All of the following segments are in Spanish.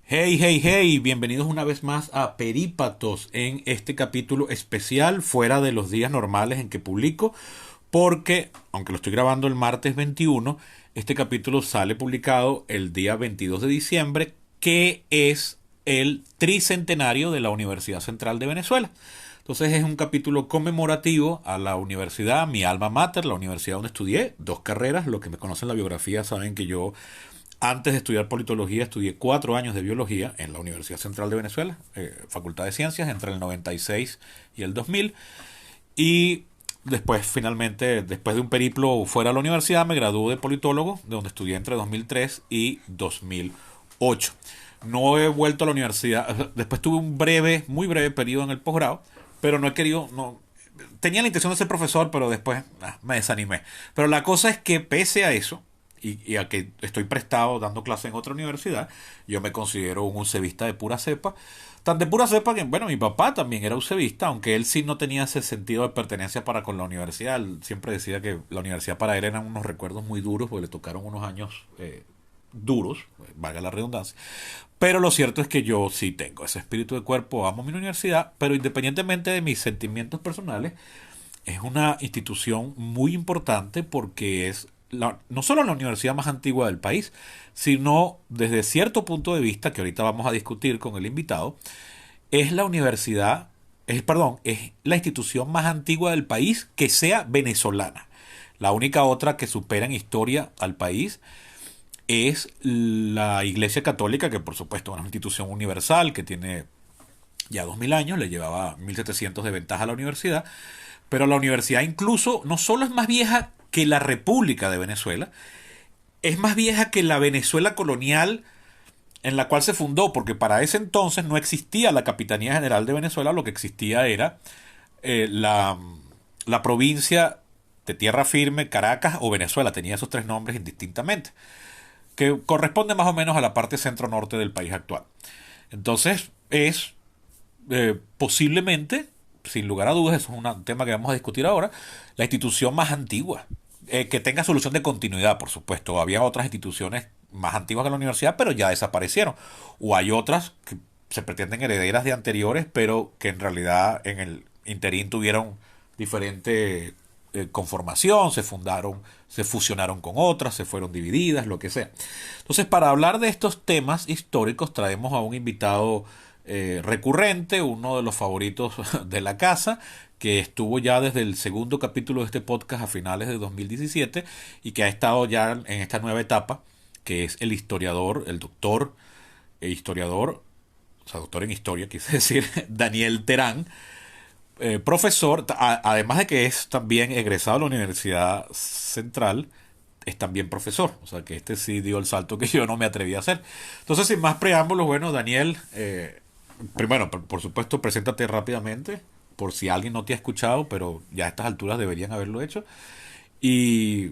Hey, hey, hey, bienvenidos una vez más a Perípatos en este capítulo especial fuera de los días normales en que publico, porque, aunque lo estoy grabando el martes 21, este capítulo sale publicado el día 22 de diciembre, que es el tricentenario de la Universidad Central de Venezuela. Entonces es un capítulo conmemorativo a la universidad, mi alma mater, la universidad donde estudié, dos carreras. Los que me conocen la biografía saben que yo antes de estudiar politología, estudié 4 años de biología en la Universidad Central de Venezuela, Facultad de Ciencias, entre el 96 y el 2000. Y después, finalmente, después de un periplo fuera de la universidad, me gradué de politólogo, de donde estudié entre 2003 y 2008. No he vuelto a la universidad. Después tuve un breve, muy breve periodo en el posgrado, pero no he querido, no, tenía la intención de ser profesor, pero después me desanimé. Pero la cosa es que pese a eso, y a que estoy prestado dando clase en otra universidad, yo me considero un ucevista de pura cepa. Tan de pura cepa que, bueno, mi papá también era ucevista, aunque él sí no tenía ese sentido de pertenencia para con la universidad. Él siempre decía que la universidad para él eran unos recuerdos muy duros, porque le tocaron unos años duros, valga la redundancia. Pero lo cierto es que yo sí tengo ese espíritu de cuerpo, amo mi universidad, pero independientemente de mis sentimientos personales, es una institución muy importante porque es no solo la universidad más antigua del país, sino desde cierto punto de vista, que ahorita vamos a discutir con el invitado, es la universidad, es la institución más antigua del país que sea venezolana. La única otra que supera en historia al país es la Iglesia Católica, que por supuesto es una institución universal que tiene ya 2000 años, le llevaba 1700 de ventaja a la universidad, pero la universidad incluso no solo es más vieja que la República de Venezuela, es más vieja que la Venezuela colonial en la cual se fundó, porque para ese entonces no existía la Capitanía General de Venezuela, lo que existía era la provincia de Tierra Firme, Caracas o Venezuela, tenía esos tres nombres indistintamente, que corresponde más o menos a la parte centro-norte del país actual. Entonces es posiblemente, sin lugar a dudas, eso es un tema que vamos a discutir ahora, la institución más antigua, que tenga solución de continuidad, por supuesto. Había otras instituciones más antiguas que la universidad, pero ya desaparecieron. O hay otras que se pretenden herederas de anteriores, pero que en realidad en el interín tuvieron diferente conformación, se fundaron, se fusionaron con otras, se fueron divididas, lo que sea. Entonces, para hablar de estos temas históricos, traemos a un invitado recurrente, uno de los favoritos de la casa, que estuvo ya desde el segundo capítulo de este podcast a finales de 2017 y que ha estado ya en esta nueva etapa, que es el historiador, el doctor historiador, o sea, doctor en historia, quise decir, Daniel Terán, profesor, además de que es también egresado de la Universidad Central, es también profesor, o sea que este sí dio el salto que yo no me atreví a hacer. Entonces, sin más preámbulos, bueno, Daniel, primero, por supuesto, preséntate rápidamente, por si alguien no te ha escuchado, pero ya a estas alturas deberían haberlo hecho. Y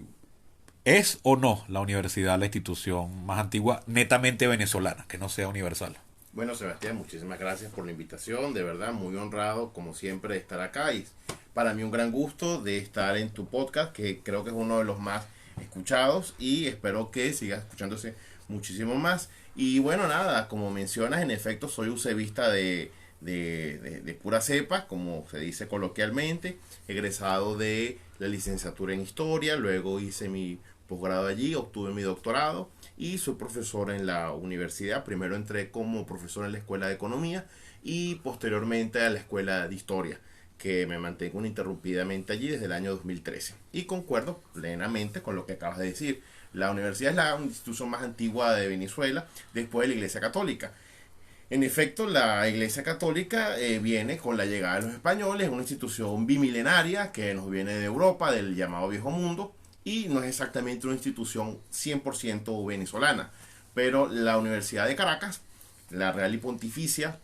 ¿es o no la universidad la institución más antigua netamente venezolana, que no sea universal? Bueno, Sebastián, muchísimas gracias por la invitación. De verdad, muy honrado, como siempre, de estar acá. Y para mí un gran gusto de estar en tu podcast, que creo que es uno de los más escuchados. Y espero que sigas escuchándose muchísimo más. Y bueno, nada, como mencionas, en efecto, soy ucevista de pura cepa, como se dice coloquialmente. Egresado de la licenciatura en historia. Luego hice mi posgrado allí, obtuve mi doctorado y soy profesor en la universidad. Primero entré como profesor en la escuela de economía y posteriormente a la escuela de historia, que me mantengo ininterrumpidamente allí desde el año 2013. Y concuerdo plenamente con lo que acabas de decir. La universidad es la institución más antigua de Venezuela después de la Iglesia Católica. En efecto, la Iglesia Católica viene con la llegada de los españoles, una institución bimilenaria que nos viene de Europa, del llamado Viejo Mundo, y no es exactamente una institución 100% venezolana. Pero la Universidad de Caracas, la Real y Pontificia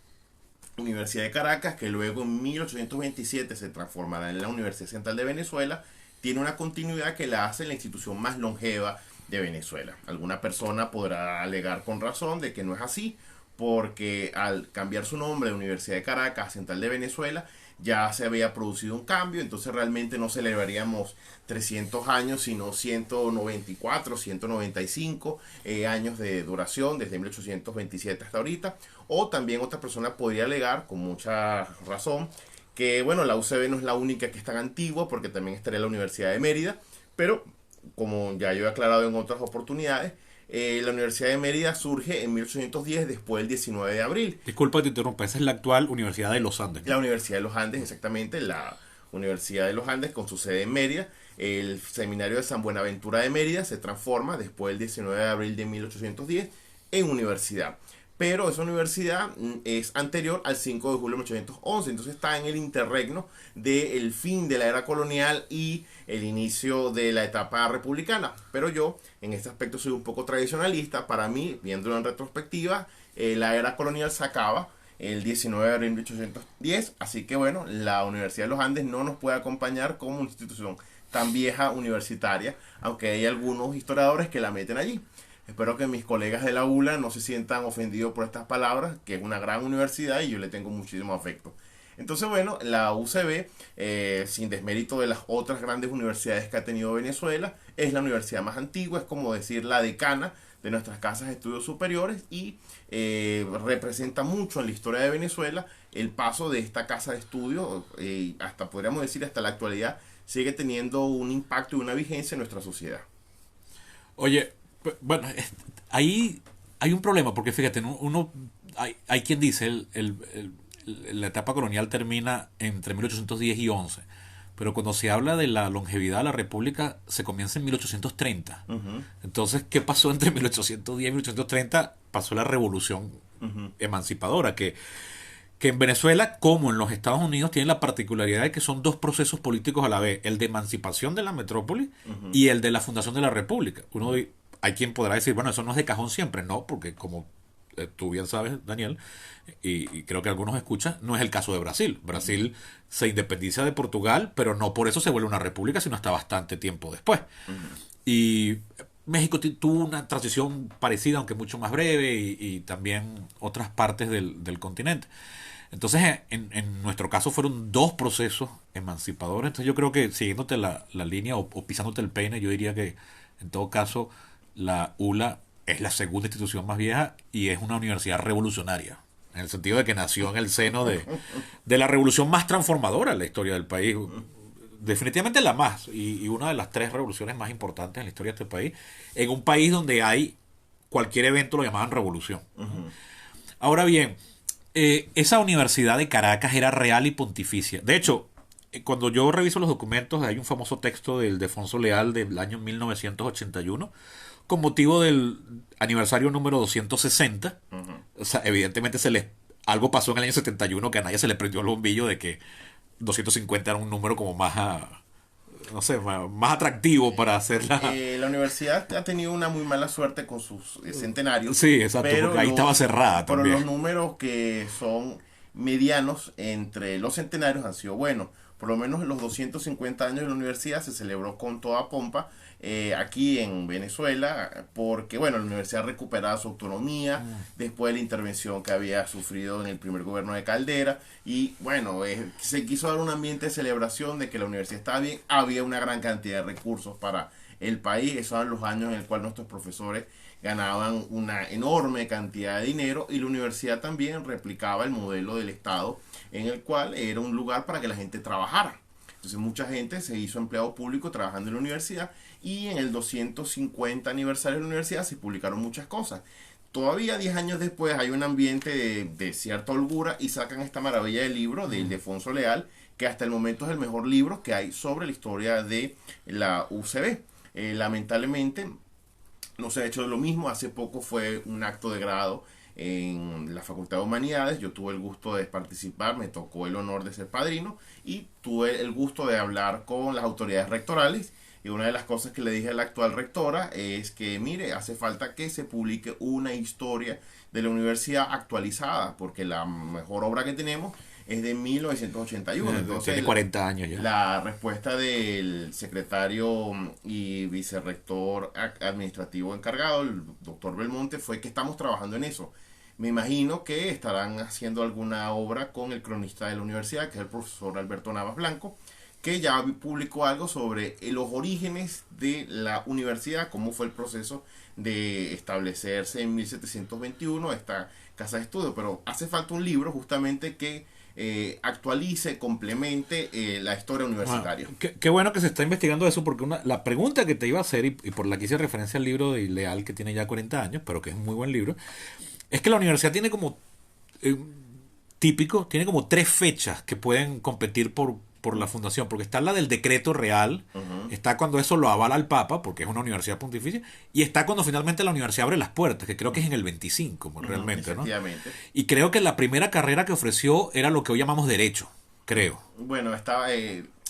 Universidad de Caracas, que luego en 1827 se transformará en la Universidad Central de Venezuela, tiene una continuidad que la hace la institución más longeva de Venezuela. Alguna persona podrá alegar con razón de que no es así, porque al cambiar su nombre de Universidad de Caracas a Central de Venezuela, ya se había producido un cambio, entonces realmente no celebraríamos 300 años, sino 194, 195 años de duración desde 1827 hasta ahorita. O también otra persona podría alegar, con mucha razón, que bueno, la UCB no es la única que es tan antigua, porque también estaría la Universidad de Mérida, pero como ya yo he aclarado en otras oportunidades, la Universidad de Mérida surge en 1810, después del 19 de abril. Disculpa que te interrumpa, esa es la actual Universidad de los Andes. La Universidad de los Andes, exactamente, la Universidad de los Andes con su sede en Mérida. El Seminario de San Buenaventura de Mérida se transforma después del 19 de abril de 1810 en universidad. Pero esa universidad es anterior al 5 de julio de 1811, entonces está en el interregno del fin de la era colonial y el inicio de la etapa republicana. Pero yo, en este aspecto, soy un poco tradicionalista. Para mí, viéndolo en retrospectiva, la era colonial se acaba el 19 de abril de 1810, así que bueno, la Universidad de los Andes no nos puede acompañar como una institución tan vieja universitaria, aunque hay algunos historiadores que la meten allí. Espero que mis colegas de la ULA no se sientan ofendidos por estas palabras, que es una gran universidad y yo le tengo muchísimo afecto. Entonces, bueno, la UCB, sin desmérito de las otras grandes universidades que ha tenido Venezuela, es la universidad más antigua, es como decir la decana de nuestras casas de estudios superiores y representa mucho en la historia de Venezuela el paso de esta casa de estudios, hasta podríamos decir hasta la actualidad, sigue teniendo un impacto y una vigencia en nuestra sociedad. Oye, bueno, ahí hay un problema, porque fíjate, hay quien dice la etapa colonial termina entre 1810 y 11, pero cuando se habla de la longevidad de la República se comienza en 1830. Uh-huh. Entonces, ¿qué pasó entre 1810 y 1830? Pasó la revolución emancipadora, que en Venezuela, como en los Estados Unidos, tiene la particularidad de que son dos procesos políticos a la vez, el de emancipación de la metrópoli y el de la fundación de la República. Hay quien podrá decir, bueno, eso no es de cajón siempre, no, porque como tú bien sabes, Daniel, y creo que algunos escuchan, no es el caso de Brasil. Brasil se independiza de Portugal, pero no por eso se vuelve una república, sino hasta bastante tiempo después. Y México tuvo una transición parecida, aunque mucho más breve, y también otras partes del continente. Entonces, en nuestro caso fueron dos procesos emancipadores. Entonces yo creo que siguiéndote la línea o pisándote el peine, yo diría que en todo caso la ULA es la segunda institución más vieja y es una universidad revolucionaria, en el sentido de que nació en el seno de la revolución más transformadora en la historia del país. Definitivamente la más, y una de las tres revoluciones más importantes en la historia de este país, en un país donde hay cualquier evento lo llamaban revolución. Ahora bien, esa universidad de Caracas era real y pontificia. De hecho, cuando yo reviso los documentos, hay un famoso texto del Defonso Leal del año 1981, con motivo del aniversario número 260. O sea, evidentemente algo pasó en el año 71 que a nadie se le prendió el bombillo de que 250 era un número como más, no sé, más atractivo para hacerla. La universidad ha tenido una muy mala suerte con sus centenarios. Sí, exacto, porque ahí estaba cerrada pero también. los números que son medianos entre los centenarios han sido buenos. Por lo menos los 250 años de la universidad se celebró con toda pompa aquí en Venezuela, porque bueno, la universidad recuperaba su autonomía después de la intervención que había sufrido en el primer gobierno de Caldera, y bueno, se quiso dar un ambiente de celebración de que la universidad estaba bien, había una gran cantidad de recursos para el país. Esos eran los años en el cual nuestros profesores ganaban una enorme cantidad de dinero, y la universidad también replicaba el modelo del Estado, en el cual era un lugar para que la gente trabajara. Entonces mucha gente se hizo empleado público trabajando en la universidad, y en el 250 aniversario de la universidad se publicaron muchas cosas. Todavía 10 años después hay un ambiente de cierta holgura, y sacan esta maravilla de libro de Ildefonso Leal, que hasta el momento es el mejor libro que hay sobre la historia de la UCB. Lamentablemente no se ha hecho lo mismo. Hace poco fue un acto de grado en la Facultad de Humanidades. Yo tuve el gusto de participar, me tocó el honor de ser padrino, y tuve el gusto de hablar con las autoridades rectorales. Y una de las cosas que le dije a la actual rectora es que, mire, hace falta que se publique una historia de la universidad actualizada, porque la mejor obra que tenemos es de 1981. Entonces, tiene 40 años ya. La respuesta del secretario y vicerrector administrativo encargado, el doctor Belmonte, fue que estamos trabajando en eso. Me imagino que estarán haciendo alguna obra con el cronista de la universidad, que es el profesor Alberto Navas Blanco, que ya publicó algo sobre los orígenes de la universidad, cómo fue el proceso de establecerse en 1721 esta casa de estudio. Pero hace falta un libro justamente que actualice, complemente la historia universitaria. Qué bueno que se está investigando eso, porque la pregunta que te iba a hacer, y por la que hice referencia al libro de Leal, que tiene ya 40 años, pero que es un muy buen libro, es que la universidad tiene como típico, tiene como 3 fechas que pueden competir por la fundación, porque está la del decreto real, está cuando eso lo avala el Papa, porque es una universidad pontificia, y está cuando finalmente la universidad abre las puertas, que creo que es en el 25, realmente, ¿no? Y creo que la primera carrera que ofreció era lo que hoy llamamos derecho, creo. Bueno, estaba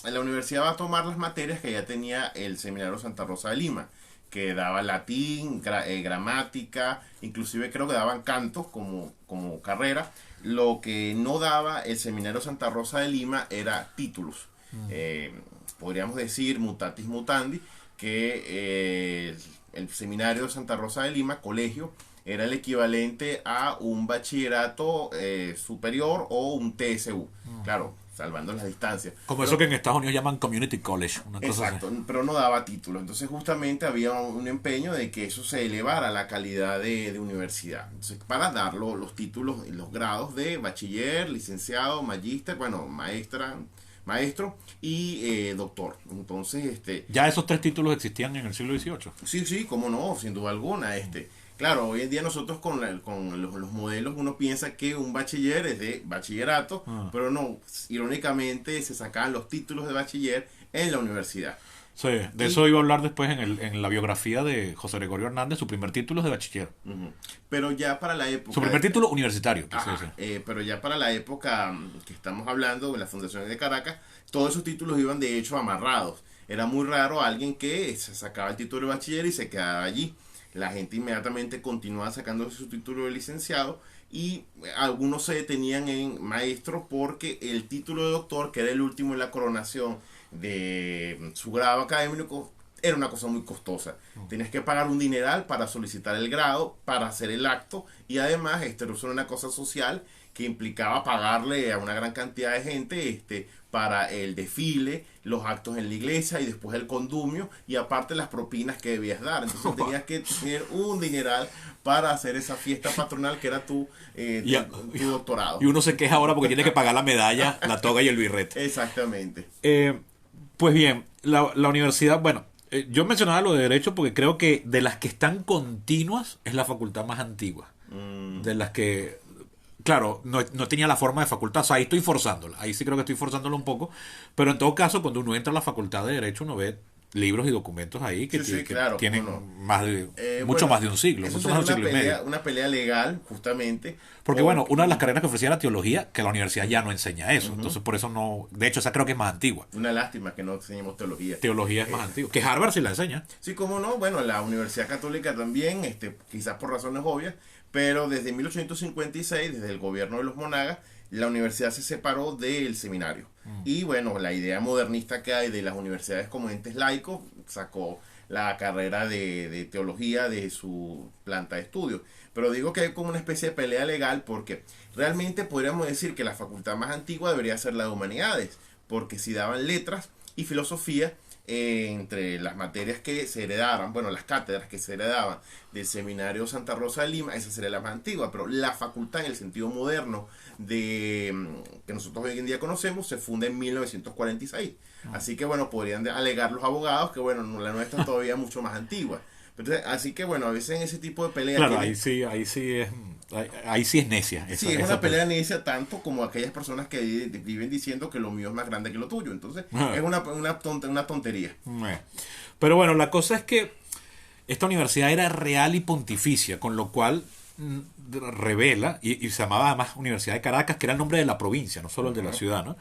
la universidad va a tomar las materias que ya tenía el Seminario Santa Rosa de Lima, que daba latín, gramática, inclusive creo que daban cantos como carrera. Lo que no daba el Seminario Santa Rosa de Lima era títulos. Podríamos decir, mutatis mutandi, que el Seminario Santa Rosa de Lima, colegio, era el equivalente a un bachillerato superior o un TSU. Claro, salvando las distancias. Como eso que en Estados Unidos llaman Community College. Una cosa exacto, así. pero no daba título. Entonces justamente había un empeño de que eso se elevara la calidad de universidad. Entonces, para dar los títulos y los grados de bachiller, licenciado, magíster, bueno, maestro y doctor. Entonces, ya esos 3 títulos existían en el siglo XVIII. Sí, cómo no, sin duda alguna. Claro, hoy en día nosotros con los modelos uno piensa que un bachiller es de bachillerato, pero no, irónicamente se sacaban los títulos de bachiller en la universidad. Sí, de eso iba a hablar después en la biografía de José Gregorio Hernández. Su primer título es de bachiller. Pero ya para la época... Su primer título universitario. Pero ya para la época que estamos hablando, de las fundaciones de Caracas, todos esos títulos iban de hecho amarrados. Era muy raro alguien que se sacaba el título de bachiller y se quedaba allí. La gente inmediatamente continuaba sacándose su título de licenciado y algunos se detenían en maestro porque el título de doctor, que era el último en la coronación de su grado académico, era una cosa muy costosa. Tenías que pagar un dineral para solicitar el grado, para hacer el acto, y además eso era una cosa social que implicaba pagarle a una gran cantidad de gente para el desfile, los actos en la iglesia y después el condumio, y aparte las propinas que debías dar. Entonces tenías que tener un dineral para hacer esa fiesta patronal que era tu doctorado. Y uno se queja ahora porque tiene que pagar la medalla, la toga y el birrete. Exactamente. Pues bien, la universidad, bueno, yo mencionaba lo de Derecho porque creo que de las que están continuas es la facultad más antigua. De las que, claro, no tenía la forma de facultad. O sea, ahí estoy forzándola. Ahí sí creo que estoy forzándola un poco. Pero en todo caso, cuando uno entra a la facultad de Derecho, uno ve libros y documentos ahí que claro, tienen mucho más de un siglo. Eso mucho más de un siglo y medio. Una pelea legal, justamente. Porque bueno, una de las carreras que ofrecía era teología, que la universidad ya no enseña eso. Entonces por eso no... De hecho, esa creo que es más antigua. Una lástima que no enseñemos teología. Teología es más antigua. Que Harvard sí la enseña. Sí, cómo no. Bueno, la Universidad Católica también, quizás por razones obvias, pero desde 1856, desde el gobierno de los Monagas, la universidad se separó del seminario. Y bueno, la idea modernista que hay de las universidades como entes laicos sacó la carrera de teología de su planta de estudio. Pero digo que hay como una especie de pelea legal porque realmente podríamos decir que la facultad más antigua debería ser la de humanidades, porque si daban letras y filosofía, entre las materias que se heredaban, bueno, las cátedras que se heredaban del Seminario Santa Rosa de Lima, esa sería la más antigua, pero la facultad en el sentido moderno que nosotros hoy en día conocemos se funda en 1946. Así que bueno, podrían alegar los abogados que bueno, la nuestra es todavía mucho más antigua. Entonces, así que bueno, a veces en ese tipo de peleas... Claro, ahí sí es necia. Sí, es una pelea necia tanto como aquellas personas que viven diciendo que lo mío es más grande que lo tuyo. Entonces, es una tontería. Pero bueno, la cosa es que esta universidad era real y pontificia, con lo cual revela, y se llamaba además Universidad de Caracas, que era el nombre de la provincia, no solo el de la ciudad, ¿no?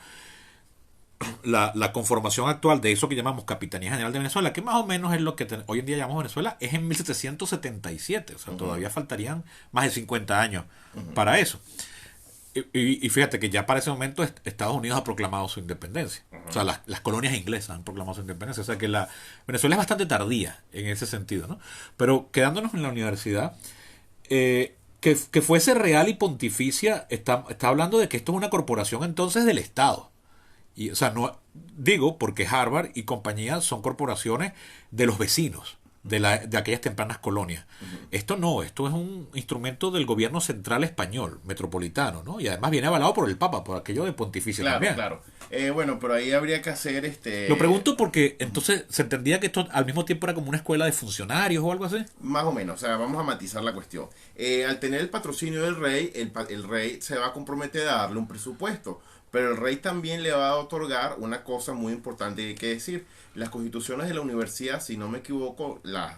La conformación actual de eso que llamamos Capitanía General de Venezuela, que más o menos es lo que hoy en día llamamos Venezuela, es en 1777. O sea, todavía faltarían más de 50 años para eso. Y fíjate que ya para ese momento Estados Unidos ha proclamado su independencia. O sea, las colonias inglesas han proclamado su independencia. O sea, que Venezuela es bastante tardía en ese sentido, ¿no? Pero quedándonos en la universidad, que fuese real y pontificia, está hablando de que esto es una corporación entonces del Estado. Y, o sea, no digo porque Harvard y compañía son corporaciones de los vecinos, de aquellas tempranas colonias. Esto no, esto es un instrumento del gobierno central español, metropolitano, ¿no? Y además viene avalado por el Papa, por aquello de pontificia Claro, también. claro. Bueno, pero ahí habría que hacer Lo pregunto porque entonces se entendía que esto al mismo tiempo era como una escuela de funcionarios o algo así. más o menos, o sea, vamos a matizar la cuestión. Al tener el patrocinio del rey, el rey se va a comprometer a darle un presupuesto, pero el rey también le va a otorgar una cosa muy importante que hay que decir. Las constituciones de la universidad, si no me equivoco, las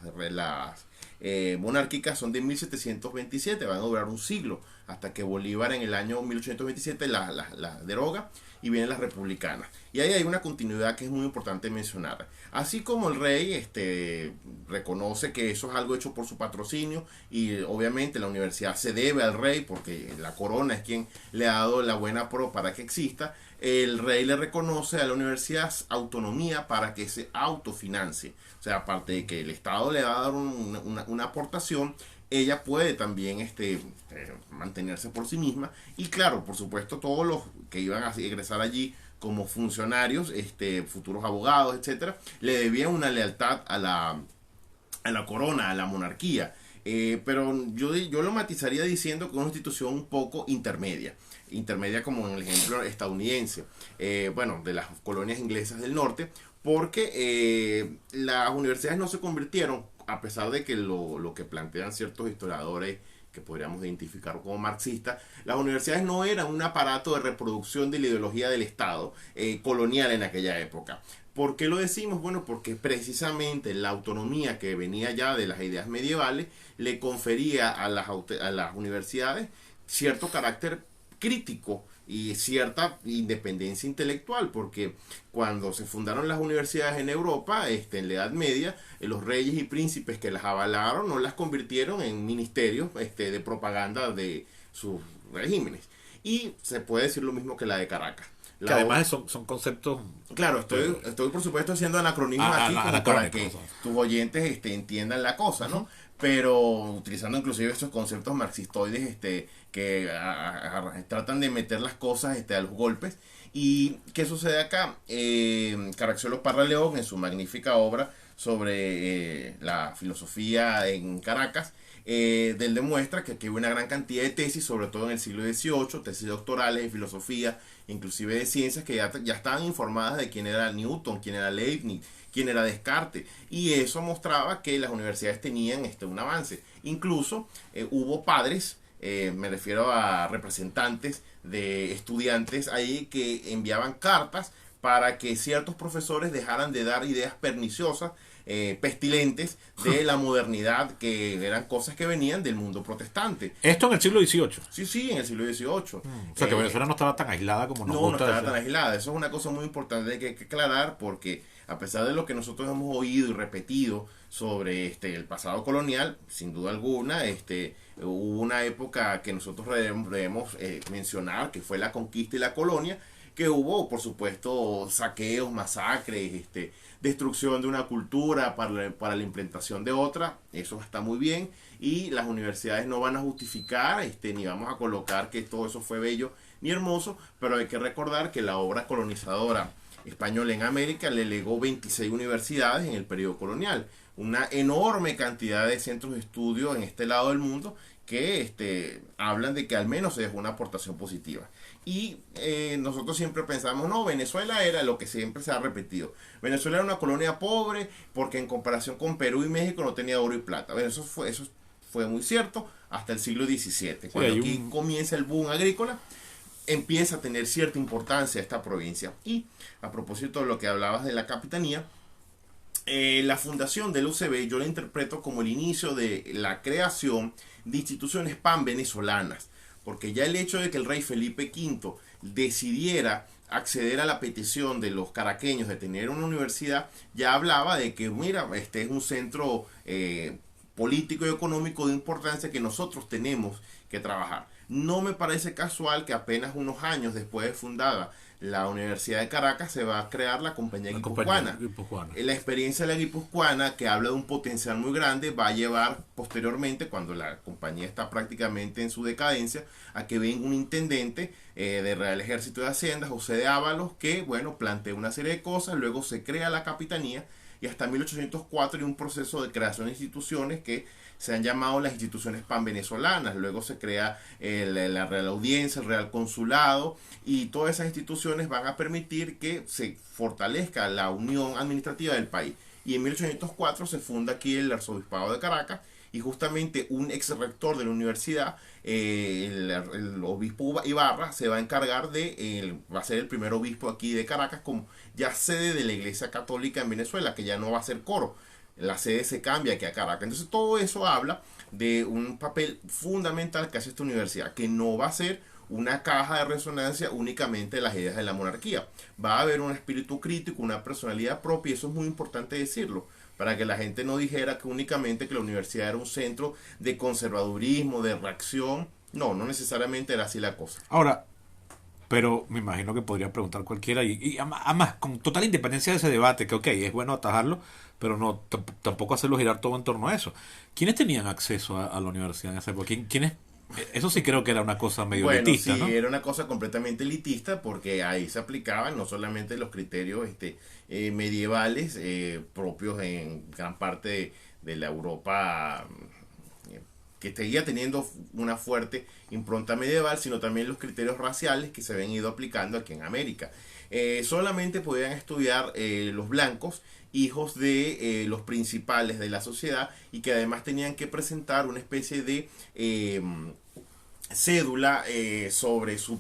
monárquicas son de 1727, van a durar un siglo, hasta que Bolívar en el año 1827 la deroga y vienen las republicanas. Y ahí hay una continuidad que es muy importante mencionar. Así como el rey reconoce que eso es algo hecho por su patrocinio y obviamente la universidad se debe al rey porque la corona es quien le ha dado la buena pro para que exista, el rey le reconoce a la universidad autonomía para que se autofinancie. O sea, aparte de que el Estado le va a dar una aportación, ella puede también mantenerse por sí misma. Y claro, por supuesto, todos los que iban a egresar allí como funcionarios, futuros abogados, etcétera, le debían una lealtad a la corona, a la monarquía. Pero yo lo matizaría diciendo que es una institución un poco intermedia como en el ejemplo estadounidense, bueno, de las colonias inglesas del norte, porque las universidades no se convirtieron, a pesar de que lo que plantean ciertos historiadores que podríamos identificar como marxistas, las universidades no eran un aparato de reproducción de la ideología del Estado colonial en aquella época. ¿Por qué lo decimos? Bueno, porque precisamente la autonomía que venía ya de las ideas medievales le confería a las universidades cierto carácter crítico y cierta independencia intelectual, porque cuando se fundaron las universidades en Europa, en la Edad Media, los reyes y príncipes que las avalaron no las convirtieron en ministerios de propaganda de sus regímenes. Y se puede decir lo mismo que la de Caracas. Que además son conceptos... Claro, estoy por supuesto haciendo anacronismos aquí como para que tus oyentes entiendan la cosa, ¿no? Pero utilizando inclusive estos conceptos marxistoides que tratan de meter las cosas a los golpes. ¿Y qué sucede acá? Caracciolo Parra León, en su magnífica obra sobre la filosofía en Caracas, él demuestra que aquí hubo una gran cantidad de tesis, sobre todo en el siglo XVIII, tesis doctorales en filosofía, inclusive de ciencias, que ya estaban informadas de quién era Newton, quién era Leibniz, quién era Descartes, y eso mostraba que las universidades tenían un avance. Incluso hubo padres, me refiero a representantes de estudiantes ahí que enviaban cartas para que ciertos profesores dejaran de dar ideas perniciosas, pestilentes de la modernidad, que eran cosas que venían del mundo protestante. Esto en el siglo XVIII. Sí, en el siglo XVIII. O sea, que Venezuela no estaba tan aislada como nos gusta. No estaba tan aislada. Eso es una cosa muy importante que hay que aclarar, porque a pesar de lo que nosotros hemos oído y repetido sobre el pasado colonial, sin duda alguna, hubo una época que nosotros debemos mencionar, que fue la conquista y la colonia, que hubo, por supuesto, saqueos, masacres, destrucción de una cultura para la implementación de otra. Eso está muy bien, y las universidades no van a justificar ni vamos a colocar que todo eso fue bello ni hermoso, pero hay que recordar que la obra colonizadora española en América le legó 26 universidades en el periodo colonial, una enorme cantidad de centros de estudio en este lado del mundo que hablan de que al menos se dejó una aportación positiva. Y nosotros siempre pensamos, no, Venezuela era lo que siempre se ha repetido. Venezuela era una colonia pobre porque en comparación con Perú y México no tenía oro y plata. Bueno, eso fue muy cierto hasta el siglo XVII, cuando aquí comienza el boom agrícola, empieza a tener cierta importancia esta provincia. Y a propósito de lo que hablabas de la capitanía, la fundación del UCB yo la interpreto como el inicio de la creación de instituciones pan-venezolanas, porque ya el hecho de que el rey Felipe V decidiera acceder a la petición de los caraqueños de tener una universidad, ya hablaba de que, mira, este es un centro político y económico de importancia que nosotros tenemos que trabajar. No me parece casual que apenas unos años después de fundada la Universidad de Caracas se va a crear la Compañía Guipuzcoana. La experiencia de la Guipuzcoana, que habla de un potencial muy grande, va a llevar posteriormente, cuando la compañía está prácticamente en su decadencia, a que venga un intendente de Real Ejército de Hacienda, José de Ábalos, que bueno, plantea una serie de cosas, luego se crea la capitanía y hasta 1804 hay un proceso de creación de instituciones que se han llamado las instituciones panvenezolanas. Luego se crea la Real Audiencia, el Real Consulado, y todas esas instituciones van a permitir que se fortalezca la unión administrativa del país. Y en 1804 se funda aquí el Arzobispado de Caracas, y justamente un ex rector de la universidad, el obispo Ibarra, se va a encargar va a ser el primer obispo aquí de Caracas como ya sede de la Iglesia Católica en Venezuela, que ya no va a ser coro. La sede se cambia aquí a Caracas. Entonces todo eso habla de un papel fundamental que hace esta universidad, que no va a ser una caja de resonancia únicamente de las ideas de la monarquía. Va a haber un espíritu crítico, una personalidad propia, y eso es muy importante decirlo, para que la gente no dijera que únicamente que la universidad era un centro de conservadurismo, de reacción. No, no necesariamente era así la cosa. Ahora, pero me imagino que podría preguntar cualquiera, y además, con total independencia de ese debate, que ok, es bueno atajarlo, pero no tampoco hacerlo girar todo en torno a eso. ¿Quiénes tenían acceso a la universidad en esa época? ¿Quiénes? Eso sí creo que era una cosa medio elitista, sí, ¿no? era una cosa completamente elitista, porque ahí se aplicaban no solamente los criterios medievales propios en gran parte de la Europa que seguía teniendo una fuerte impronta medieval, sino también los criterios raciales que se habían ido aplicando aquí en América. Solamente podían estudiar los blancos, hijos de los principales de la sociedad, y que además tenían que presentar una especie de cédula sobre su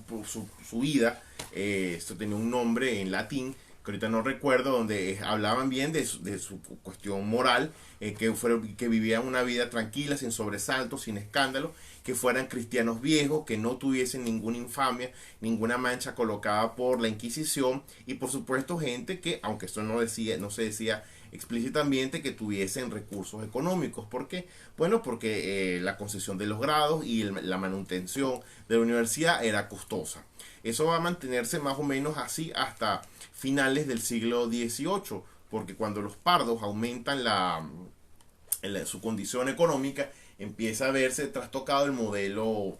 vida. Esto tenía un nombre en latín que ahorita no recuerdo, donde hablaban bien de su cuestión moral, que vivían una vida tranquila, sin sobresaltos, sin escándalo, que fueran cristianos viejos, que no tuviesen ninguna infamia, ninguna mancha colocada por la Inquisición, y por supuesto gente que, aunque esto no se decía explícitamente, que tuviesen recursos económicos. ¿Por qué? Bueno, porque la concesión de los grados y la manutención de la universidad era costosa. Eso va a mantenerse más o menos así hasta finales del siglo XVIII, porque cuando los pardos aumentan su condición económica, empieza a verse trastocado el modelo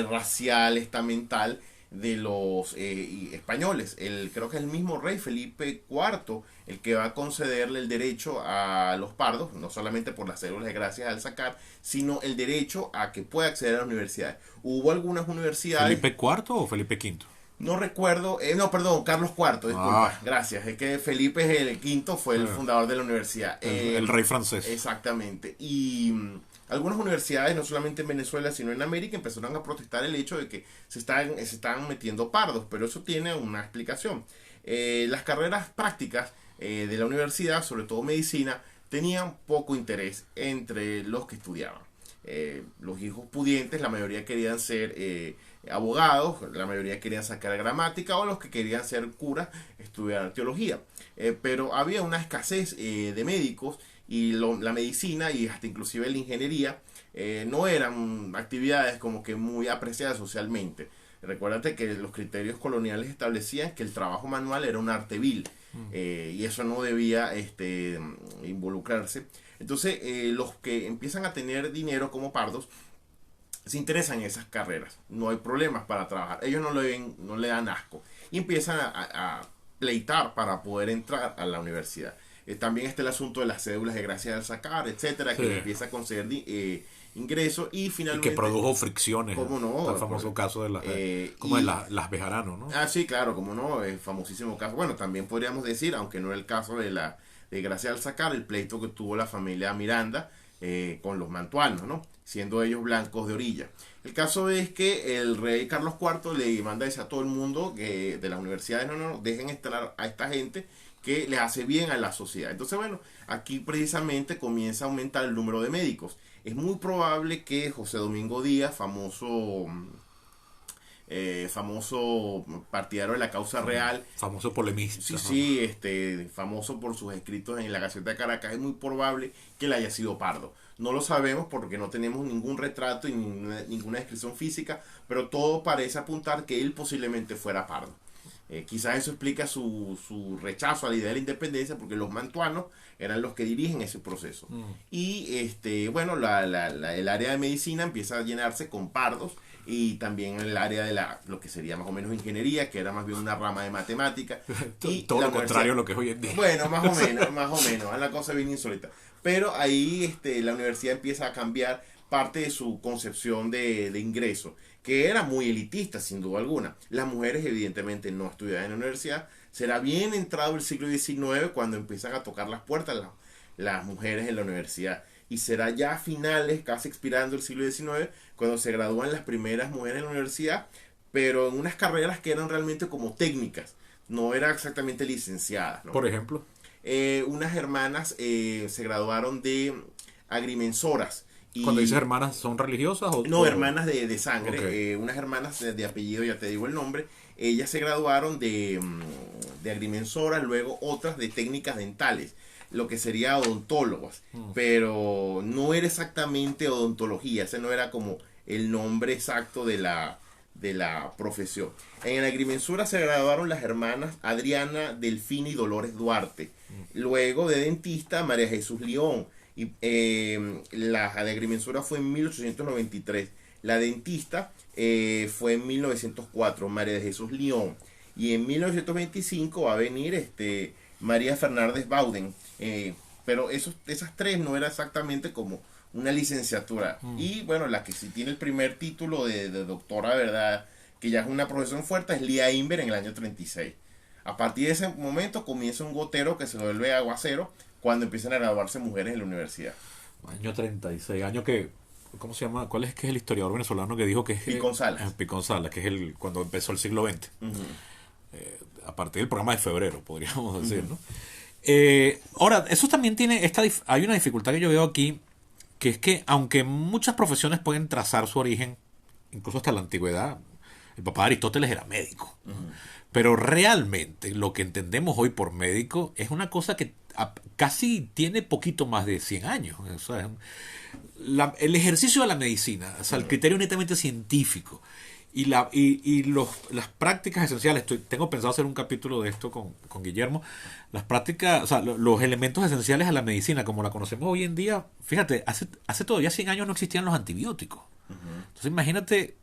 racial, estamental de los españoles. Creo que es el mismo rey Felipe IV el que va a concederle el derecho a los pardos, no solamente por las cédulas de gracias al sacar, sino el derecho a que pueda acceder a las universidades. Hubo algunas universidades... ¿Felipe IV o Felipe V? No recuerdo, no, perdón, Carlos IV, disculpa, gracias. Es que Felipe es el quinto, fue el fundador de la universidad. El rey francés. Exactamente. Y algunas universidades, no solamente en Venezuela, sino en América, empezaron a protestar el hecho de que se estaban metiendo pardos, pero eso tiene una explicación. Las carreras prácticas de la universidad, sobre todo medicina, tenían poco interés entre los que estudiaban. Los hijos pudientes, la mayoría querían ser abogados, la mayoría querían sacar gramática, o los que querían ser curas, estudiar teología. Pero había una escasez de médicos, y la medicina y hasta inclusive la ingeniería no eran actividades como que muy apreciadas socialmente. Recuérdate que los criterios coloniales establecían que el trabajo manual era un arte vil, y eso no debía involucrarse. Entonces los que empiezan a tener dinero como pardos se interesan en esas carreras, no hay problemas para trabajar, ellos no le dan asco, y empiezan a pleitar para poder entrar a la universidad. También está el asunto de las cédulas de gracias al sacar, etcétera, sí, que empieza a conceder ingresos, y finalmente... Y que produjo fricciones. ¿Cómo no? El famoso caso de las Bejarano, ¿no? Ah, sí, claro, como no, el famosísimo caso. Bueno, también podríamos decir, aunque no es el caso de gracias al sacar, el pleito que tuvo la familia Miranda con los mantuanos, ¿no? Siendo ellos blancos de orilla. El caso es que el rey Carlos IV le manda a todo el mundo de las universidades, no, dejen entrar a esta gente que les hace bien a la sociedad. Entonces, bueno, aquí precisamente comienza a aumentar el número de médicos. Es muy probable que José Domingo Díaz, famoso partidario de la causa real, famoso polemista, sí, famoso por sus escritos en la Gaceta de Caracas, es muy probable que él haya sido pardo. No lo sabemos porque no tenemos ningún retrato y ninguna descripción física, pero todo parece apuntar que él posiblemente fuera pardo. Quizás eso explica su rechazo a la idea de la independencia, porque los mantuanos eran los que dirigen ese proceso. Y bueno, el área de medicina empieza a llenarse con pardos, y también el área de lo que sería más o menos ingeniería, que era más bien una rama de matemática. Y todo lo contrario a lo que es hoy en día. Bueno, más o menos, es la cosa bien insólita. Pero ahí la universidad empieza a cambiar parte de su concepción de ingreso, que era muy elitista sin duda alguna. Las mujeres evidentemente no estudiaban en la universidad. Será bien entrado el siglo XIX cuando empiezan a tocar las puertas las mujeres en la universidad. Y será ya a finales, casi expirando el siglo XIX, cuando se gradúan las primeras mujeres en la universidad, pero en unas carreras que eran realmente como técnicas, no eran exactamente licenciadas, ¿no? Por ejemplo, unas hermanas se graduaron de agrimensoras. Cuando dices hermanas, ¿son religiosas? No, hermanas de sangre, okay. Unas hermanas de apellido, ya te digo el nombre. Ellas se graduaron de agrimensoras, luego otras de técnicas dentales, lo que sería odontólogos, pero no era exactamente odontología, ese no era como el nombre exacto de la profesión. En la agrimensura se graduaron las hermanas Adriana, Delfina y Dolores Duarte. Luego de dentista, María Jesús León. Y la de agrimensura fue en 1893. La dentista fue en 1904, María de Jesús León. Y en 1925 va a venir María Fernández Bauden. Pero esas tres no era exactamente como una licenciatura. Y bueno, la que sí tiene el primer título de doctora, ¿verdad?, que ya es una profesión fuerte, es Lía Inver en el año 36. A partir de ese momento comienza un gotero que se vuelve aguacero cuando empiezan a graduarse mujeres en la universidad. Año 36, año que, ¿cómo se llama? ¿Cuál es que es el historiador venezolano que dijo que es Picón Salas? Picón Salas, que es cuando empezó el siglo XX. A partir del programa de febrero, podríamos decir, ¿no? Ahora, eso también tiene, hay una dificultad que yo veo aquí, que es que aunque muchas profesiones pueden trazar su origen, incluso hasta la antigüedad, el papá de Aristóteles era médico. Pero realmente lo que entendemos hoy por médico es una cosa que casi tiene poquito más de 100 años. O sea, el ejercicio de la medicina, o sea, el criterio netamente científico y las prácticas esenciales. Tengo pensado hacer un capítulo de esto con Guillermo. Las prácticas, o sea, los elementos esenciales a la medicina, como la conocemos hoy en día, fíjate, hace todavía 100 años no existían los antibióticos. Entonces imagínate,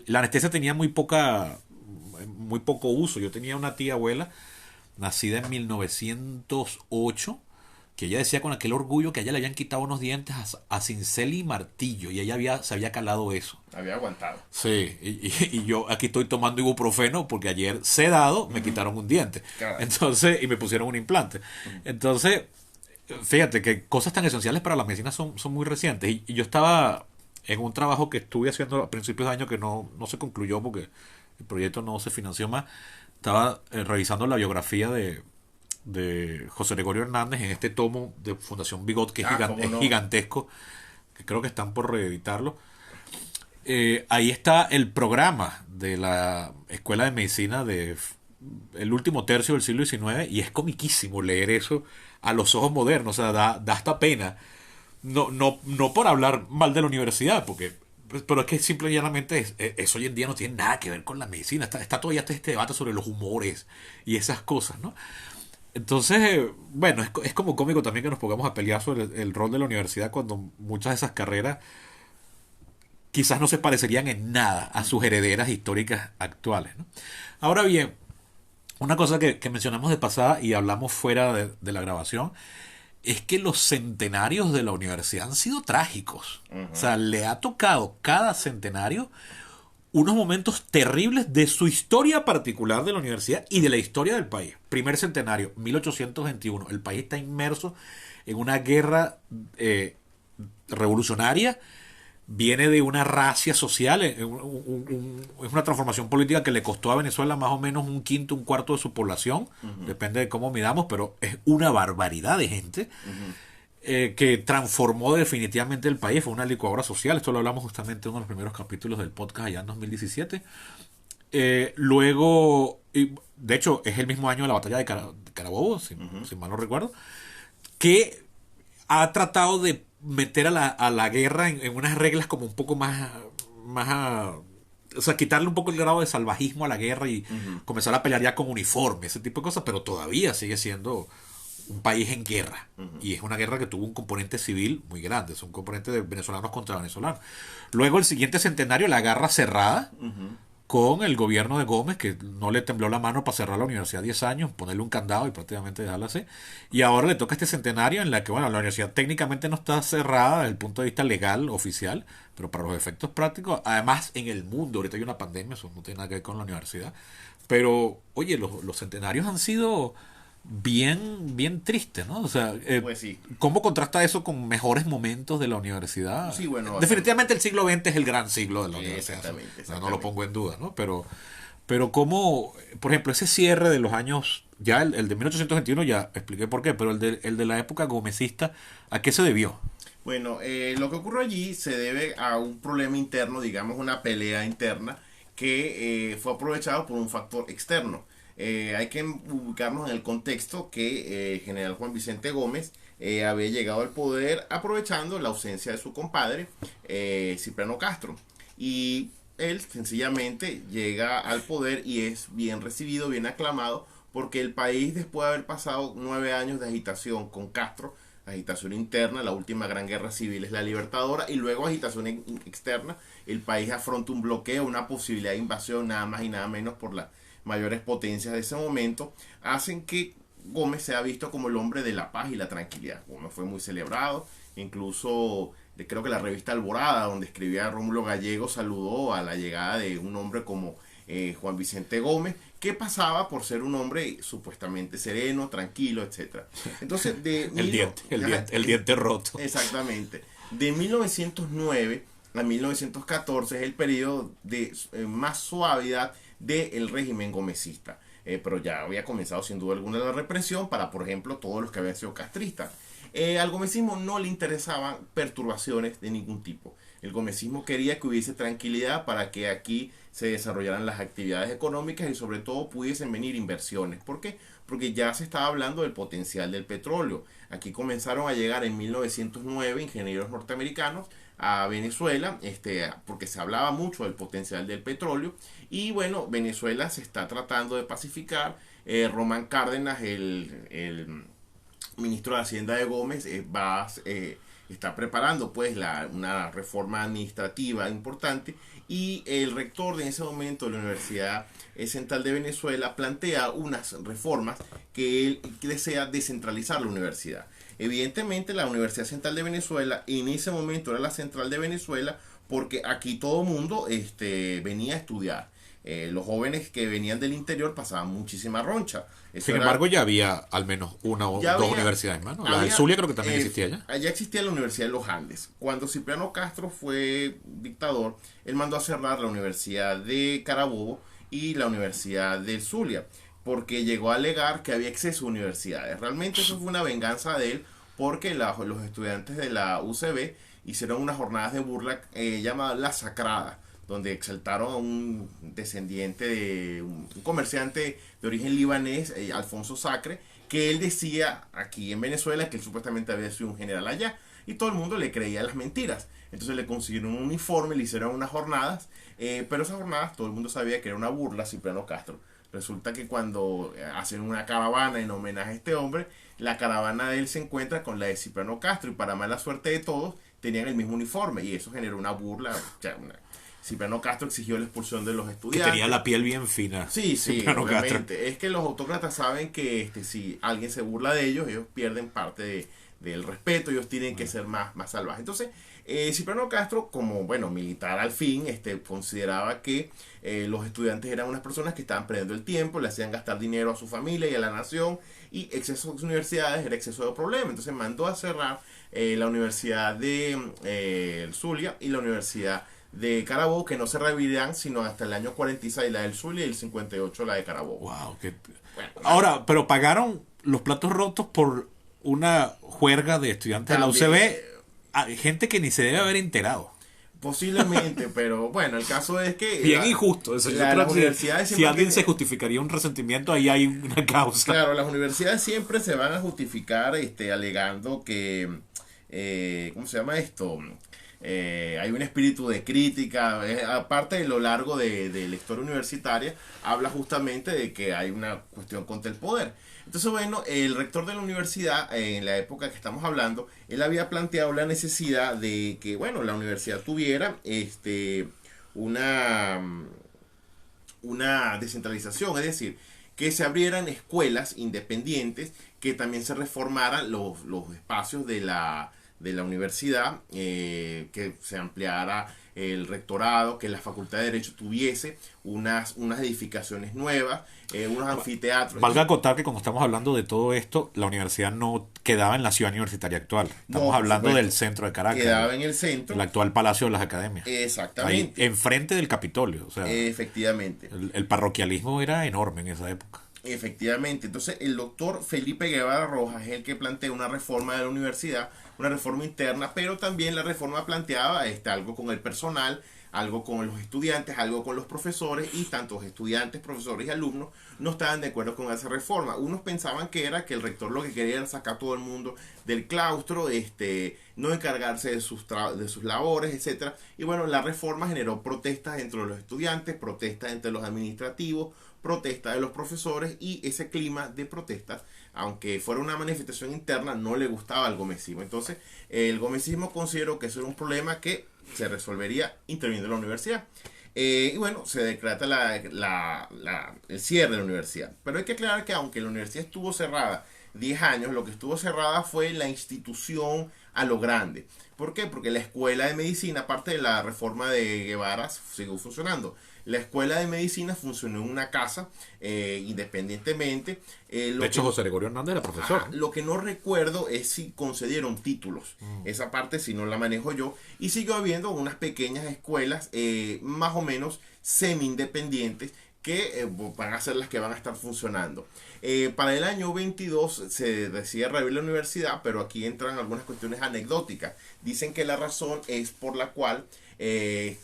la anestesia tenía muy poco uso. Yo tenía una tía abuela nacida en 1908 que ella decía con aquel orgullo que a ella le habían quitado unos dientes a cincel y martillo, y ella se había calado eso. Había aguantado. Sí, y yo aquí estoy tomando ibuprofeno porque ayer sedado me quitaron un diente. Caray. Entonces, y me pusieron un implante. Entonces, fíjate que cosas tan esenciales para la medicina son muy recientes. Y yo estaba en un trabajo que estuve haciendo a principios de año que no se concluyó porque el proyecto no se financió más. Estaba revisando la biografía de José Gregorio Hernández en este tomo de Fundación Bigot, que es gigantesco, que creo que están por reeditarlo. Ahí está el programa de la Escuela de Medicina de el último tercio del siglo XIX, y es comiquísimo leer eso a los ojos modernos. O sea, da hasta pena. No por hablar mal de la universidad, pero es que simple y llanamente eso hoy en día no tiene nada que ver con la medicina. Está todavía este debate sobre los humores y esas cosas, ¿no? Entonces, bueno, es como cómico también que nos pongamos a pelear sobre el rol de la universidad cuando muchas de esas carreras quizás no se parecerían en nada a sus herederas históricas actuales, ¿no? Ahora bien, una cosa que mencionamos de pasada y hablamos fuera de la grabación es que los centenarios de la universidad han sido trágicos. O sea, le ha tocado cada centenario unos momentos terribles de su historia particular de la universidad y de la historia del país. Primer centenario, 1821. El país está inmerso en una guerra revolucionaria. Viene de una racia social, es una transformación política que le costó a Venezuela más o menos un quinto, un cuarto de su población, depende de cómo midamos, pero es una barbaridad de gente que transformó definitivamente el país. Fue una licuadora social. Esto lo hablamos justamente en uno de los primeros capítulos del podcast allá en 2017. Luego, de hecho, es el mismo año de la batalla de Carabobo, si mal no recuerdo, que ha tratado de meter a la guerra en unas reglas como un poco más, o sea, quitarle un poco el grado de salvajismo a la guerra y comenzar a pelear ya con uniforme, ese tipo de cosas, pero todavía sigue siendo un país en guerra. Y es una guerra que tuvo un componente civil muy grande, es un componente de venezolanos contra venezolanos. Luego el siguiente centenario, la guerra cerrada, con el gobierno de Gómez, que no le tembló la mano para cerrar la universidad 10 años, ponerle un candado y prácticamente dejarla así. Y ahora le toca este centenario en la que, bueno, la universidad técnicamente no está cerrada desde el punto de vista legal, oficial, pero para los efectos prácticos, además en el mundo, ahorita hay una pandemia, eso no tiene nada que ver con la universidad. Pero, oye, los centenarios han sido bien tristes, ¿no? O sea, Pues sí. ¿cómo contrasta eso con mejores momentos de la universidad? Sí, bueno, definitivamente el siglo XX es el gran siglo de la universidad. Exactamente. No lo pongo en duda, ¿no? Pero cómo, por ejemplo, ese cierre de los años, ya el de 1821 ya expliqué por qué, pero el de la época gomecista, ¿a qué se debió? Bueno, lo que ocurrió allí se debe a un problema interno, digamos una pelea interna, que fue aprovechado por un factor externo. Hay que ubicarnos en el contexto que el general Juan Vicente Gómez había llegado al poder aprovechando la ausencia de su compadre, Cipriano Castro. Y él sencillamente llega al poder y es bien recibido, bien aclamado, porque el país, después de haber pasado 9 años de agitación con Castro, agitación interna, la última gran guerra civil es la Libertadora, y luego agitación externa, el país afronta un bloqueo, una posibilidad de invasión, nada más y nada menos por las mayores potencias de ese momento, hacen que Gómez sea visto como el hombre de la paz y la tranquilidad. Gómez fue muy celebrado, incluso creo que la revista Alborada, donde escribía Rómulo Gallego, saludó a la llegada de un hombre como Juan Vicente Gómez, que pasaba por ser un hombre supuestamente sereno, tranquilo, etcétera. Entonces, el diente roto. Exactamente. De 1909 a 1914 es el periodo de más suavidad del régimen gomecista. Pero ya había comenzado sin duda alguna la represión para, por ejemplo, todos los que habían sido castristas. Al gomecismo no le interesaban perturbaciones de ningún tipo. El gomecismo quería que hubiese tranquilidad para que aquí se desarrollaran las actividades económicas y sobre todo pudiesen venir inversiones. ¿Por qué? Porque ya se estaba hablando del potencial del petróleo. Aquí comenzaron a llegar en 1909 ingenieros norteamericanos a Venezuela, porque se hablaba mucho del potencial del petróleo, y bueno, Venezuela se está tratando de pacificar. Román Cárdenas, el ministro de Hacienda de Gómez, está preparando pues una reforma administrativa importante, y el rector de ese momento de la Universidad Central de Venezuela plantea unas reformas que él desea descentralizar la universidad. Evidentemente la Universidad Central de Venezuela en ese momento era la central de Venezuela porque aquí todo el mundo venía a estudiar. Los jóvenes que venían del interior pasaban muchísima roncha. Sin embargo, ya había al menos una o dos universidades más, ¿no? La del Zulia creo que también existía ya. Allá existía la Universidad de los Andes. Cuando Cipriano Castro fue dictador, él mandó a cerrar la Universidad de Carabobo y la Universidad del Zulia, porque llegó a alegar que había exceso de universidades. Realmente eso fue una venganza de él, porque los estudiantes de la UCB hicieron unas jornadas de burla llamadas La Sacrada, donde exaltaron a un descendiente de un comerciante de origen libanés, Alfonso Sacre, que él decía aquí en Venezuela que él supuestamente había sido un general allá, y todo el mundo le creía las mentiras. Entonces le consiguieron un uniforme, le hicieron unas jornadas, pero esas jornadas todo el mundo sabía que era una burla a Cipriano Castro. Resulta que cuando hacen una caravana en homenaje a este hombre, la caravana de él se encuentra con la de Cipriano Castro, y para mala suerte de todos, tenían el mismo uniforme, y eso generó una burla. Cipriano Castro exigió la expulsión de los estudiantes. Que tenía la piel bien fina. Sí, obviamente. Es que los autócratas saben que si alguien se burla de ellos pierden parte del respeto, ellos tienen que ser más salvajes. Entonces, Cipriano Castro, como militar al fin, consideraba que los estudiantes eran unas personas que estaban perdiendo el tiempo, le hacían gastar dinero a su familia y a la nación, y exceso de universidades era exceso de problema. Entonces mandó a cerrar la Universidad de Zulia y la Universidad de Carabobo, que no se reabrirán sino hasta el año 46 la del Zulia y el 58 la de Carabobo. Wow, ahora, pero pagaron los platos rotos por una juerga de estudiantes También, de la UCB, gente que ni se debe haber enterado. Posiblemente, pero bueno, el caso es que bien injusto. Eso, las universidades si alguien se justificaría un resentimiento, ahí hay una causa. Claro, las universidades siempre se van a justificar alegando que ¿cómo se llama esto? Hay un espíritu de crítica, aparte de lo largo de la historia universitaria, habla justamente de que hay una cuestión contra el poder. Entonces, bueno, el rector de la universidad, en la época que estamos hablando, él había planteado la necesidad de que, bueno, la universidad tuviera una, una descentralización, es decir, que se abrieran escuelas independientes, que también se reformaran los espacios de la universidad, que se ampliara el rectorado, que la Facultad de Derecho tuviese unas edificaciones nuevas, unos anfiteatros. Valga acotar que como estamos hablando de todo esto, la universidad no quedaba en la ciudad universitaria actual. Estamos No, hablando supuesto, del centro de Caracas. quedaba en el centro. El actual Palacio de las Academias. Exactamente. Ahí, enfrente del Capitolio. O sea, Efectivamente. el parroquialismo era enorme en esa época. Efectivamente. Entonces, el doctor Felipe Guevara Rojas es el que plantea una reforma de la universidad, una reforma interna, pero también la reforma planteaba algo con el personal, algo con los estudiantes, algo con los profesores, y tantos estudiantes, profesores y alumnos no estaban de acuerdo con esa reforma. Unos pensaban que era que el rector lo que quería era sacar a todo el mundo del claustro, no encargarse de sus labores, etcétera. Y bueno, la reforma generó protestas entre los estudiantes, protestas entre los administrativos, protestas de los profesores, y ese clima de protestas, aunque fuera una manifestación interna, no le gustaba al gomecismo. Entonces, el gomecismo consideró que eso era un problema que se resolvería interviniendo en la universidad. Y bueno, se decreta el cierre de la universidad. Pero hay que aclarar que aunque la universidad estuvo cerrada 10 años, lo que estuvo cerrada fue la institución a lo grande. ¿Por qué? Porque la escuela de medicina, aparte de la reforma de Guevara, siguió funcionando. La escuela de medicina funcionó en una casa, independientemente. De hecho, José Gregorio Hernández era profesor. Lo que no recuerdo es si concedieron títulos. Esa parte si no la manejo yo. Y siguió habiendo unas pequeñas escuelas, más o menos semi-independientes, que van a ser las que van a estar funcionando. Para el año 22 se decide reabrir la universidad, pero aquí entran algunas cuestiones anecdóticas. Dicen que la razón es por la cual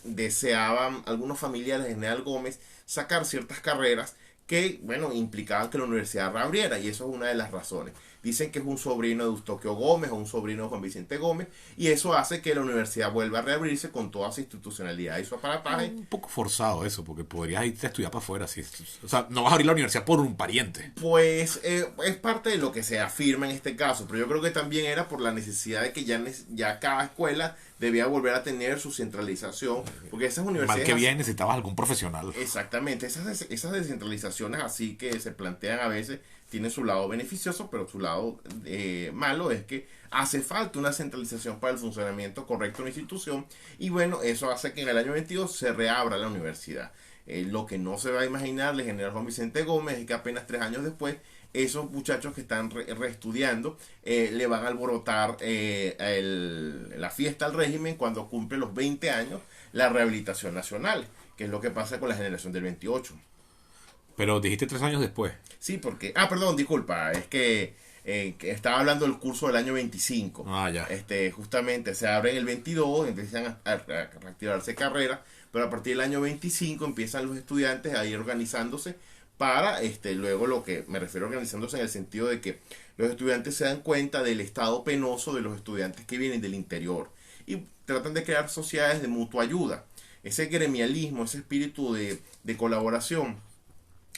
deseaban algunos familiares de General Gómez sacar ciertas carreras que, bueno, implicaban que la universidad reabriera, y eso es una de las razones. Dicen que es un sobrino de Eustoquio Gómez o un sobrino de Juan Vicente Gómez, y eso hace que la universidad vuelva a reabrirse con toda su institucionalidad y su aparataje. Un poco forzado eso, porque podrías irte a estudiar para afuera. O sea, no vas a abrir la universidad por un pariente. Pues es parte de lo que se afirma en este caso, pero yo creo que también era por la necesidad de que ya cada escuela debía volver a tener su centralización, porque esas universidades... Mal que bien necesitabas algún profesional. Exactamente, esas descentralizaciones así que se plantean a veces tienen su lado beneficioso, pero su lado malo es que hace falta una centralización para el funcionamiento correcto de la institución, y bueno, eso hace que en el año 22 se reabra la universidad. Lo que no se va a imaginar el general Juan Vicente Gómez es que apenas 3 años después, esos muchachos que están reestudiando le van a alborotar la fiesta al régimen cuando cumple los 20 años la rehabilitación nacional, que es lo que pasa con la generación del 28. Pero dijiste 3 años después. Sí, porque... perdón, disculpa, es que estaba hablando del curso del año 25. Ya. Justamente se abre en el 22, empiezan a reactivarse carreras, pero a partir del año 25 empiezan los estudiantes a ir organizándose para, luego lo que me refiero a organizándose en el sentido de que los estudiantes se dan cuenta del estado penoso de los estudiantes que vienen del interior y tratan de crear sociedades de mutua ayuda. Ese gremialismo, ese espíritu de colaboración,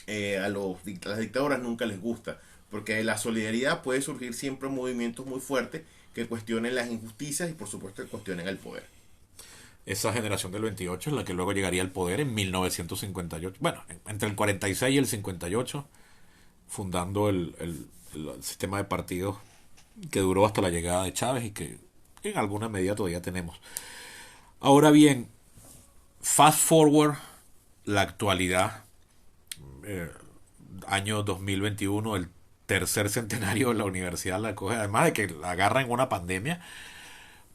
a las dictaduras nunca les gusta, porque la solidaridad puede surgir siempre en movimientos muy fuertes que cuestionen las injusticias y por supuesto que cuestionen el poder. Esa generación del 28 es la que luego llegaría al poder en 1958. Bueno, entre el 46 y el 58, fundando el sistema de partidos que duró hasta la llegada de Chávez y que en alguna medida todavía tenemos. Ahora bien, fast forward, la actualidad, año 2021, el tercer centenario de la universidad la coge, además de que la agarra en una pandemia.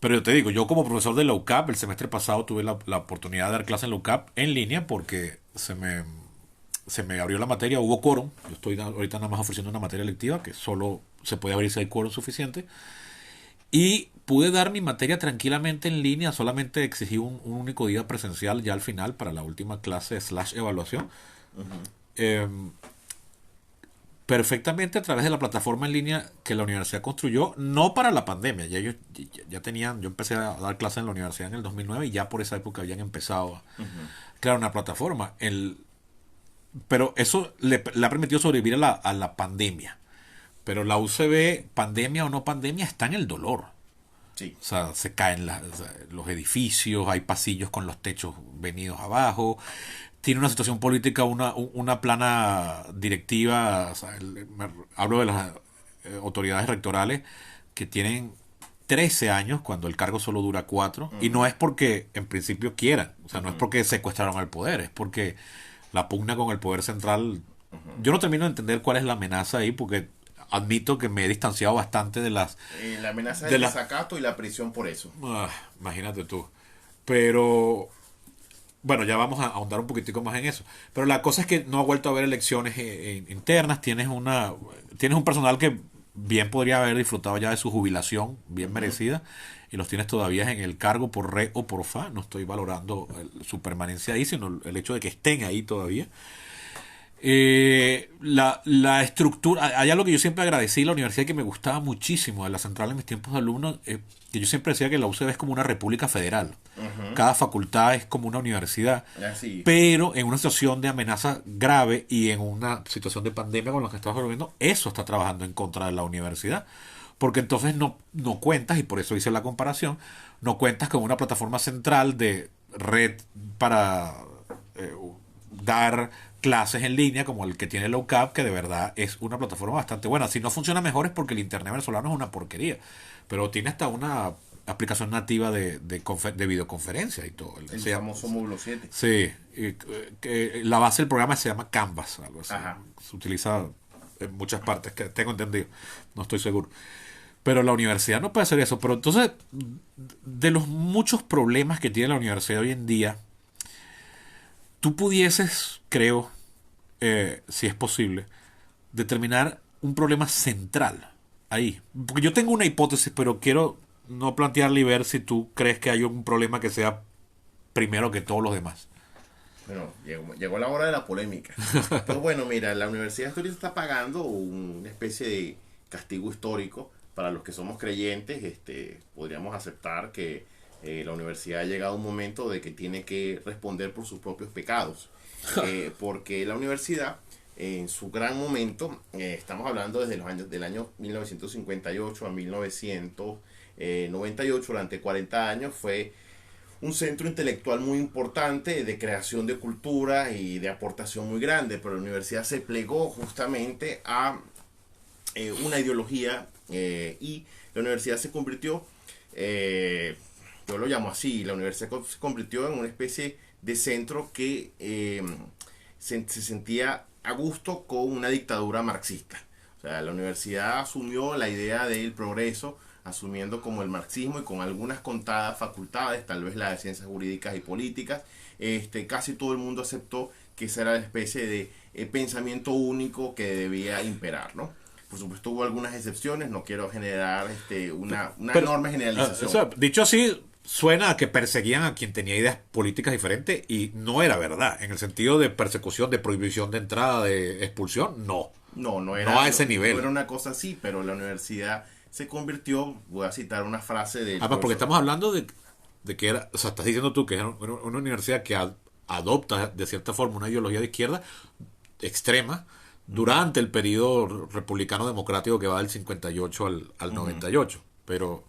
Pero yo te digo, yo como profesor de la UCAP, el semestre pasado tuve la oportunidad de dar clase en la UCAP en línea porque se me abrió la materia, hubo quórum. Yo estoy ahorita nada más ofreciendo una materia lectiva que solo se puede abrir si hay quórum suficiente. Y pude dar mi materia tranquilamente en línea, solamente exigí un único día presencial ya al final para la última clase / evaluación. perfectamente a través de la plataforma en línea que la universidad construyó, no para la pandemia. Ya ellos ya tenían, yo empecé a dar clases en la universidad en el 2009 y ya por esa época habían empezado a crear una plataforma. Pero eso le ha permitido sobrevivir a la pandemia. Pero la UCB, pandemia o no pandemia, está en el dolor. Sí. O sea, se caen los edificios, hay pasillos con los techos venidos abajo, tiene una situación política, una plana directiva, o sea, hablo de las autoridades rectorales que tienen 13 años cuando el cargo solo dura 4, y no es porque en principio quieran, o sea, no es porque secuestraron al poder, es porque la pugna con el poder central. Yo no termino de entender cuál es la amenaza ahí, porque admito que me he distanciado bastante de las... La amenaza del desacato y la prisión por eso. Imagínate tú. Pero bueno, ya vamos a ahondar un poquitico más en eso. Pero la cosa es que no ha vuelto a haber elecciones internas. Tienes un personal que bien podría haber disfrutado ya de su jubilación, bien merecida, y los tienes todavía en el cargo por re o por fa. No estoy valorando su permanencia ahí, sino el hecho de que estén ahí todavía. La estructura, hay algo que yo siempre agradecí a la universidad que me gustaba muchísimo de la central en mis tiempos de alumno, que yo siempre decía que la UCB es como una república federal. Cada facultad es como una universidad, pero en una situación de amenaza grave y en una situación de pandemia con la que estamos viviendo, eso está trabajando en contra de la universidad, porque entonces no cuentas, y por eso hice la comparación, no cuentas con una plataforma central de red para dar clases en línea como el que tiene la UCAP, que de verdad es una plataforma bastante buena. Si no funciona mejor es porque el internet venezolano es una porquería, pero tiene hasta una aplicación nativa de videoconferencia y todo. El famoso módulo 7. Sí, la base del programa se llama Canvas, algo así. Se utiliza en muchas partes, que tengo entendido, no estoy seguro. Pero la universidad no puede hacer eso. Pero entonces, de los muchos problemas que tiene la universidad hoy en día, tú pudieses, creo, si es posible, determinar un problema central ahí. Porque yo tengo una hipótesis, pero quiero no plantearla y ver si tú crees que hay un problema que sea primero que todos los demás. Bueno, llegó la hora de la polémica. Pero bueno, mira, la universidad ahorita está pagando una especie de castigo histórico. Para los que somos creyentes, podríamos aceptar que la universidad ha llegado a un momento de que tiene que responder por sus propios pecados. Porque la universidad, en su gran momento, estamos hablando desde del año 1958 a 1998, durante 40 años, fue un centro intelectual muy importante de creación de cultura y de aportación muy grande, pero la universidad se plegó justamente a una ideología y la universidad se convirtió, yo lo llamo así, la universidad se convirtió en una especie de centro que se sentía a gusto con una dictadura marxista. O sea, la universidad asumió la idea del progreso, asumiendo como el marxismo y con algunas contadas facultades, tal vez la de ciencias jurídicas y políticas, casi todo el mundo aceptó que esa era la especie de pensamiento único que debía imperar, ¿no? Por supuesto hubo algunas excepciones, no quiero generar una enorme generalización. O sea, dicho así, suena a que perseguían a quien tenía ideas políticas diferentes y no era verdad, en el sentido de persecución, de prohibición de entrada, de expulsión, no. No era, no a ese nivel. No era una cosa así, pero la universidad se convirtió, voy a citar una frase de... Porque estamos hablando de que era, o sea, estás diciendo tú que es una universidad que adopta de cierta forma una ideología de izquierda extrema durante el periodo republicano democrático que va del 58 al 98, pero...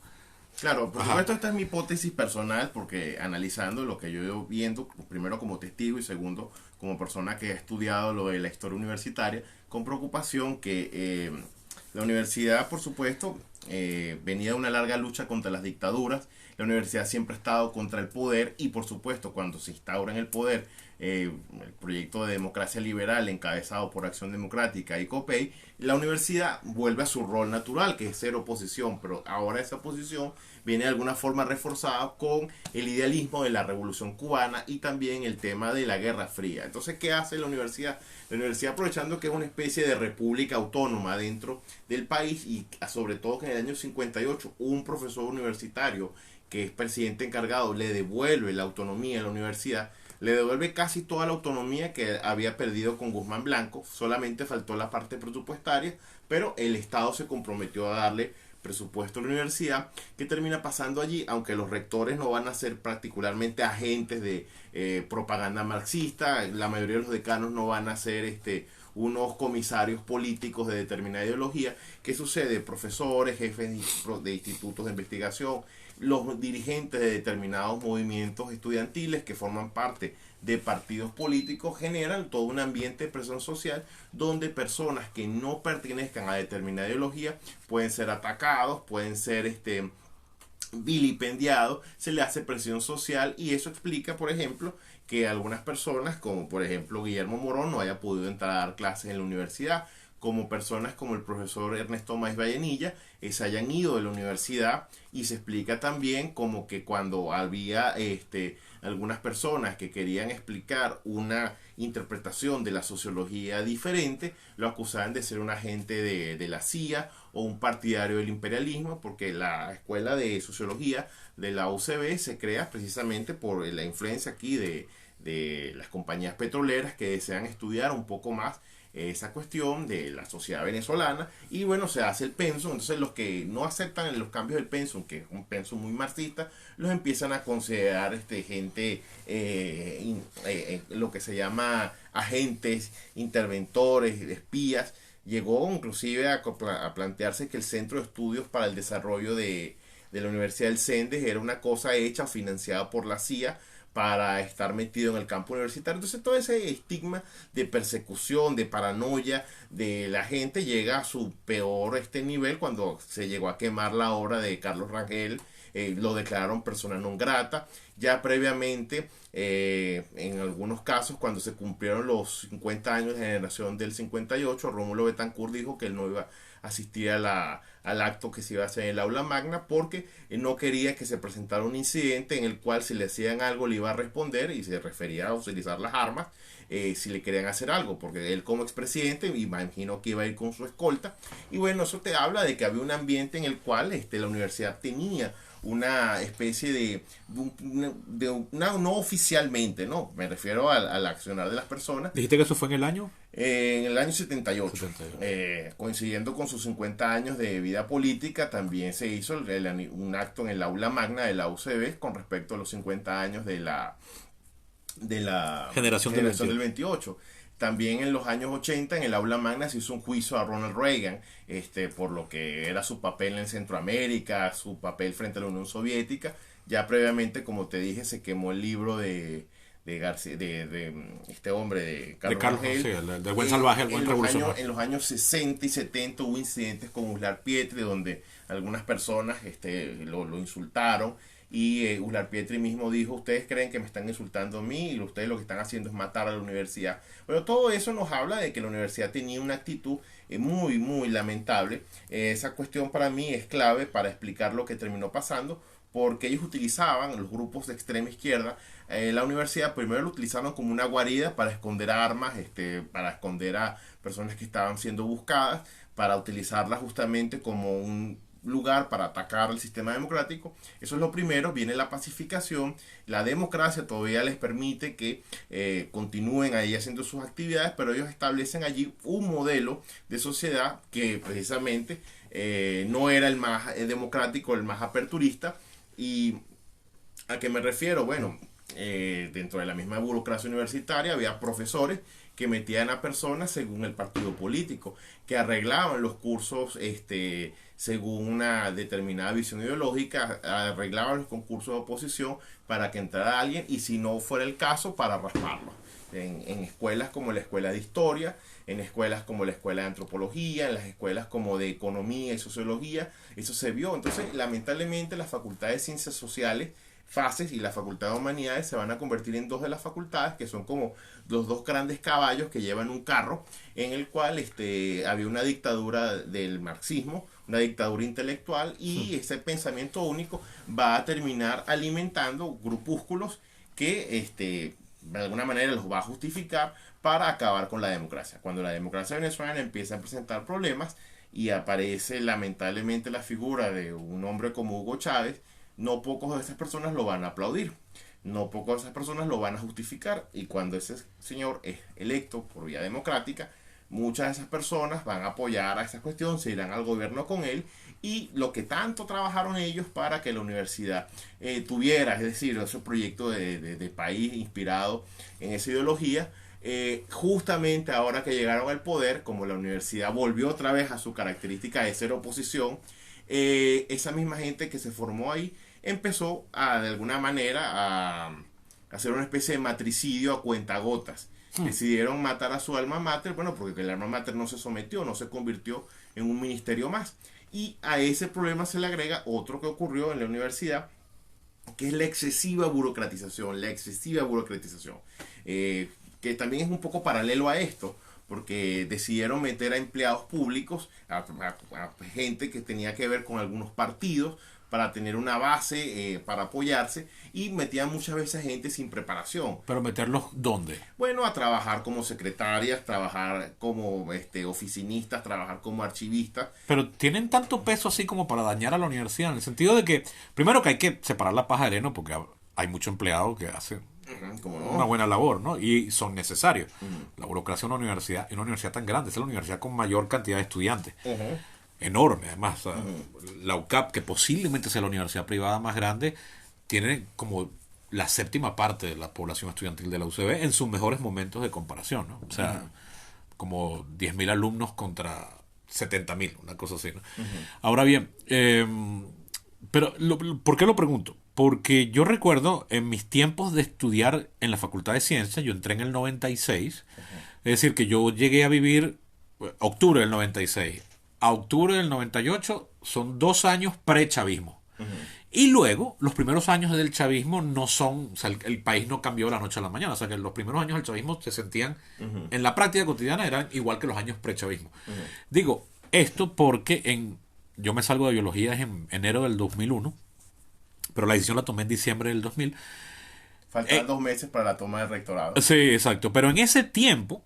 Claro, por supuesto esta es mi hipótesis personal, porque analizando lo que yo he ido viendo, primero como testigo y segundo como persona que ha estudiado lo de la historia universitaria, con preocupación que la universidad, por supuesto, venía de una larga lucha contra las dictaduras. La universidad siempre ha estado contra el poder y, por supuesto, cuando se instaura en el poder el proyecto de democracia liberal encabezado por Acción Democrática y COPEI, la universidad vuelve a su rol natural, que es ser oposición, pero ahora esa oposición viene de alguna forma reforzada con el idealismo de la Revolución Cubana y también el tema de la Guerra Fría. Entonces, ¿qué hace la universidad? La universidad, aprovechando que es una especie de república autónoma dentro del país y sobre todo que en el año 58 un profesor universitario que es presidente encargado le devuelve la autonomía a la universidad, le devuelve casi toda la autonomía que había perdido con Guzmán Blanco, solamente faltó la parte presupuestaria, pero el Estado se comprometió a darle presupuesto a la universidad. ¿Qué termina pasando allí? Aunque los rectores no van a ser particularmente agentes de propaganda marxista, la mayoría de los decanos no van a ser unos comisarios políticos de determinada ideología. ¿Qué sucede? Profesores, jefes de institutos de investigación, los dirigentes de determinados movimientos estudiantiles que forman parte de partidos políticos generan todo un ambiente de presión social donde personas que no pertenezcan a determinada ideología pueden ser atacados, pueden ser vilipendiados, se le hace presión social y eso explica, por ejemplo, que algunas personas, como por ejemplo Guillermo Morón, no haya podido entrar a dar clases en la universidad, como personas como el profesor Ernesto Maíz Vallenilla se hayan ido de la universidad, y se explica también como que cuando había algunas personas que querían explicar una interpretación de la sociología diferente, lo acusaban de ser un agente de la CIA o un partidario del imperialismo, porque la escuela de sociología de la UCB se crea precisamente por la influencia aquí de las compañías petroleras que desean estudiar un poco más esa cuestión de la sociedad venezolana, y bueno, se hace el pensum. Entonces los que no aceptan los cambios del pensum, que es un pensum muy marxista, los empiezan a considerar gente lo que se llama agentes, interventores, espías. Llegó inclusive a plantearse que el Centro de Estudios para el Desarrollo de la Universidad del Sendes era una cosa hecha o financiada por la CIA para estar metido en el campo universitario. Entonces todo ese estigma de persecución, de paranoia de la gente llega a su peor nivel cuando se llegó a quemar la obra de Carlos Rangel. Lo declararon persona non grata. Ya previamente, en algunos casos, cuando se cumplieron los 50 años de generación del 58, Rómulo Betancourt dijo que él no iba a asistir al acto que se iba a hacer en el aula magna porque no quería que se presentara un incidente en el cual si le hacían algo le iba a responder, y se refería a utilizar las armas si le querían hacer algo, porque él como expresidente imaginó que iba a ir con su escolta. Y bueno, eso te habla de que había un ambiente en el cual la universidad tenía una especie de no oficialmente, no, me refiero al accionar de las personas. ¿Dijiste que eso fue en el año? En el año 78, coincidiendo con sus 50 años de vida política, también se hizo un acto en el aula magna de la UCB con respecto a los 50 años de la generación del 28. También en los años 80 en el aula magna se hizo un juicio a Ronald Reagan por lo que era su papel en Centroamérica, su papel frente a la Unión Soviética. Ya previamente, como te dije, se quemó el libro de García, de este hombre, de Carlos Rangel. Sí, del buen salvaje, el buen revolucionario. En los años 60 y 70 hubo incidentes con Uslar Pietri, donde algunas personas lo insultaron. Y Uslar Pietri mismo dijo: ustedes creen que me están insultando a mí y ustedes lo que están haciendo es matar a la universidad. Pero todo eso nos habla de que la universidad tenía una actitud muy, muy lamentable. Esa cuestión para mí es clave para explicar lo que terminó pasando, porque ellos utilizaban, los grupos de extrema izquierda, la universidad primero lo utilizaron como una guarida para esconder armas, para esconder a personas que estaban siendo buscadas, para utilizarla justamente como un lugar para atacar el sistema democrático. Eso es lo primero. Viene la pacificación. La democracia todavía les permite que continúen ahí haciendo sus actividades, pero ellos establecen allí un modelo de sociedad que precisamente no era el más democrático, el más aperturista. ¿Y a qué me refiero? Bueno, dentro de la misma burocracia universitaria había profesores que metían a personas según el partido político, que arreglaban los cursos según una determinada visión ideológica, arreglaban los concursos de oposición para que entrara alguien, y si no fuera el caso, para rasparlo. En escuelas como la escuela de historia, en escuelas como la escuela de antropología, en las escuelas como de economía y sociología, eso se vio. Entonces, lamentablemente, las facultades de ciencias sociales, FACES, y la facultad de humanidades se van a convertir en dos de las facultades que son como los dos grandes caballos que llevan un carro, en el cual había una dictadura del marxismo, una dictadura intelectual, y ese pensamiento único va a terminar alimentando grupúsculos que de alguna manera los va a justificar para acabar con la democracia. Cuando la democracia venezolana empieza a presentar problemas y aparece lamentablemente la figura de un hombre como Hugo Chávez, no pocos de estas personas lo van a aplaudir. no pocas de esas personas lo van a justificar. Y cuando ese señor es electo por vía democrática, muchas de esas personas van a apoyar a esa cuestión, se irán al gobierno con él, y lo que tanto trabajaron ellos para que la universidad tuviera, es decir, ese proyecto de país inspirado en esa ideología, justamente ahora que llegaron al poder, como la universidad volvió otra vez a su característica de ser oposición, esa misma gente que se formó ahí empezó de alguna manera a hacer una especie de matricidio a cuentagotas. Decidieron matar a su alma mater, bueno, porque el alma mater no se sometió, no se convirtió en un ministerio más. Y a ese problema se le agrega otro que ocurrió en la universidad, que es la excesiva burocratización, que también es un poco paralelo a esto, porque decidieron meter a empleados públicos, a gente que tenía que ver con algunos partidos, para tener una base, para apoyarse, y metían muchas veces gente sin preparación. ¿Pero meterlos dónde? Bueno, a trabajar como secretarias, trabajar como oficinistas, trabajar como archivistas. Pero tienen tanto peso así como para dañar a la universidad, en el sentido de que, primero que hay que separar la paja de heno, porque hay mucho empleado que hace ¿Cómo no? una buena labor, ¿no? Y son necesarios. La burocracia de una universidad tan grande, es la universidad con mayor cantidad de estudiantes. Enorme, además. La UCAP, que posiblemente sea la universidad privada más grande, tiene como la séptima parte de la población estudiantil de la UCB en sus mejores momentos de comparación, ¿no? O sea, como 10.000 alumnos contra 70.000, una cosa así, ¿no? Ahora bien, pero ¿por qué lo pregunto? Porque yo recuerdo en mis tiempos de estudiar en la Facultad de Ciencias, yo entré en el 96, es decir, que yo llegué a vivir octubre del 96 a octubre del 98, son 2 años pre-chavismo. Y luego, los primeros años del chavismo no son, o sea, el país no cambió de la noche a la mañana, o sea, que los primeros años del chavismo se sentían, en la práctica cotidiana, eran igual que los años pre-chavismo. Digo, esto porque yo me salgo de biología en enero del 2001, pero la decisión la tomé en diciembre del 2000. Faltan 2 meses para la toma del rectorado. Sí, exacto, pero en ese tiempo,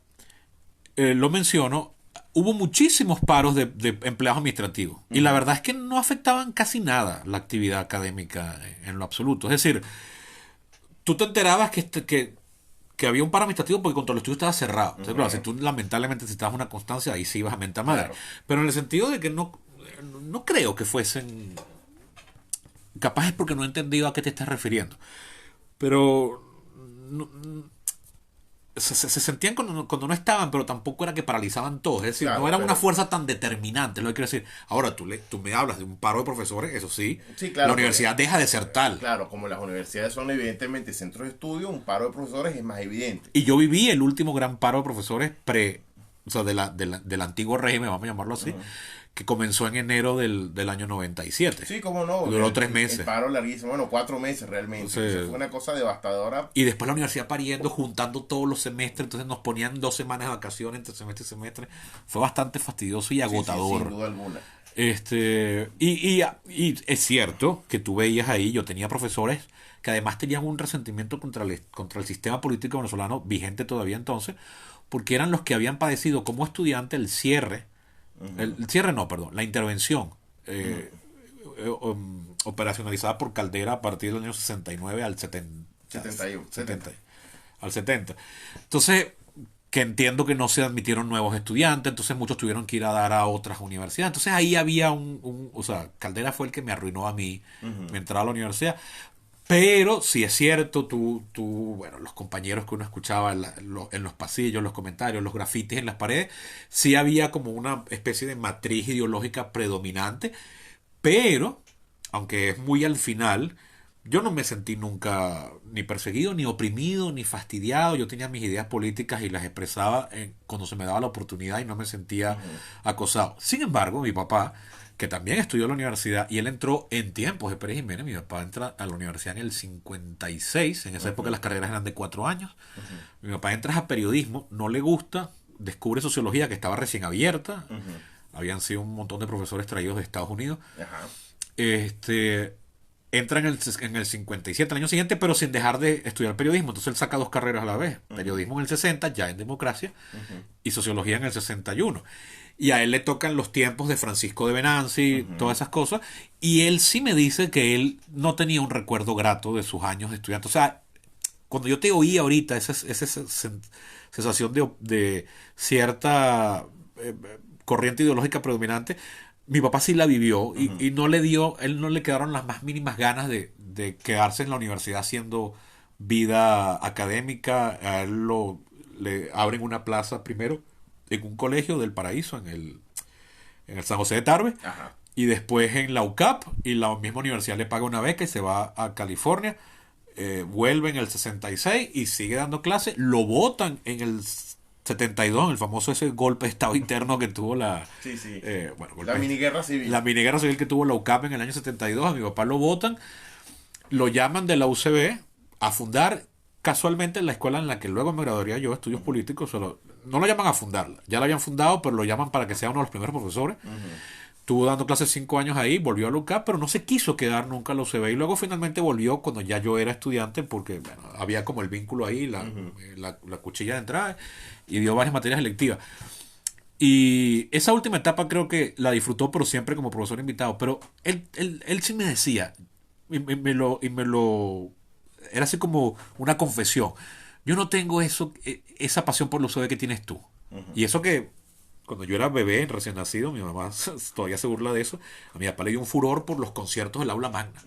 lo menciono, hubo muchísimos paros de empleados administrativos. Y la verdad es que no afectaban casi nada la actividad académica en lo absoluto. Es decir, tú te enterabas que había un paro administrativo porque contra el estudio estaba cerrado. Entonces, claro, si tú lamentablemente necesitabas una constancia, ahí sí ibas a mentar madre. Claro. Pero en el sentido de que no creo que fuesen... Capaz es porque no he entendido a qué te estás refiriendo. Pero... Se sentían cuando no estaban, pero tampoco era que paralizaban todo. Es decir, claro, no era una fuerza tan determinante, lo que quiero decir. Ahora, tú me hablas de un paro de profesores, eso sí, claro, la universidad deja de ser tal. Claro, como las universidades son evidentemente centros de estudio, un paro de profesores es más evidente. Y yo viví el último gran paro de profesores o sea, del antiguo régimen, vamos a llamarlo así, que comenzó en enero del año 97. Sí, cómo no. Duró 3 meses. El paro larguísimo, bueno, 4 meses realmente. Sí. Eso fue una cosa devastadora. Y después la universidad pariendo, juntando todos los semestres, entonces nos ponían 2 semanas de vacaciones entre semestre y semestre. Fue bastante fastidioso y agotador. Sí, sin duda alguna. Y es cierto que tú veías ahí, yo tenía profesores que además tenían un resentimiento contra el sistema político venezolano vigente todavía entonces, porque eran los que habían padecido como estudiante el cierre. La intervención operacionalizada por Caldera a partir del año 69 al 70. Al 70. Entonces, que entiendo que no se admitieron nuevos estudiantes, entonces muchos tuvieron que ir a dar a otras universidades. Entonces ahí había o sea, Caldera fue el que me arruinó a mí mi entrada a la universidad. Pero si es cierto, bueno, los compañeros que uno escuchaba en los pasillos, los comentarios, los grafitis en las paredes, sí había como una especie de matriz ideológica predominante, pero, aunque es muy al final, yo no me sentí nunca ni perseguido, ni oprimido, ni fastidiado. Yo tenía mis ideas políticas y las expresaba cuando se me daba la oportunidad y no me sentía acosado. Sin embargo, mi papá, que también estudió en la universidad, y él entró en tiempos de Pérez Jiménez. Mi papá entra a la universidad en el 56, en esa época las carreras eran de 4 años. Mi papá entra a periodismo, no le gusta, descubre sociología que estaba recién abierta, habían sido un montón de profesores traídos de Estados Unidos. Entra en el 57, el año siguiente, pero sin dejar de estudiar periodismo. Entonces él saca 2 carreras a la vez, periodismo en el 60, ya en democracia, y sociología en el 61. Y a él le tocan los tiempos de Francisco de Venanzi, todas esas cosas. Y él sí me dice que él no tenía un recuerdo grato de sus años de estudiante. O sea, cuando yo te oía ahorita, esa sensación de cierta corriente ideológica predominante, mi papá sí la vivió y no le dio, él no le quedaron las más mínimas ganas de quedarse en la universidad haciendo vida académica. A él le abren una plaza primero en un colegio del Paraíso, en el San José de Tarbe, Ajá. y después en la UCAP, y la misma universidad le paga una beca y se va a California. Vuelve en el 66 y sigue dando clases. Lo votan en el 72, en el famoso ese golpe de estado interno que tuvo Sí, sí. bueno, La miniguerra civil. la miniguerra civil que tuvo la UCAP en el año 72. A mi papá lo votan, lo llaman de la UCB a fundar casualmente la escuela en la que luego me graduaría yo, estudios políticos. No lo llaman a fundarla, ya la habían fundado, pero lo llaman para que sea uno de los primeros profesores. Estuvo dando clases 5 años ahí, volvió a la UCAP, pero no se quiso quedar nunca a la UCB. Y luego finalmente volvió cuando ya yo era estudiante, porque bueno, había como el vínculo ahí, la cuchilla de entrada, y dio varias materias electivas. Y esa última etapa creo que la disfrutó, pero siempre como profesor invitado. Pero él sí me decía, y me lo era así como una confesión. Yo no tengo esa pasión por la UCB que tienes tú. Y eso que cuando yo era bebé, recién nacido, mi mamá todavía se burla de eso. A mi papá le dio un furor por los conciertos del aula magna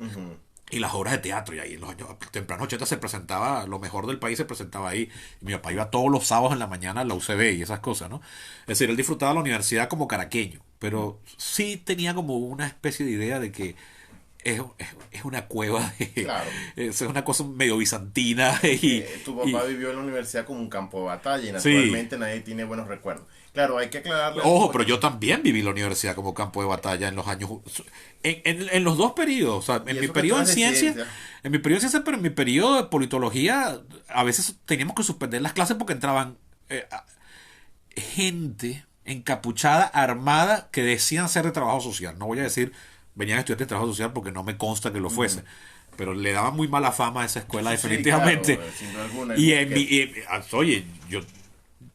y las obras de teatro. Y ahí en los años tempranos 80 se presentaba, lo mejor del país se presentaba ahí. Y mi papá iba todos los sábados en la mañana a la UCB y esas cosas, ¿no? Es decir, él disfrutaba la universidad como caraqueño, pero sí tenía como una especie de idea de que es una cueva, Claro. es una cosa medio bizantina. Y, Tu papá vivió en la universidad como un campo de batalla y Sí. naturalmente nadie tiene buenos recuerdos. Claro, hay que aclararle. Ojo, pero yo también viví la universidad como campo de batalla en los años, en los dos periodos, o sea, Y en mi eso que periodo tú en eres de ciencia, ciencia. en mi periodo en ciencia, pero en mi periodo de politología, a veces teníamos que suspender las clases porque entraban gente encapuchada, armada, que decían ser de trabajo social. No voy a decir venían estudiantes de trabajo social porque no me consta que lo fuese. Pero le daba muy mala fama a esa escuela, Sí, definitivamente. claro, sin duda alguna. Y oye,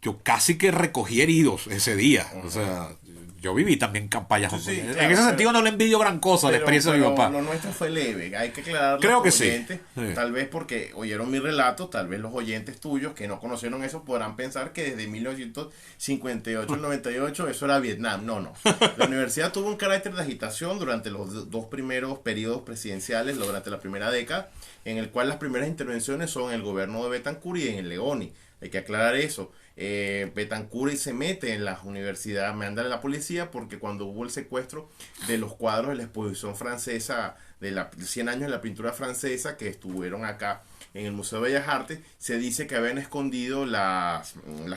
yo casi que recogí heridos ese día. O sea, yo viví también campañas. Sí, sí, en claro, ese sentido no le envidio gran cosa la experiencia de mi papá. Lo nuestro fue leve, hay que aclararlo. Creo a los que sí. oyentes, Sí. tal vez porque oyeron mi relato, tal vez los oyentes tuyos que no conocieron eso podrán pensar que desde 1958 al 98 eso era Vietnam. No, no. La universidad tuvo un carácter de agitación durante los dos primeros periodos presidenciales, durante la primera década, en el cual las primeras intervenciones son en el gobierno de Betancur y en el Leoni. Hay que aclarar eso. Betancur se mete en las universidades, manda a la policía porque cuando hubo el secuestro de los cuadros de la exposición francesa de 100 años de la pintura francesa que estuvieron acá en el Museo de Bellas Artes, se dice que habían escondido las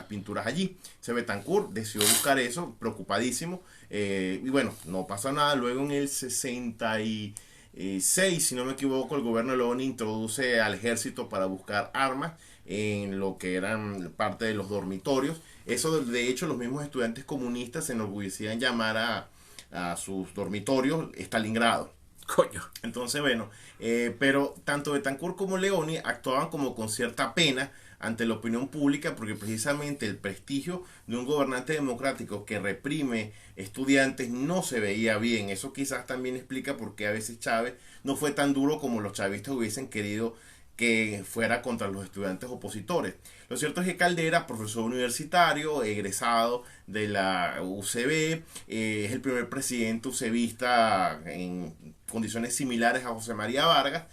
pinturas allí. Betancur decidió buscar eso, preocupadísimo, y bueno, no pasa nada. Luego en el 66, si no me equivoco, el gobierno de Leoni introduce al ejército para buscar armas en lo que eran parte de los dormitorios. Eso, de hecho, los mismos estudiantes comunistas se enorgullecían llamar a sus dormitorios Stalingrado. Coño. Entonces, bueno, pero tanto Betancourt como Leoni actuaban como con cierta pena ante la opinión pública porque precisamente el prestigio de un gobernante democrático que reprime estudiantes no se veía bien. Eso quizás también explica por qué a veces Chávez no fue tan duro como los chavistas hubiesen querido que fuera contra los estudiantes opositores. Lo cierto es que Caldera, profesor universitario, egresado de la UCB, es el primer presidente UCBista en condiciones similares a José María Vargas.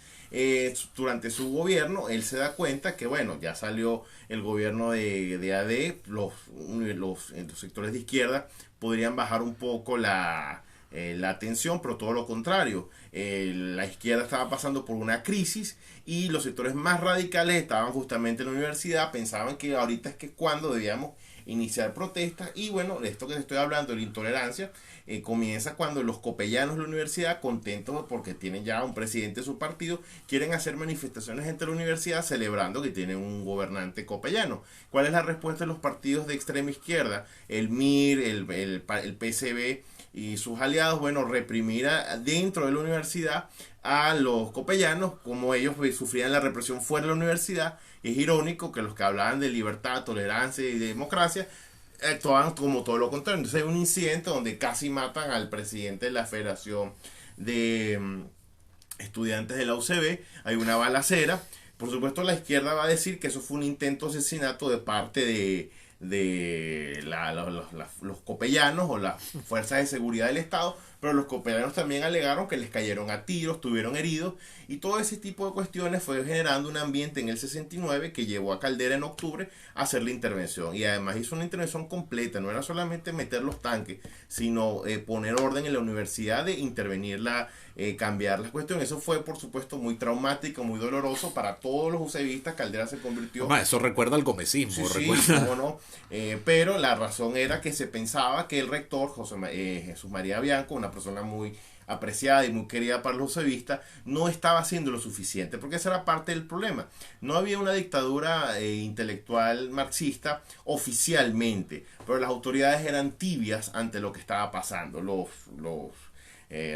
Durante su gobierno, él se da cuenta que, bueno, ya salió el gobierno de AD, los sectores de izquierda podrían bajar un poco la atención, pero todo lo contrario. La izquierda estaba pasando por una crisis y los sectores más radicales estaban justamente en la universidad, pensaban que ahorita es que cuando debíamos iniciar protestas. Y bueno, de esto que te estoy hablando, de la intolerancia, comienza cuando los copellanos de la universidad, contentos porque tienen ya un presidente de su partido, quieren hacer manifestaciones entre la universidad celebrando que tienen un gobernante copellano. ¿Cuál es la respuesta de los partidos de extrema izquierda? El MIR, el PSB y sus aliados, bueno, reprimir dentro de la universidad a los copellanos, como ellos sufrían la represión fuera de la universidad. Es irónico que los que hablaban de libertad, tolerancia y democracia actuaban como todo lo contrario. Entonces hay un incidente donde casi matan al presidente de la Federación de Estudiantes de la UCB, hay una balacera, Por supuesto, la izquierda va a decir que eso fue un intento de asesinato de parte los copellanos o las fuerzas de seguridad del Estado, pero los copellanos también alegaron que les cayeron a tiros, tuvieron heridos, y todo ese tipo de cuestiones fue generando un ambiente en el 69 que llevó a Caldera en octubre a hacer la intervención, y además hizo una intervención completa, no era solamente meter los tanques, sino poner orden en la universidad, de intervenirla, cambiar las cuestiones. Eso fue, por supuesto, muy traumático, muy doloroso para todos los usevistas. Caldera se convirtió... Eso recuerda al gomecismo. Sí, recuerda. cómo no. Pero la razón era que se pensaba que el rector, Jesús María Bianco, una persona muy apreciada y muy querida para los usevistas, no estaba haciendo lo suficiente, porque esa era parte del problema. No había una dictadura intelectual marxista oficialmente, pero las autoridades eran tibias ante lo que estaba pasando. Los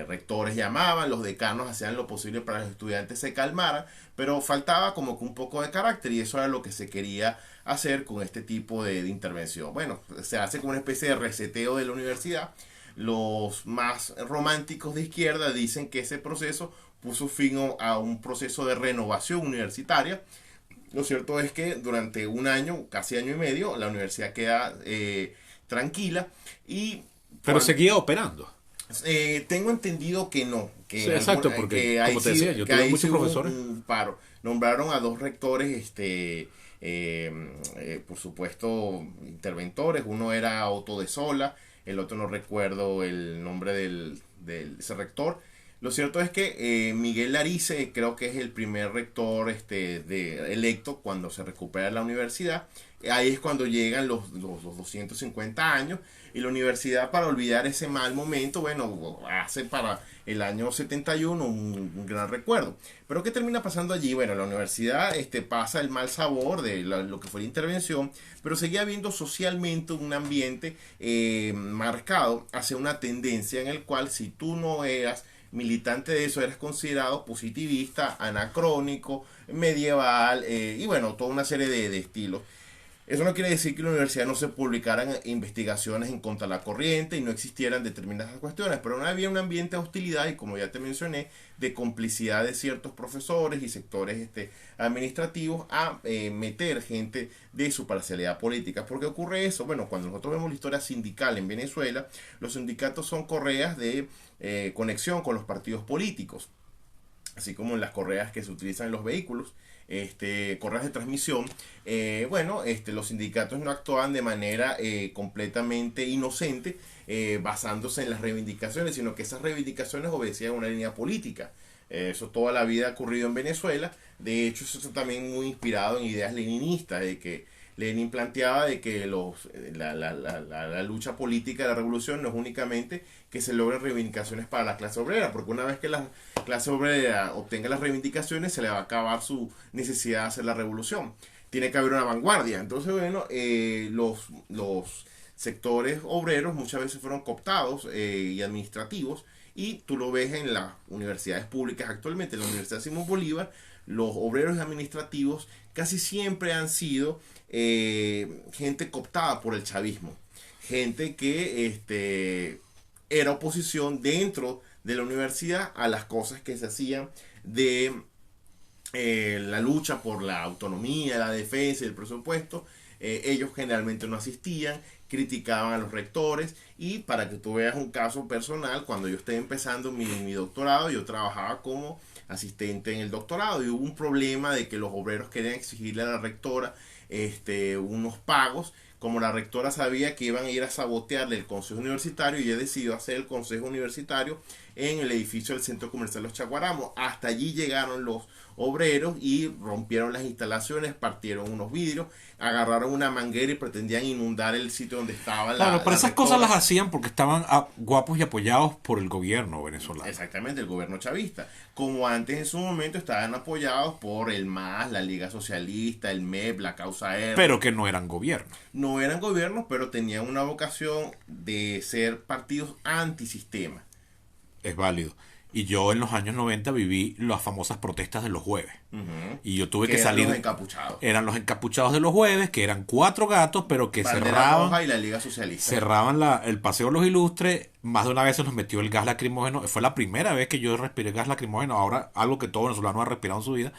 rectores llamaban, los decanos hacían lo posible para que los estudiantes se calmaran, pero faltaba como que un poco de carácter, y eso era lo que se quería hacer con este tipo de intervención. Bueno, se hace como una especie de reseteo de la universidad. Los más románticos de izquierda dicen que ese proceso puso fin a un proceso de renovación universitaria. Lo cierto es que durante un año, casi año y medio, la universidad queda tranquila. Pero seguía operando. Tengo entendido que no. Que sí, exacto, porque como te decía, yo tuve muchos profesores. Un paro. Nombraron a 2 rectores, por supuesto, interventores. Uno era Otto de Sola, el otro no recuerdo el nombre de ese rector. Lo cierto es que Miguel Larice creo que es el primer rector electo cuando se recupera la universidad. Ahí es cuando llegan los 250 años, y la universidad, para olvidar ese mal momento, bueno, hace para el año 71 un gran recuerdo. Pero ¿qué termina pasando allí? Bueno, la universidad pasa el mal sabor de lo que fue la intervención, pero seguía habiendo socialmente un ambiente marcado hacia una tendencia en el cual, si tú no eras militante de eso, eras considerado positivista, anacrónico, medieval, y bueno, toda una serie de estilos. Eso no quiere decir que en la universidad no se publicaran investigaciones en contra de la corriente y no existieran determinadas cuestiones, pero no había un ambiente de hostilidad y, como ya te mencioné, de complicidad de ciertos profesores y sectores administrativos a meter gente de su parcialidad política. ¿Por qué ocurre eso? Bueno, cuando nosotros vemos la historia sindical en Venezuela, los sindicatos son correas de conexión con los partidos políticos, así como en las correas que se utilizan en los vehículos. Correas de transmisión. Los sindicatos no actuaban de manera completamente inocente, basándose en las reivindicaciones, sino que esas reivindicaciones obedecían a una línea política. Eso toda la vida ha ocurrido en Venezuela. De hecho, eso está también muy inspirado en ideas leninistas, de que Lenin planteaba de que la lucha política de la revolución no es únicamente que se logren reivindicaciones para la clase obrera, porque una vez que la clase obrera obtenga las reivindicaciones, se le va a acabar su necesidad de hacer la revolución. Tiene que haber una vanguardia. Entonces, bueno, los sectores obreros muchas veces fueron cooptados y administrativos, y tú lo ves en las universidades públicas actualmente. En la Universidad Simón Bolívar, los obreros administrativos casi siempre han sido gente cooptada por el chavismo, gente que era oposición dentro de la universidad a las cosas que se hacían de la lucha por la autonomía, la defensa y el presupuesto. Ellos generalmente no asistían, criticaban a los rectores, y para que tú veas un caso personal, cuando yo estaba empezando mi doctorado, yo trabajaba como asistente en el doctorado, y hubo un problema de que los obreros querían exigirle a la rectora unos pagos. Como la rectora sabía que iban a ir a sabotearle el consejo universitario, ella decidió hacer el consejo universitario en el edificio del Centro Comercial Los Chaguaramos. Hasta allí llegaron los obreros y rompieron las instalaciones, partieron unos vidrios, agarraron una manguera y pretendían inundar el sitio donde estaba Claro, pero esas rectora. cosas las hacían porque estaban guapos y apoyados por el gobierno venezolano. Exactamente, el gobierno chavista. Como antes, en su momento, estaban apoyados por el MAS, la Liga Socialista, el MEP, la Causa R. Pero que no eran gobierno. No eran gobiernos, pero tenían una vocación de ser partidos antisistema. Es válido. Y yo en los años 90 viví las famosas protestas de los jueves. Uh-huh. Y yo tuve que eran salir. Los encapuchados. Eran los encapuchados de los jueves, que eran 4 gatos, pero que Bandera cerraban. Roja y la Liga Socialista. Cerraban el Paseo de los Ilustres. Más de una vez se nos metió el gas lacrimógeno. Fue la primera vez que yo respiré gas lacrimógeno. Ahora, algo que todo venezolano ha respirado en su vida.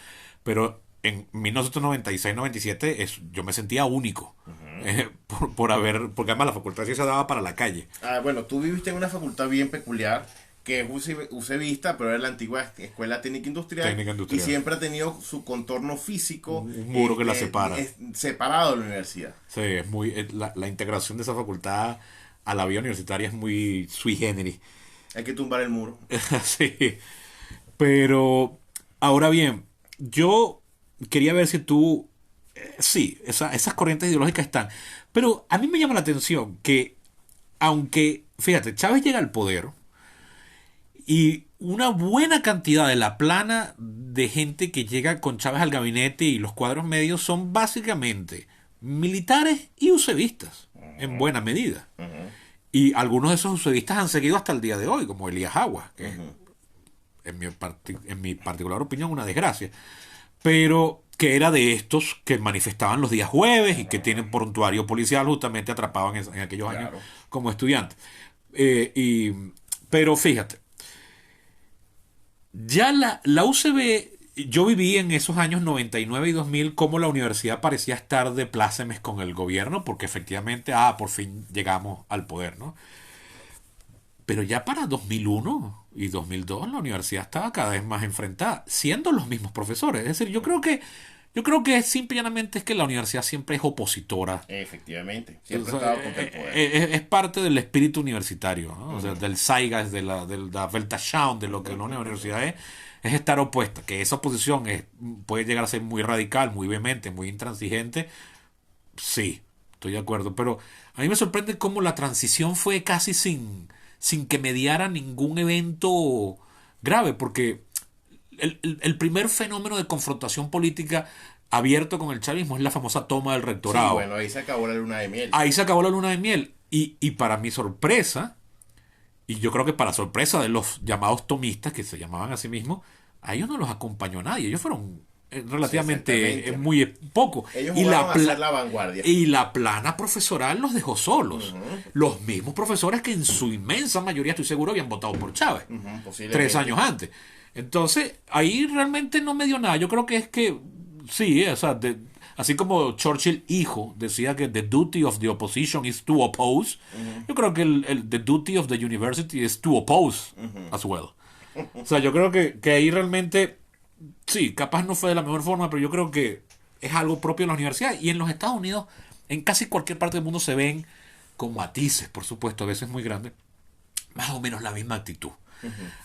Pero en 1996-97 yo me sentía único. Porque además la facultad de ciencias daba para la calle. Bueno, tú viviste en una facultad bien peculiar que es UCBista, pero era la antigua Escuela Técnica Industrial, y siempre ha tenido su contorno físico, un muro que la separa, separado de la universidad. Sí, es muy la integración de esa facultad a la vida universitaria es muy sui generis. Hay que tumbar el muro. Sí, pero ahora bien, yo quería ver si tú sí, esas corrientes ideológicas están, pero a mí me llama la atención que aunque, fíjate, Chávez llega al poder y una buena cantidad de la plana de gente que llega con Chávez al gabinete y los cuadros medios son básicamente militares y usevistas, en buena medida. Y algunos de esos usevistas han seguido hasta el día de hoy, como Elías Aguas, que en mi particular opinión una desgracia, pero que era de estos que manifestaban los días jueves y que tienen prontuario policial, justamente atrapaban en aquellos años como estudiantes. Pero fíjate, ya la UCB, yo viví en esos años 99 y 2000 como la universidad parecía estar de plácemes con el gobierno, porque efectivamente, por fin llegamos al poder, ¿no? Pero ya para 2001 y 2002 la universidad estaba cada vez más enfrentada, siendo los mismos profesores. Es decir, yo creo que simple y llanamente es que la universidad siempre es opositora. Efectivamente, siempre ha estado contra el poder. Es parte del espíritu universitario, ¿no? O sea, del Zeitgeist, de la Weltanschauung, de lo que una universidad es estar opuesta. Que esa oposición puede llegar a ser muy radical, muy vehemente, muy intransigente. Sí, estoy de acuerdo. Pero a mí me sorprende cómo la transición fue casi sin que mediara ningún evento grave, porque el primer fenómeno de confrontación política abierto con el chavismo es la famosa toma del rectorado. Sí, bueno, ahí se acabó la luna de miel. Ahí se acabó la luna de miel. Y para mi sorpresa, y yo creo que para sorpresa de los llamados tomistas, que se llamaban a sí mismos, a ellos no los acompañó nadie. Ellos fueron relativamente muy poco. Ellos jugaron a ser la vanguardia. Y la plana profesoral los dejó solos. Los mismos profesores que en su inmensa mayoría, estoy seguro, habían votado por Chávez 3 años antes. Entonces, ahí realmente no me dio nada. Yo creo que es que, sí, así como Churchill hijo decía que the duty of the opposition is to oppose, yo creo que the duty of the university is to oppose as well. O sea, yo creo que ahí realmente, sí, capaz no fue de la mejor forma, pero yo creo que es algo propio de la universidad. Y en los Estados Unidos, en casi cualquier parte del mundo se ven con matices, por supuesto, a veces muy grandes, más o menos la misma actitud.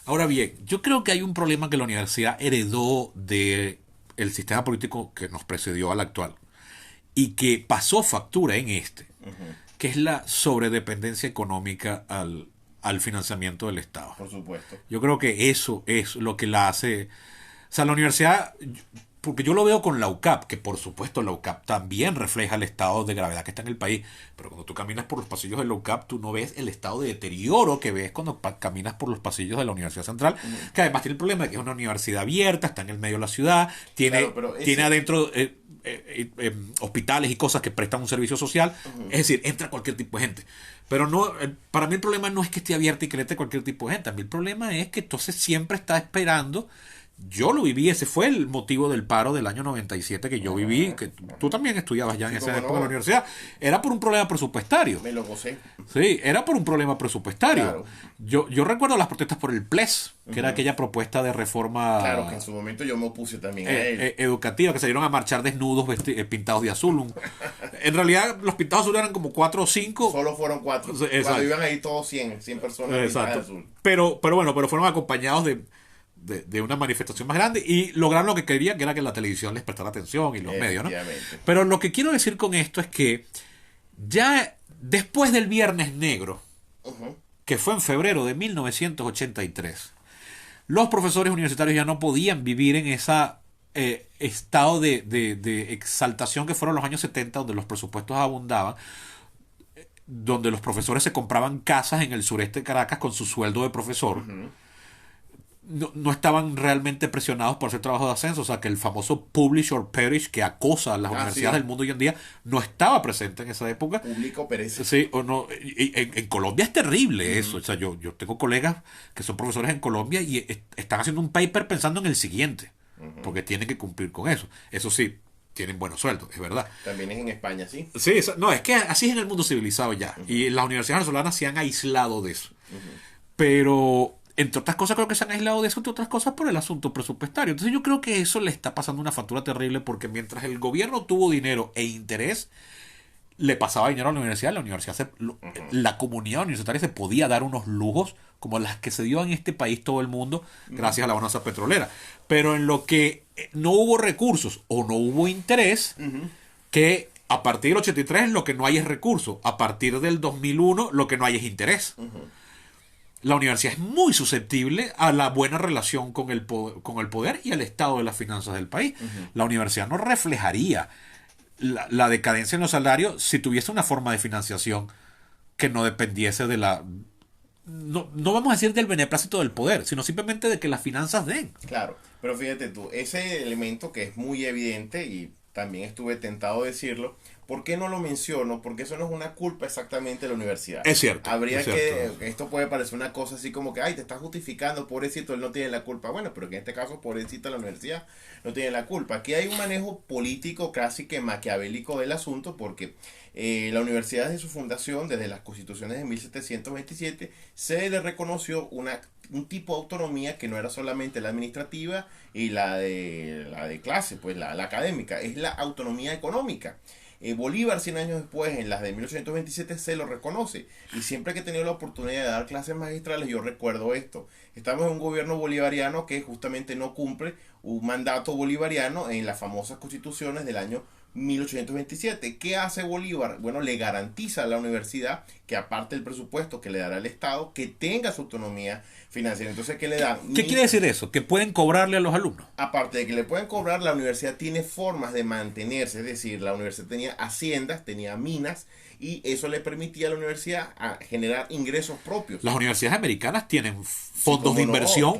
Ahora bien, yo creo que hay un problema que la universidad heredó del sistema político que nos precedió al actual y que pasó factura en que es la sobredependencia económica al financiamiento del Estado. Por supuesto. Yo creo que eso es lo que la hace. O sea, la universidad, porque yo lo veo con la UCAP, que por supuesto la UCAP también refleja el estado de gravedad que está en el país, pero cuando tú caminas por los pasillos de la UCAP, tú no ves el estado de deterioro que ves cuando caminas por los pasillos de la Universidad Central, que además tiene el problema de que es una universidad abierta, está en el medio de la ciudad, tiene adentro hospitales y cosas que prestan un servicio social, es decir, entra cualquier tipo de gente. Pero no, para mí el problema no es que esté abierta y que entre cualquier tipo de gente, a mí el problema es que entonces siempre está esperando. Yo lo viví, ese fue el motivo del paro del año 97 que yo viví, que tú también estudiabas ya en esa época en la universidad. Era por un problema presupuestario. Me lo gocé. Sí, era por un problema presupuestario. Claro. Yo recuerdo las protestas por el PLES, que era aquella propuesta de reforma. Claro, que en su momento yo me opuse también a él. Educativa, que salieron a marchar desnudos, pintados de azul. En realidad, los pintados azul eran como 4 o 5. Solo fueron 4. Cuando iban ahí todos 100 personas pintadas de azul. Pero fueron acompañados de una manifestación más grande y lograron lo que querían, que era que la televisión les prestara atención y los medios, ¿no? Pero lo que quiero decir con esto es que ya después del Viernes Negro, que fue en febrero de 1983, los profesores universitarios ya no podían vivir en ese estado de exaltación que fueron los años 70, donde los presupuestos abundaban, donde los profesores se compraban casas en el sureste de Caracas con su sueldo de profesor. No estaban realmente presionados por hacer trabajo de ascenso, o sea que el famoso publish or perish que acosa a las universidades del mundo hoy en día no estaba presente en esa época. Publico perece. Sí, o no. En Colombia es terrible eso. O sea, yo tengo colegas que son profesores en Colombia y están haciendo un paper pensando en el siguiente. porque tienen que cumplir con eso. Eso sí, tienen buenos sueldos, es verdad. También es en España, ¿sí? Sí, no, es que así es en el mundo civilizado ya. Y las universidades venezolanas se han aislado de eso. Pero, entre otras cosas, creo que se han aislado de eso, entre otras cosas, por el asunto presupuestario. Entonces yo creo que eso le está pasando una factura terrible porque mientras el gobierno tuvo dinero e interés, le pasaba dinero a la universidad la comunidad universitaria se podía dar unos lujos como las que se dio en este país todo el mundo gracias a la bonanza petrolera. Pero en lo que no hubo recursos o no hubo interés, que a partir del 83 lo que no hay es recursos, a partir del 2001 lo que no hay es interés. La universidad es muy susceptible a la buena relación con el poder y al estado de las finanzas del país. La universidad no reflejaría la decadencia en los salarios si tuviese una forma de financiación que no dependiese de la... No vamos a decir del beneplácito del poder, sino simplemente de que las finanzas den. Claro, pero fíjate tú, ese elemento que es muy evidente y también estuve tentado a decirlo, ¿por qué no lo menciono? Porque eso no es una culpa exactamente de la universidad. Es cierto. Habría que, esto puede parecer una cosa así como que, ay, te estás justificando, pobrecito, él no tiene la culpa. Bueno, pero que en este caso, pobrecito, la universidad no tiene la culpa. Aquí hay un manejo político casi que maquiavélico del asunto porque la universidad desde su fundación, desde las constituciones de 1727, se le reconoció un tipo de autonomía que no era solamente la administrativa y la de clase, pues la académica, es la autonomía económica. Bolívar 100 años después, en las de 1827, se lo reconoce. Y siempre que he tenido la oportunidad de dar clases magistrales, yo recuerdo esto. Estamos en un gobierno bolivariano que justamente no cumple un mandato bolivariano en las famosas constituciones del año 1827. ¿Qué hace Bolívar? Bueno, le garantiza a la universidad que aparte del presupuesto que le dará el Estado, que tenga su autonomía financiera. Entonces, ¿qué le dan? ¿Qué quiere decir eso? Que pueden cobrarle a los alumnos. Aparte de que le pueden cobrar, la universidad tiene formas de mantenerse. Es decir, la universidad tenía haciendas, tenía minas, y eso le permitía a la universidad a generar ingresos propios. Las universidades americanas tienen fondos de inversión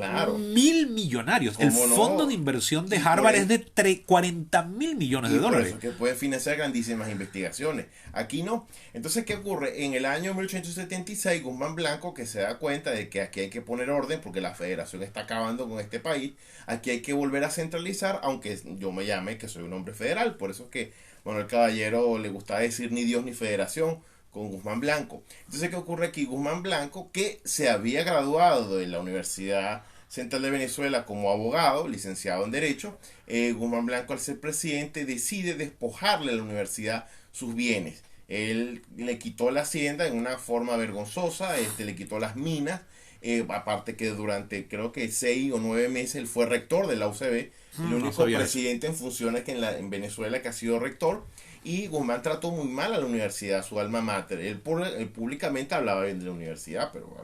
millonarios. El fondo de inversión de Harvard es de 40 mil millones de dólares. Por eso que puede financiar grandísimas investigaciones. Aquí no. Entonces, ¿qué ocurre? En el año 1876, Guzmán Blanco, que se da cuenta de que aquí hay que poner orden porque la federación está acabando con este país, aquí hay que volver a centralizar, aunque yo me llame que soy un hombre federal. Por eso es que, bueno, el caballero le gustaba decir ni Dios ni federación con Guzmán Blanco. Entonces, ¿qué ocurre aquí? Guzmán Blanco, que se había graduado de la Universidad Central de Venezuela como abogado, licenciado en Derecho, Guzmán Blanco, al ser presidente, decide despojarle a la universidad sus bienes. Él le quitó la hacienda en una forma vergonzosa, le quitó las minas, aparte que durante creo que 6 o 9 meses él fue rector de la UCB, el único presidente en funciones que en Venezuela que ha sido rector. Y Guzmán trató muy mal a la universidad, su alma mater. Él públicamente hablaba bien de la universidad, pero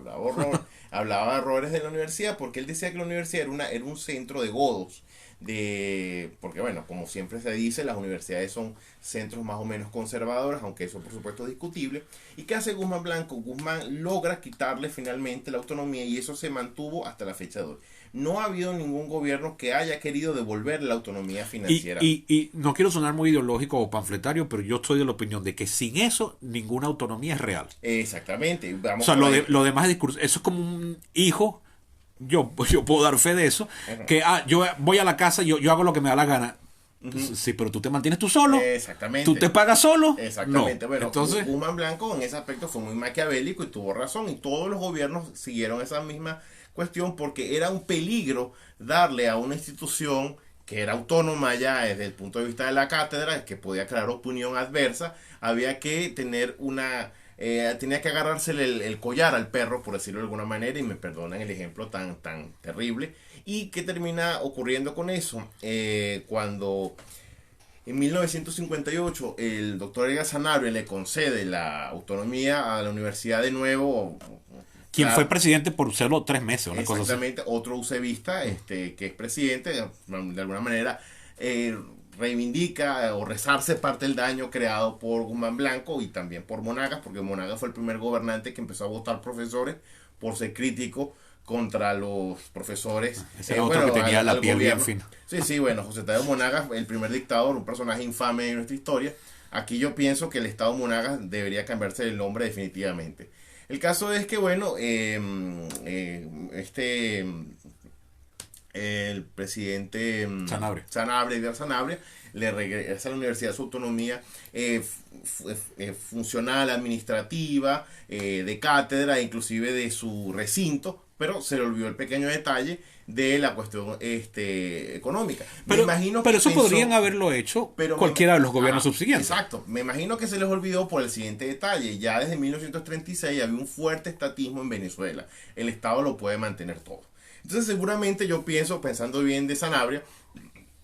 hablaba de errores de la universidad, porque él decía que la universidad era un centro de godos. Porque bueno, como siempre se dice, las universidades son centros más o menos conservadores, aunque eso por supuesto es discutible. ¿Y qué hace Guzmán Blanco? Guzmán logra quitarle finalmente la autonomía y eso se mantuvo hasta la fecha de hoy. No ha habido ningún gobierno que haya querido devolver la autonomía financiera. Y no quiero sonar muy ideológico o panfletario, pero yo estoy de la opinión de que sin eso ninguna autonomía es real. Exactamente. Vamos, o sea, lo demás es discurso. Eso es como un hijo. Yo puedo dar fe de eso. Que yo voy a la casa, yo hago lo que me da la gana. Sí, pero tú te mantienes tú solo. Exactamente. ¿Tú te pagas solo? Exactamente. No. Bueno, entonces, Guzmán Blanco en ese aspecto fue muy maquiavélico y tuvo razón. Y todos los gobiernos siguieron esa misma cuestión porque era un peligro darle a una institución que era autónoma ya desde el punto de vista de la cátedra, que podía crear opinión adversa. Había que tener tenía que agarrársele el collar al perro, por decirlo de alguna manera, y me perdonan el ejemplo tan terrible. ¿Y qué termina ocurriendo con eso? Cuando en 1958 el doctor Edgar Sanabria le concede la autonomía a la universidad de nuevo. Quien fue presidente por solo 3 meses, una cosa así. Exactamente, otro UCBista, que es presidente, de alguna manera reivindica o resarce parte del daño creado por Guzmán Blanco y también por Monagas, porque Monagas fue el primer gobernante que empezó a votar profesores por ser crítico contra los profesores. Ese era otro que tenía la piel bien fina. Sí, bueno, José Tadeo Monagas, el primer dictador, un personaje infame de nuestra historia. Aquí yo pienso que el Estado Monagas debería cambiarse el nombre definitivamente. El caso es que, bueno, el presidente Sanabria. Edgar Sanabria, le regresa a la universidad su autonomía funcional, administrativa, de cátedra, inclusive de su recinto, pero se le olvidó el pequeño detalle de la cuestión económica. Pero eso podrían haberlo hecho cualquiera de los gobiernos subsiguientes. Exacto. Me imagino que se les olvidó por el siguiente detalle. Ya desde 1936 había un fuerte estatismo en Venezuela. El Estado lo puede mantener todo. Entonces seguramente yo pienso, pensando bien de Sanabria,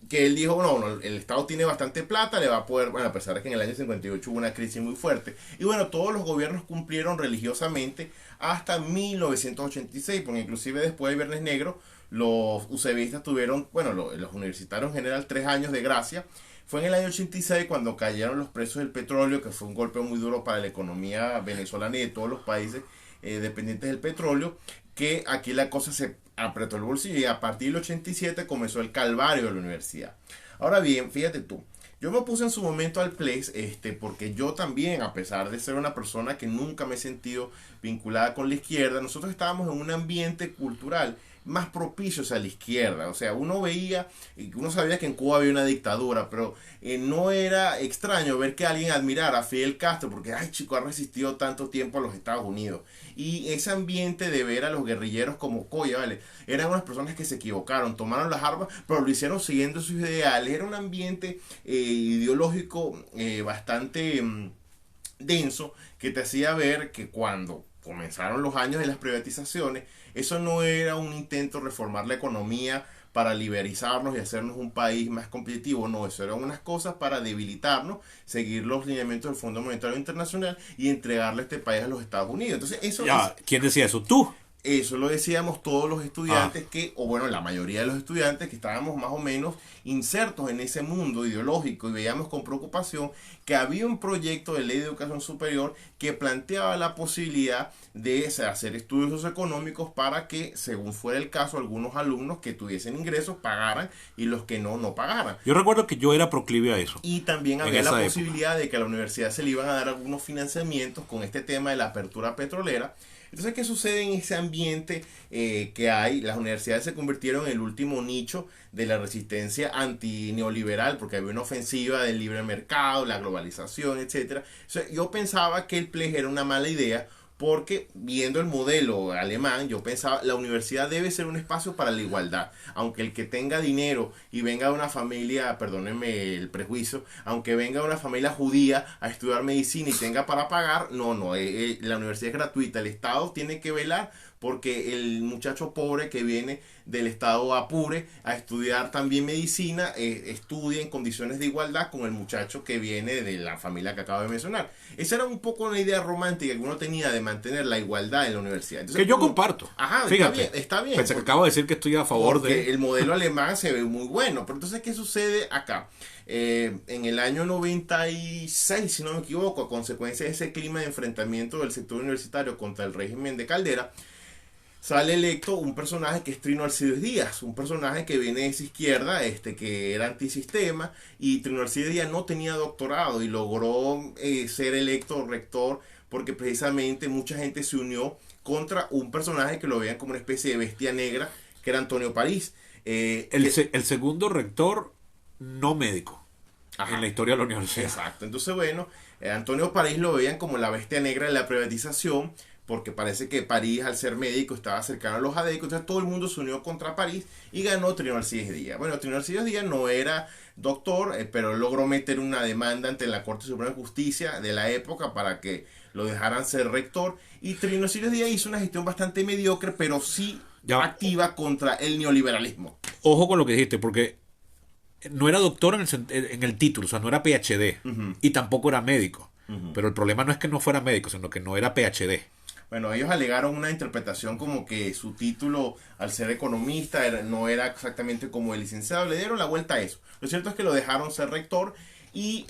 que él dijo, no, el Estado tiene bastante plata, le va a poder, bueno, a pesar de que en el año 58 hubo una crisis muy fuerte. Y bueno, todos los gobiernos cumplieron religiosamente hasta 1986, porque inclusive después del Viernes Negro, los UCBistas tuvieron, bueno, los universitarios en general, 3 años de gracia. Fue en el año 86 cuando cayeron los precios del petróleo, que fue un golpe muy duro para la economía venezolana y de todos los países dependientes del petróleo, que aquí la cosa se apretó el bolsillo y a partir del 87 comenzó el calvario de la universidad. Ahora bien, fíjate tú, yo me puse en su momento al PLES, porque yo también, a pesar de ser una persona que nunca me he sentido vinculada con la izquierda, nosotros estábamos en un ambiente cultural más propicios a la izquierda. O sea, uno veía, uno sabía que en Cuba había una dictadura, pero no era extraño ver que alguien admirara a Fidel Castro, porque, ay chico, ha resistido tanto tiempo a los Estados Unidos. Y ese ambiente de ver a los guerrilleros como coya, ¿vale? Eran unas personas que se equivocaron, tomaron las armas, pero lo hicieron siguiendo sus ideales. Era un ambiente ideológico bastante denso, que te hacía ver que cuando comenzaron los años de las privatizaciones, eso no era un intento de reformar la economía para liberalizarnos y hacernos un país más competitivo, no, eso eran unas cosas para debilitarnos, seguir los lineamientos del Fondo Monetario Internacional y entregarle este país a los Estados Unidos. Entonces, eso ¿quién decía eso? ¿Tú? Eso lo decíamos todos los estudiantes o bueno, la mayoría de los estudiantes que estábamos más o menos insertos en ese mundo ideológico y veíamos con preocupación que había un proyecto de ley de educación superior que planteaba la posibilidad de hacer estudios socioeconómicos para que, según fuera el caso, algunos alumnos que tuviesen ingresos pagaran y los que no pagaran. Yo recuerdo que yo era proclive a eso. Y también había la posibilidad de que a la universidad se le iban a dar algunos financiamientos con este tema de la apertura petrolera. Entonces, ¿qué sucede en ese ambiente que hay? Las universidades se convirtieron en el último nicho de la resistencia antineoliberal, porque había una ofensiva del libre mercado, la globalización, etcétera. O sea, yo pensaba que el PLEG era una mala idea, porque viendo el modelo alemán, yo pensaba, la universidad debe ser un espacio para la igualdad. Aunque el que tenga dinero y venga de una familia, perdónenme el prejuicio, aunque venga de una familia judía a estudiar medicina y tenga para pagar, la universidad es gratuita. El Estado tiene que velar porque el muchacho pobre que viene del estado Apure a estudiar también medicina, estudie en condiciones de igualdad con el muchacho que viene de la familia que acabo de mencionar. Esa era un poco una idea romántica que uno tenía de mantener la igualdad en la universidad. Entonces, que yo comparto. Ajá, fíjate, está bien. Pensé que acabo de decir que estoy a favor de... el modelo alemán se ve muy bueno. Pero entonces, ¿qué sucede acá? En el año 96, si no me equivoco, a consecuencia de ese clima de enfrentamiento del sector universitario contra el régimen de Caldera, sale electo un personaje que es Trino Alcides Díaz, un personaje que viene de esa izquierda, que era antisistema, y Trino Alcides Díaz no tenía doctorado y logró ser electo rector porque precisamente mucha gente se unió contra un personaje que lo veían como una especie de bestia negra, que era Antonio París. El segundo rector no médico. Ajá, en la historia de la universidad. Exacto, entonces bueno, Antonio París lo veían como la bestia negra de la privatización, porque parece que París, al ser médico, estaba cercano a los adecos. Entonces todo el mundo se unió contra París y ganó Trino Alcides Díaz. Bueno, Trino Alcides Díaz no era doctor, pero logró meter una demanda ante la Corte Suprema de Justicia de la época para que lo dejaran ser rector. Y Trino Alcides Díaz hizo una gestión bastante mediocre, pero sí activa contra el neoliberalismo. Ojo con lo que dijiste, porque no era doctor en el título, o sea, no era PhD, y tampoco era médico. Pero el problema no es que no fuera médico, sino que no era PhD. Bueno, ellos alegaron una interpretación como que su título, al ser economista, no era exactamente como el licenciado. Le dieron la vuelta a eso. Lo cierto es que lo dejaron ser rector y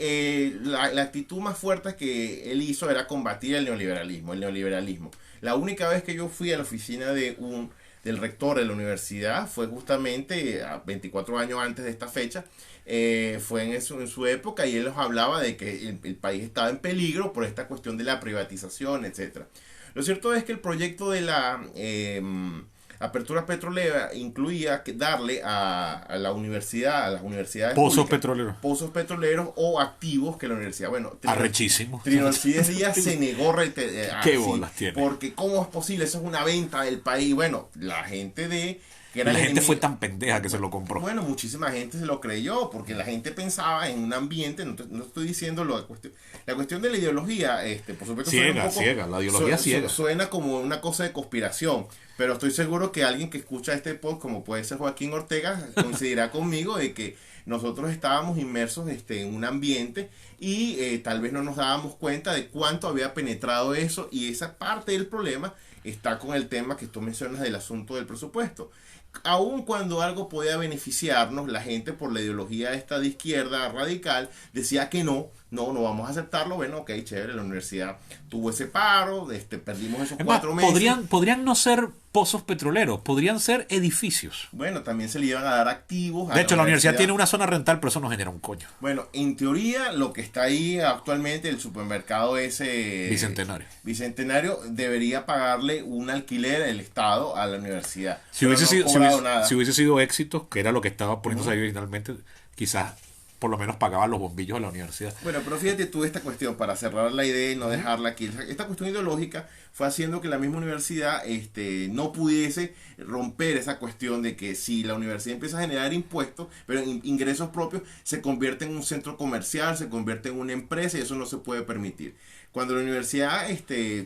la actitud más fuerte que él hizo era combatir el neoliberalismo. La única vez que yo fui a la oficina del rector de la universidad fue justamente 24 años antes de esta fecha. Fue en su época y él nos hablaba de que el país estaba en peligro por esta cuestión de la privatización, etcétera. Lo cierto es que el proyecto de la Apertura petrolera incluía darle a la universidad, a las universidades Pozos públicas, petroleros. pozos petroleros o activos que la universidad, bueno, Arrechísimo. Trinocides Díaz se negó ¿Qué bolas tiene? porque cómo es posible, eso es una venta del país. Bueno, la gente de que era La el gente fue enemigo- tan pendeja que se lo compró. bueno, muchísima gente se lo creyó porque la gente pensaba en un ambiente, no estoy diciendo la cuestión de la ideología, por supuesto Ciega, la ideología ciega. suena como una cosa de conspiración, pero estoy seguro que alguien que escucha este podcast, como puede ser Joaquín Ortega, coincidirá conmigo de que nosotros estábamos inmersos en un ambiente y tal vez no nos dábamos cuenta de cuánto había penetrado eso, y esa parte del problema está con el tema que tú mencionas del asunto del presupuesto. Aun cuando algo podía beneficiarnos, la gente por la ideología esta de izquierda radical decía que no vamos a aceptarlo. Bueno, ok, chévere, la universidad tuvo ese paro, perdimos esos Es más, 4 meses. podrían no ser pozos petroleros, podrían ser edificios. Bueno, también se le iban a dar activos a De hecho, la universidad tiene una zona rental, pero eso no genera un coño. Bueno, en teoría, lo que está ahí actualmente, el supermercado ese Bicentenario. debería pagarle un alquiler el Estado a la universidad. Si Pero hubiese, no ha sido, si, cobrado hubiese, nada. si hubiese sido éxito, que era lo que estaba poniéndose ahí originalmente, quizás por lo menos pagaban los bombillos de la universidad. Bueno, pero fíjate tú esta cuestión, para cerrar la idea y no dejarla aquí. Esta cuestión ideológica fue haciendo que la misma universidad no pudiese romper esa cuestión de que si la universidad empieza a generar impuestos, pero ingresos propios, se convierte en un centro comercial, se convierte en una empresa, y eso no se puede permitir. Cuando la universidad,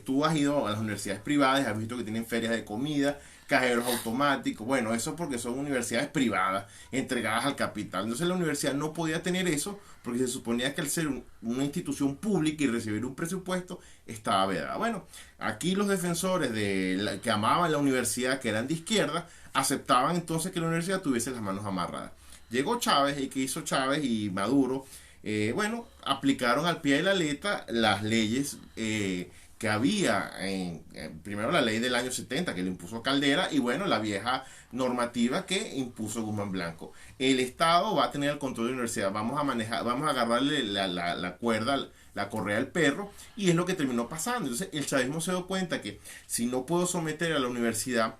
tú has ido a las universidades privadas, has visto que tienen ferias de comida, cajeros automáticos, bueno, eso porque son universidades privadas entregadas al capital. Entonces la universidad no podía tener eso porque se suponía que al ser una institución pública y recibir un presupuesto estaba vedada. Bueno, aquí los defensores que amaban la universidad, que eran de izquierda, aceptaban entonces que la universidad tuviese las manos amarradas. Llegó Chávez, y que hizo Chávez y Maduro, aplicaron al pie de la letra las leyes que había primero la ley del año 70 que le impuso Caldera, y bueno, la vieja normativa que impuso Guzmán Blanco. El Estado va a tener el control de la universidad, vamos a agarrarle la cuerda, la correa al perro, y es lo que terminó pasando. Entonces el chavismo se dio cuenta que si no puedo someter a la universidad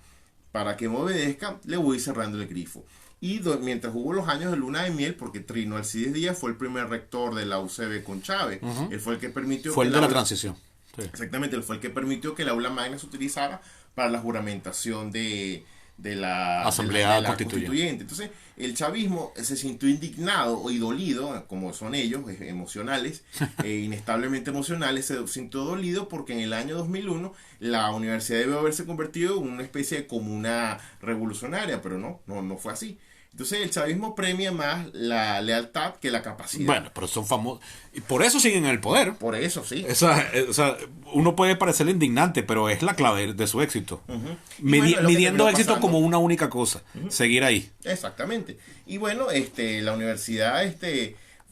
para que me obedezca, le voy cerrando el grifo. Y mientras hubo los años de luna de miel, porque Trino Alcides Díaz fue el primer rector de la UCB con Chávez, él fue el que permitió Fue el de la transición. Sí. Exactamente, él fue el que permitió que el aula magna se utilizara para la juramentación de la Asamblea Constituyente. Entonces, el chavismo se sintió indignado y dolido, como son ellos, emocionales, inestablemente emocionales, se sintió dolido porque en el año 2001 la universidad debió haberse convertido en una especie de comuna revolucionaria, pero no fue así. Entonces el chavismo premia más la lealtad que la capacidad. Bueno, pero son famosos. Y por eso siguen en el poder. Por eso, sí. Uno puede parecerle indignante, pero es la clave de su éxito. Uh-huh. Midiendo éxito como una única cosa. Seguir ahí. Exactamente. Y bueno, la universidad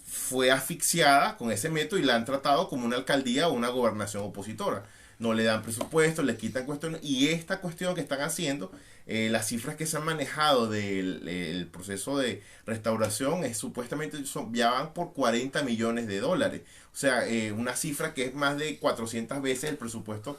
fue asfixiada con ese método y la han tratado como una alcaldía o una gobernación opositora. No le dan presupuesto, le quitan cuestiones. Y esta cuestión que están haciendo, las cifras que se han manejado del proceso de restauración supuestamente ya van por $40 millones. O sea, una cifra que es más de 400 veces el presupuesto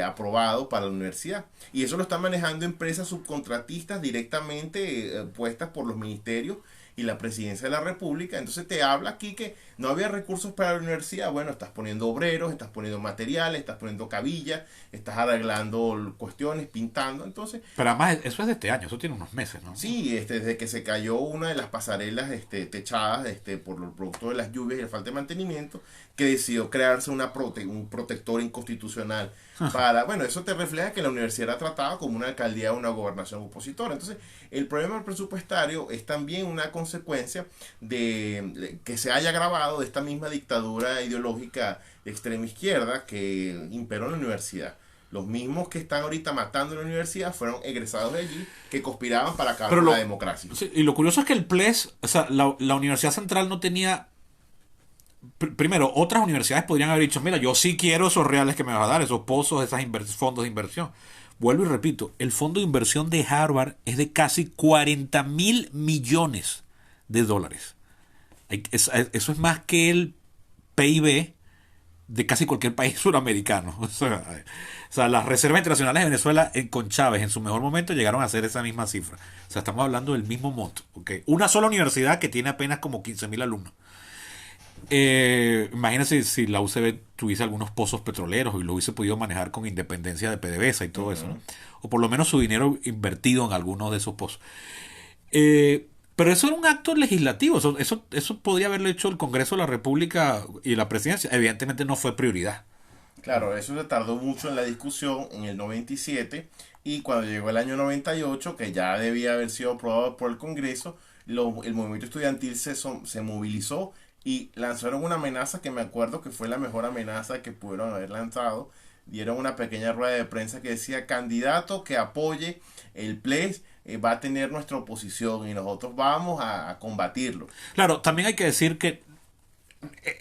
aprobado para la universidad. Y eso lo están manejando empresas subcontratistas directamente puestas por los ministerios y la presidencia de la República. Entonces te habla aquí que no había recursos para la universidad. Bueno, estás poniendo obreros, estás poniendo materiales, estás poniendo cabillas, estás arreglando cuestiones, pintando. Entonces, pero además eso es de este año, eso tiene unos meses, ¿no? Sí, desde que se cayó una de las pasarelas techadas por los productos de las lluvias y la falta de mantenimiento, que decidió crearse un protector inconstitucional para, bueno, eso te refleja que la universidad era tratada como una alcaldía o una gobernación opositora. Entonces, el problema presupuestario es también una consecuencia de que se haya agravado de esta misma dictadura ideológica de extrema izquierda que imperó en la universidad. Los mismos que están ahorita matando en la universidad fueron egresados de allí que conspiraban para acabar con la democracia. Sí, y lo curioso es que el PLES, o sea, la Universidad Central no tenía... Primero, otras universidades podrían haber dicho, mira, yo sí quiero esos reales que me vas a dar, esos pozos, fondos de inversión. Vuelvo y repito, el fondo de inversión de Harvard es de casi $40,000 millones. Eso es más que el PIB de casi cualquier país suramericano. O sea, las reservas internacionales de Venezuela con Chávez en su mejor momento llegaron a ser esa misma cifra. O sea, estamos hablando del mismo monto. ¿Okay? Una sola universidad que tiene apenas como 15.000 alumnos. Imagínense si la UCB tuviese algunos pozos petroleros y lo hubiese podido manejar con independencia de PDVSA y todo eso, ¿no? O por lo menos su dinero invertido en algunos de esos pozos. Pero eso era un acto legislativo, eso podría haberlo hecho el Congreso de la República y la Presidencia. Evidentemente no fue prioridad. Claro, eso se tardó mucho en la discusión en el 97 y cuando llegó el año 98, que ya debía haber sido aprobado por el Congreso, el movimiento estudiantil se movilizó y lanzaron una amenaza que me acuerdo que fue la mejor amenaza que pudieron haber lanzado. Dieron una pequeña rueda de prensa que decía: candidato que apoye el PLES va a tener nuestra oposición y nosotros vamos a combatirlo. Claro, también hay que decir que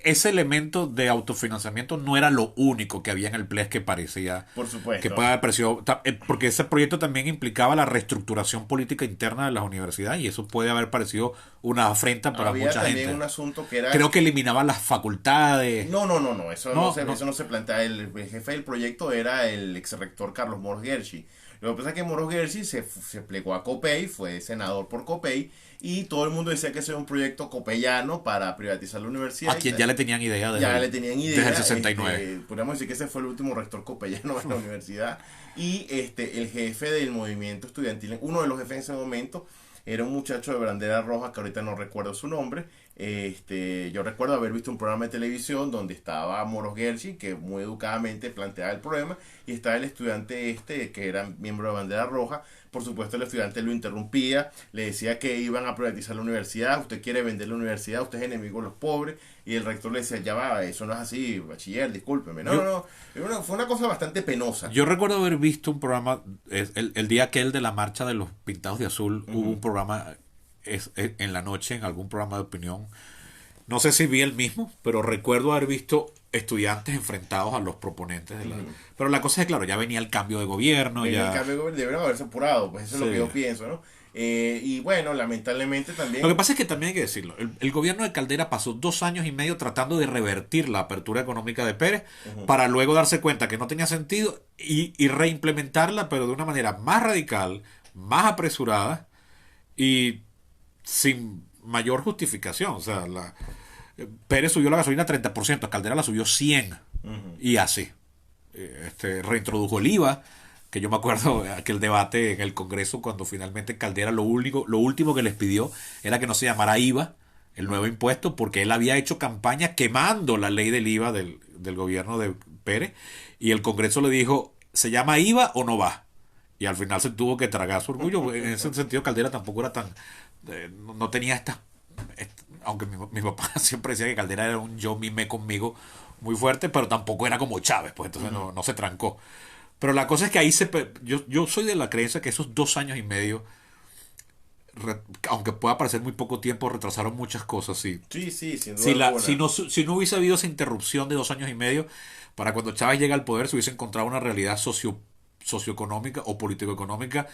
ese elemento de autofinanciamiento no era lo único que había en el PLES que parecía Por supuesto. que puede haber parecido, porque ese proyecto también implicaba la reestructuración política interna de las universidades y eso puede haber parecido una afrenta para Había mucha también gente. un asunto que era... Creo que eliminaba las facultades. No, eso No, eso no se plantea. El jefe del proyecto era el ex rector Carlos Moros Gershi. Lo que pasa es que Moros Gershi se plegó a COPEI, fue senador por COPEI, y todo el mundo decía que ese era un proyecto copeyano para privatizar la universidad. A quien ya le tenían idea desde el 69. Podríamos decir que ese fue el último rector copeyano de la universidad. Y el jefe del movimiento estudiantil, uno de los jefes en ese momento, era un muchacho de bandera roja que ahorita no recuerdo su nombre. Yo recuerdo haber visto un programa de televisión donde estaba Moros Gershi, que muy educadamente planteaba el problema, y estaba el estudiante que era miembro de bandera roja. Por supuesto, el estudiante lo interrumpía, le decía que iban a privatizar la universidad, usted quiere vender la universidad, usted es enemigo de los pobres, y el rector le decía: ya va, eso no es así, bachiller, discúlpeme. No, fue una cosa bastante penosa. Yo recuerdo haber visto un programa, el día aquel de la marcha de los pintados de azul, hubo un programa en la noche, en algún programa de opinión. No sé si vi el mismo, pero recuerdo haber visto estudiantes enfrentados a los proponentes de la... Pero la cosa es, claro, ya venía el cambio de gobierno. El cambio de gobierno deberían haberse apurado, pues eso es lo que yo pienso, ¿no? Y bueno, lamentablemente también... Lo que pasa es que también hay que decirlo, el gobierno de Caldera pasó 2 años y medio tratando de revertir la apertura económica de Pérez para luego darse cuenta que no tenía sentido y reimplementarla, pero de una manera más radical, más apresurada y sin mayor justificación. O sea, Pérez subió la gasolina 30%, Caldera la subió 100%, y así. Reintrodujo el IVA, que yo me acuerdo aquel debate en el Congreso cuando finalmente Caldera lo último que les pidió era que no se llamara IVA, el nuevo impuesto, porque él había hecho campaña quemando la ley del IVA del gobierno de Pérez, y el Congreso le dijo: ¿se llama IVA o no va? Y al final se tuvo que tragar su orgullo. En ese sentido, Caldera tampoco era tan... no tenía aunque mi papá siempre decía que Caldera era un yo mimé conmigo muy fuerte, pero tampoco era como Chávez, pues entonces no se trancó. Pero la cosa es que ahí yo soy de la creencia que esos 2 años y medio, aunque pueda parecer muy poco tiempo, retrasaron muchas cosas. Sí, sin duda si no hubiese habido esa interrupción de 2 años y medio, para cuando Chávez llega al poder se hubiese encontrado una realidad socioeconómica o político-económica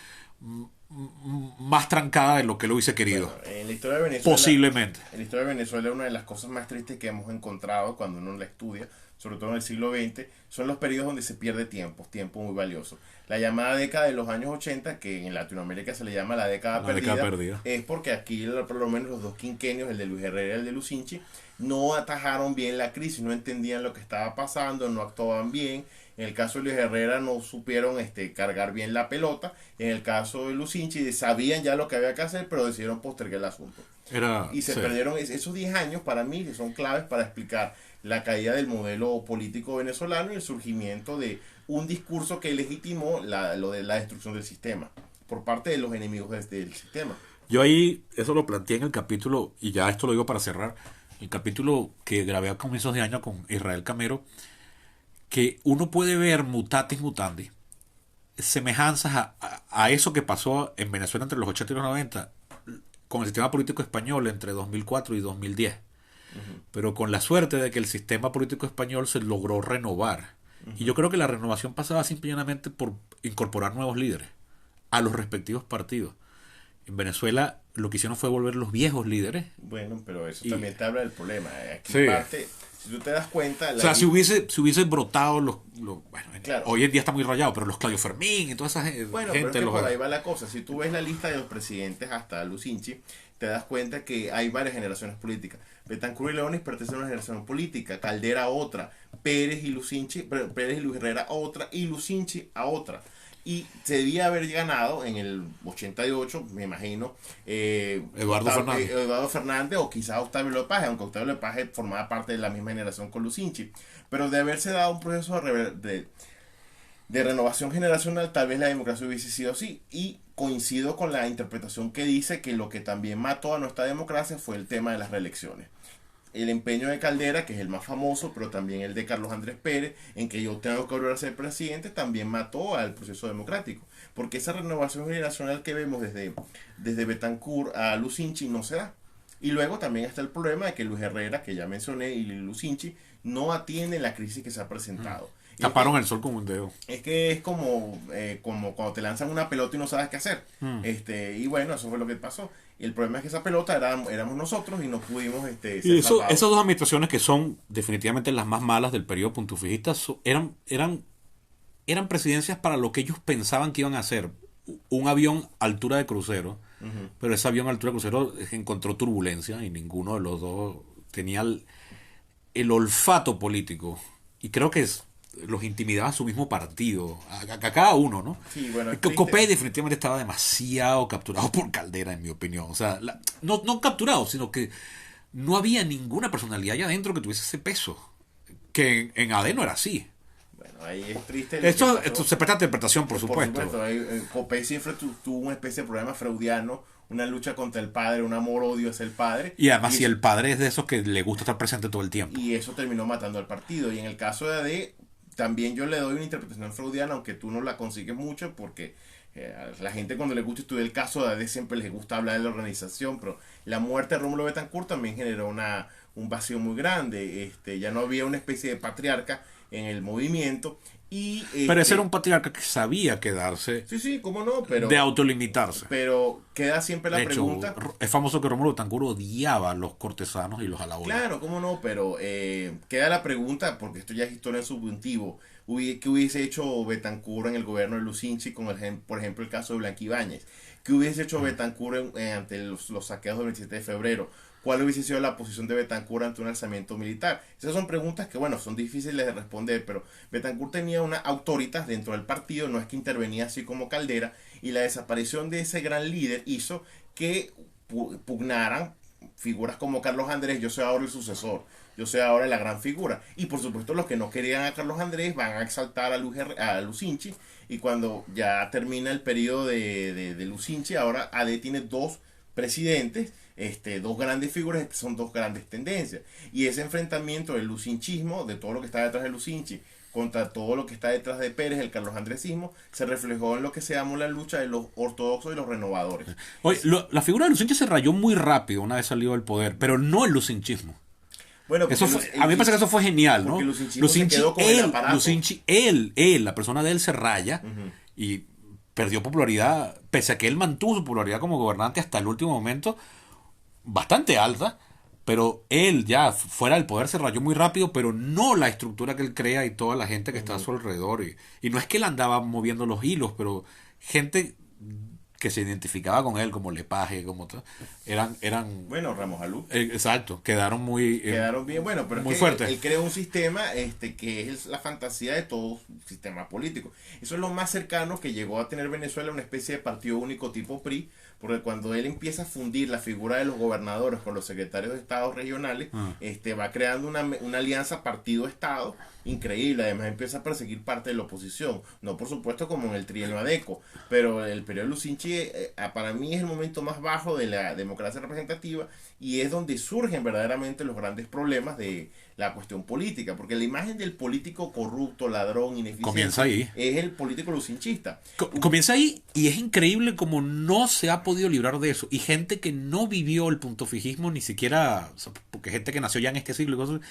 más trancada de lo que lo hubiese querido. Bueno, en la historia de Venezuela, posiblemente. En la historia de Venezuela, una de las cosas más tristes que hemos encontrado cuando uno la estudia, sobre todo en el siglo XX, son los periodos donde se pierde tiempo muy valioso. La llamada década de los años 80, que en Latinoamérica se le llama la década perdida, es porque aquí por lo menos los 2 quinquenios, el de Luis Herrera y el de Lucinchi, no atajaron bien la crisis, no entendían lo que estaba pasando, no actuaban bien. En el caso de Luis Herrera no supieron cargar bien la pelota. En el caso de Lucinchi sabían ya lo que había que hacer, pero decidieron postergar el asunto. Y se perdieron esos 10 años para mí, que son claves para explicar la caída del modelo político venezolano y el surgimiento de un discurso que legitimó lo de la destrucción del sistema por parte de los enemigos del sistema. Yo ahí eso lo planteé en el capítulo, y ya esto lo digo para cerrar, el capítulo que grabé a comienzos de año con Israel Camero, que uno puede ver mutatis mutandis semejanzas a eso que pasó en Venezuela entre los 80 y los 90 con el sistema político español entre 2004 y 2010. Pero con la suerte de que el sistema político español se logró renovar. Y yo creo que la renovación pasaba simplemente por incorporar nuevos líderes a los respectivos partidos. En Venezuela lo que hicieron fue volver los viejos líderes. Bueno, pero eso también te habla del problema. Aquí sí. parte, Si tú te das cuenta... O sea, si hubiese brotado bueno, claro. Hoy en día está muy rayado, pero los Claudio Fermín y toda esa gente... Bueno, pero es que por ahí va la cosa. Si tú ves la lista de los presidentes hasta Lucinchi, te das cuenta que hay varias generaciones políticas. Betancur y Leonis pertenecen a una generación política, Caldera a otra, Pérez y Luis Herrera a otra, y Lucinchi a otra. Y se debía haber ganado en el 88, me imagino, Eduardo Fernández o quizás Octavio Lepage, aunque Octavio Lepage formaba parte de la misma generación con Lucinchi. Pero de haberse dado un proceso de renovación generacional, tal vez la democracia hubiese sido así. Y coincido con la interpretación que dice que lo que también mató a nuestra democracia fue el tema de las reelecciones. El empeño de Caldera, que es el más famoso, pero también el de Carlos Andrés Pérez, en que yo tengo que volver a ser presidente, también mató al proceso democrático. Porque esa renovación generacional que vemos desde Betancur a Lucinchi no se da. Y luego también está el problema de que Luis Herrera, que ya mencioné, y Lucinchi no atienden la crisis que se ha presentado. Taparon el sol con un dedo. Es que es como cuando te lanzan una pelota y no sabes qué hacer. Y bueno, eso fue lo que pasó. Y el problema es que esa pelota éramos nosotros y no pudimos ser y salvados. Esas dos administraciones que son definitivamente las más malas del periodo puntufijista eran presidencias para lo que ellos pensaban que iban a hacer. Un avión a altura de crucero, pero ese avión a altura de crucero encontró turbulencia y ninguno de los dos tenía el olfato político. Y creo que los intimidaba a su mismo partido, a cada uno, ¿no? Sí, bueno, Copé definitivamente estaba demasiado capturado por Caldera, en mi opinión. O sea, no capturado, sino que no había ninguna personalidad allá adentro que tuviese ese peso. Que en AD no era así. Bueno, ahí es triste. Esto se presta a interpretación, por supuesto. Copé siempre tuvo una especie de problema freudiano, una lucha contra el padre, un amor-odio hacia el padre. Y además, si el padre es de esos que le gusta estar presente todo el tiempo. Y eso terminó matando al partido. Y en el caso de AD, también yo le doy una interpretación freudiana, aunque tú no la consigues mucho, porque a la gente cuando le gusta estudiar el caso de AD siempre les gusta hablar de la organización, pero la muerte de Rómulo Betancourt también generó un vacío muy grande. Ya no había una especie de patriarca en el movimiento. Pero ese era un patriarca que sabía quedarse. Sí, cómo no, pero de autolimitarse. Pero queda siempre la pregunta. Es famoso que Rómulo Betancourt odiaba a los cortesanos y los alabones. Claro, cómo no, pero queda la pregunta, porque esto ya es historia en subjuntivo. ¿Qué hubiese hecho Betancourt en el gobierno de Lucinchi con por ejemplo el caso de Blanca Ibáñez? ¿Qué hubiese hecho Betancourt ante los saqueos del 27 de febrero? ¿Cuál hubiese sido la posición de Betancourt ante un alzamiento militar? Esas son preguntas que, bueno, son difíciles de responder, pero Betancourt tenía una autoritas dentro del partido, no es que intervenía así como Caldera, y la desaparición de ese gran líder hizo que pugnaran figuras como Carlos Andrés. Yo soy ahora el sucesor, yo soy ahora la gran figura. Y por supuesto los que no querían a Carlos Andrés van a exaltar a Lucinchi, y cuando ya termina el periodo de Lucinchi, ahora AD tiene dos presidentes, dos grandes figuras, son dos grandes tendencias. Y ese enfrentamiento del lucinchismo, de todo lo que está detrás de Lucinchi, contra todo lo que está detrás de Pérez, el Carlos Andresismo, se reflejó en lo que se llamó la lucha de los ortodoxos y los renovadores. Oye, la figura de Lucinchi se rayó muy rápido una vez salió del poder, pero no el lucinchismo. Bueno, a mí me parece que eso fue genial, ¿no? Lucinchi se quedó con el aparato. Lucinchi, la persona de él se raya y perdió popularidad, pese a que él mantuvo su popularidad como gobernante hasta el último momento, bastante alta, pero él ya fuera del poder se rayó muy rápido, pero no la estructura que él crea y toda la gente que está a su alrededor. Y no es que él andaba moviendo los hilos, pero gente que se identificaba con él, como Lepage, como eran bueno, Ramos Alú. Exacto, quedaron bien, bueno, pero muy es que fuertes. Él creó un sistema que es la fantasía de todo sistema político. Eso es lo más cercano que llegó a tener Venezuela, una especie de partido único tipo PRI, porque cuando él empieza a fundir la figura de los gobernadores con los secretarios de estados regionales, va creando una alianza partido-estado increíble. Además empieza a perseguir parte de la oposición, no por supuesto como en el trienio Adeco, pero el periodo de Lucinchi para mí es el momento más bajo de la democracia representativa, y es donde surgen verdaderamente los grandes problemas de la cuestión política, porque la imagen del político corrupto, ladrón, ineficiente, comienza ahí. Es el político lucinchista. Comienza ahí, y es increíble como no se ha podido librar de eso. Y gente que no vivió el puntofijismo ni siquiera, o sea, porque gente que nació ya en este siglo y cosas,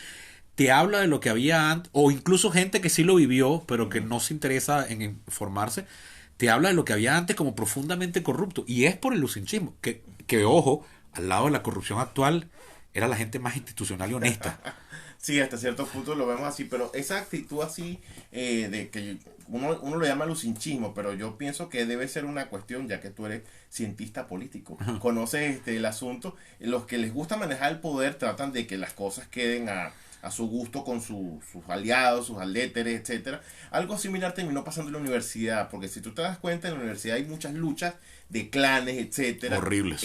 te habla de lo que había antes, o incluso gente que sí lo vivió, pero que no se interesa en informarse, te habla de lo que había antes como profundamente corrupto. Y es por el lucinchismo, que ojo, al lado de la corrupción actual, era la gente más institucional y honesta. Sí, hasta cierto punto lo vemos así, pero esa actitud así, de que uno lo llama lucinchismo, pero yo pienso que debe ser una cuestión, ya que tú eres cientista político, conoces el asunto, los que les gusta manejar el poder tratan de que las cosas queden a su gusto con sus aliados, sus aléteres, etcétera. Algo similar terminó pasando en la universidad, porque si tú te das cuenta, en la universidad hay muchas luchas de clanes, etcétera. Horribles.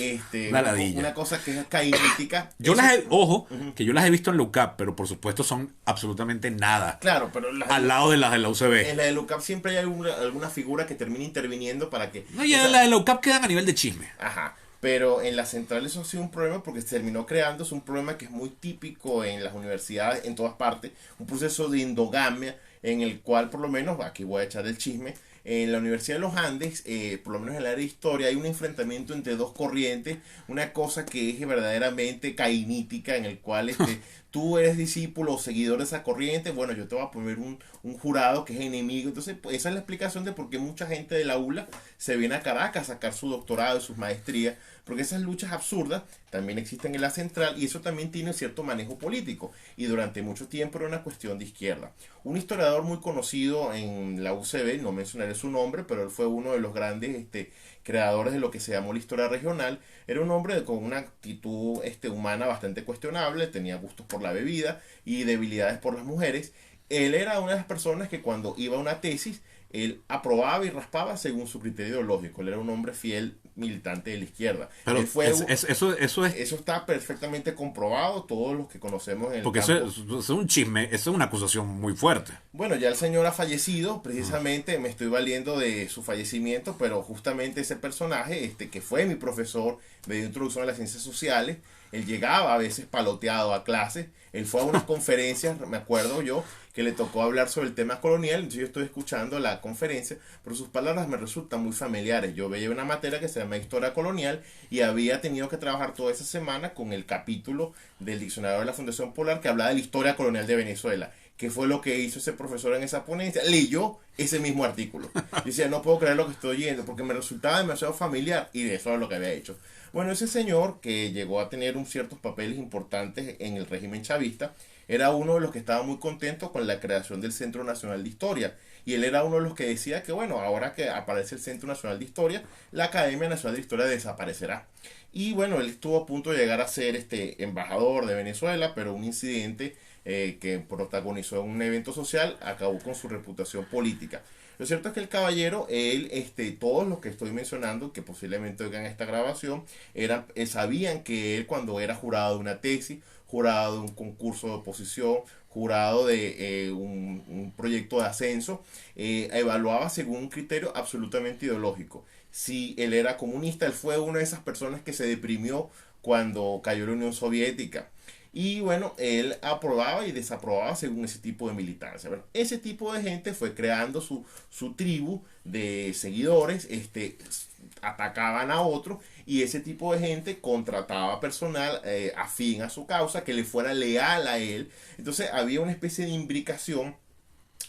Una, Ladilla. una cosa que es caítítica. Yo las he, ojo, que yo las he visto en la UCAP, pero por supuesto son absolutamente nada Claro, pero al lado de las de la en UCB. la de LUCAP siempre hay alguna figura que termina interviniendo para que... No, ya las de la UCAP quedan a nivel de chisme. Ajá. Pero en la central eso ha sido un problema porque se terminó creando, es un problema que es muy típico en las universidades, en todas partes, un proceso de endogamia en el cual por lo menos, aquí voy a echar el chisme, en la Universidad de los Andes, por lo menos en el área de historia, hay un enfrentamiento entre dos corrientes, una cosa que es verdaderamente cainítica, en el cual tú eres discípulo o seguidor de esa corriente, bueno, yo te voy a poner un jurado que es enemigo. Entonces, pues, esa es la explicación de por qué mucha gente de la ULA se viene a Caracas a sacar su doctorado y sus maestrías, porque esas luchas absurdas también existen en la central y eso también tiene cierto manejo político y durante mucho tiempo era una cuestión de izquierda. Un historiador muy conocido en la UCB, no mencionaré su nombre, pero él fue uno de los grandes creadores de lo que se llamó la historia regional. Era un hombre con una actitud humana bastante cuestionable, tenía gustos por la bebida y debilidades por las mujeres. Él era una de las personas que cuando iba a una tesis, él aprobaba y raspaba según su criterio ideológico. Él era un hombre fiel militante de la izquierda. Pero Él fue eso es... eso está perfectamente comprobado, todos los que conocemos en el Porque campo. eso es un chisme, eso es una acusación muy fuerte. Bueno, ya el señor ha fallecido, precisamente me estoy valiendo de su fallecimiento, pero justamente ese personaje, que fue mi profesor, me dio introducción a las ciencias sociales, él llegaba a veces paloteado a clases, él fue a unas conferencias, me acuerdo yo, que le tocó hablar sobre el tema colonial, entonces yo estoy escuchando la conferencia, pero sus palabras me resultan muy familiares. Yo veía una materia que se llama Historia Colonial y había tenido que trabajar toda esa semana con el capítulo del diccionario de la Fundación Polar que hablaba de la historia colonial de Venezuela. ¿Qué fue lo que hizo ese profesor en esa ponencia? Leyó ese mismo artículo. Decía, no puedo creer lo que estoy oyendo porque me resultaba demasiado familiar y de eso era lo que había hecho. Bueno, ese señor que llegó a tener ciertos papeles importantes en el régimen chavista, era uno de los que estaba muy contento con la creación del Centro Nacional de Historia. Y él era uno de los que decía que, bueno, ahora que aparece el Centro Nacional de Historia, la Academia Nacional de Historia desaparecerá. Y bueno, él estuvo a punto de llegar a ser embajador de Venezuela, pero un incidente que protagonizó en un evento social acabó con su reputación política. Lo cierto es que el caballero, todos los que estoy mencionando, que posiblemente oigan esta grabación, sabían que él cuando era jurado de una tesis, jurado de un concurso de oposición, jurado de un proyecto de ascenso, evaluaba según un criterio absolutamente ideológico. Si él era comunista, él fue una de esas personas que se deprimió cuando cayó la Unión Soviética. Y bueno, él aprobaba y desaprobaba según ese tipo de militancia. Bueno, ese tipo de gente fue creando su tribu de seguidores, atacaban a otros y ese tipo de gente contrataba personal afín a su causa, que le fuera leal a él. Entonces había una especie de imbricación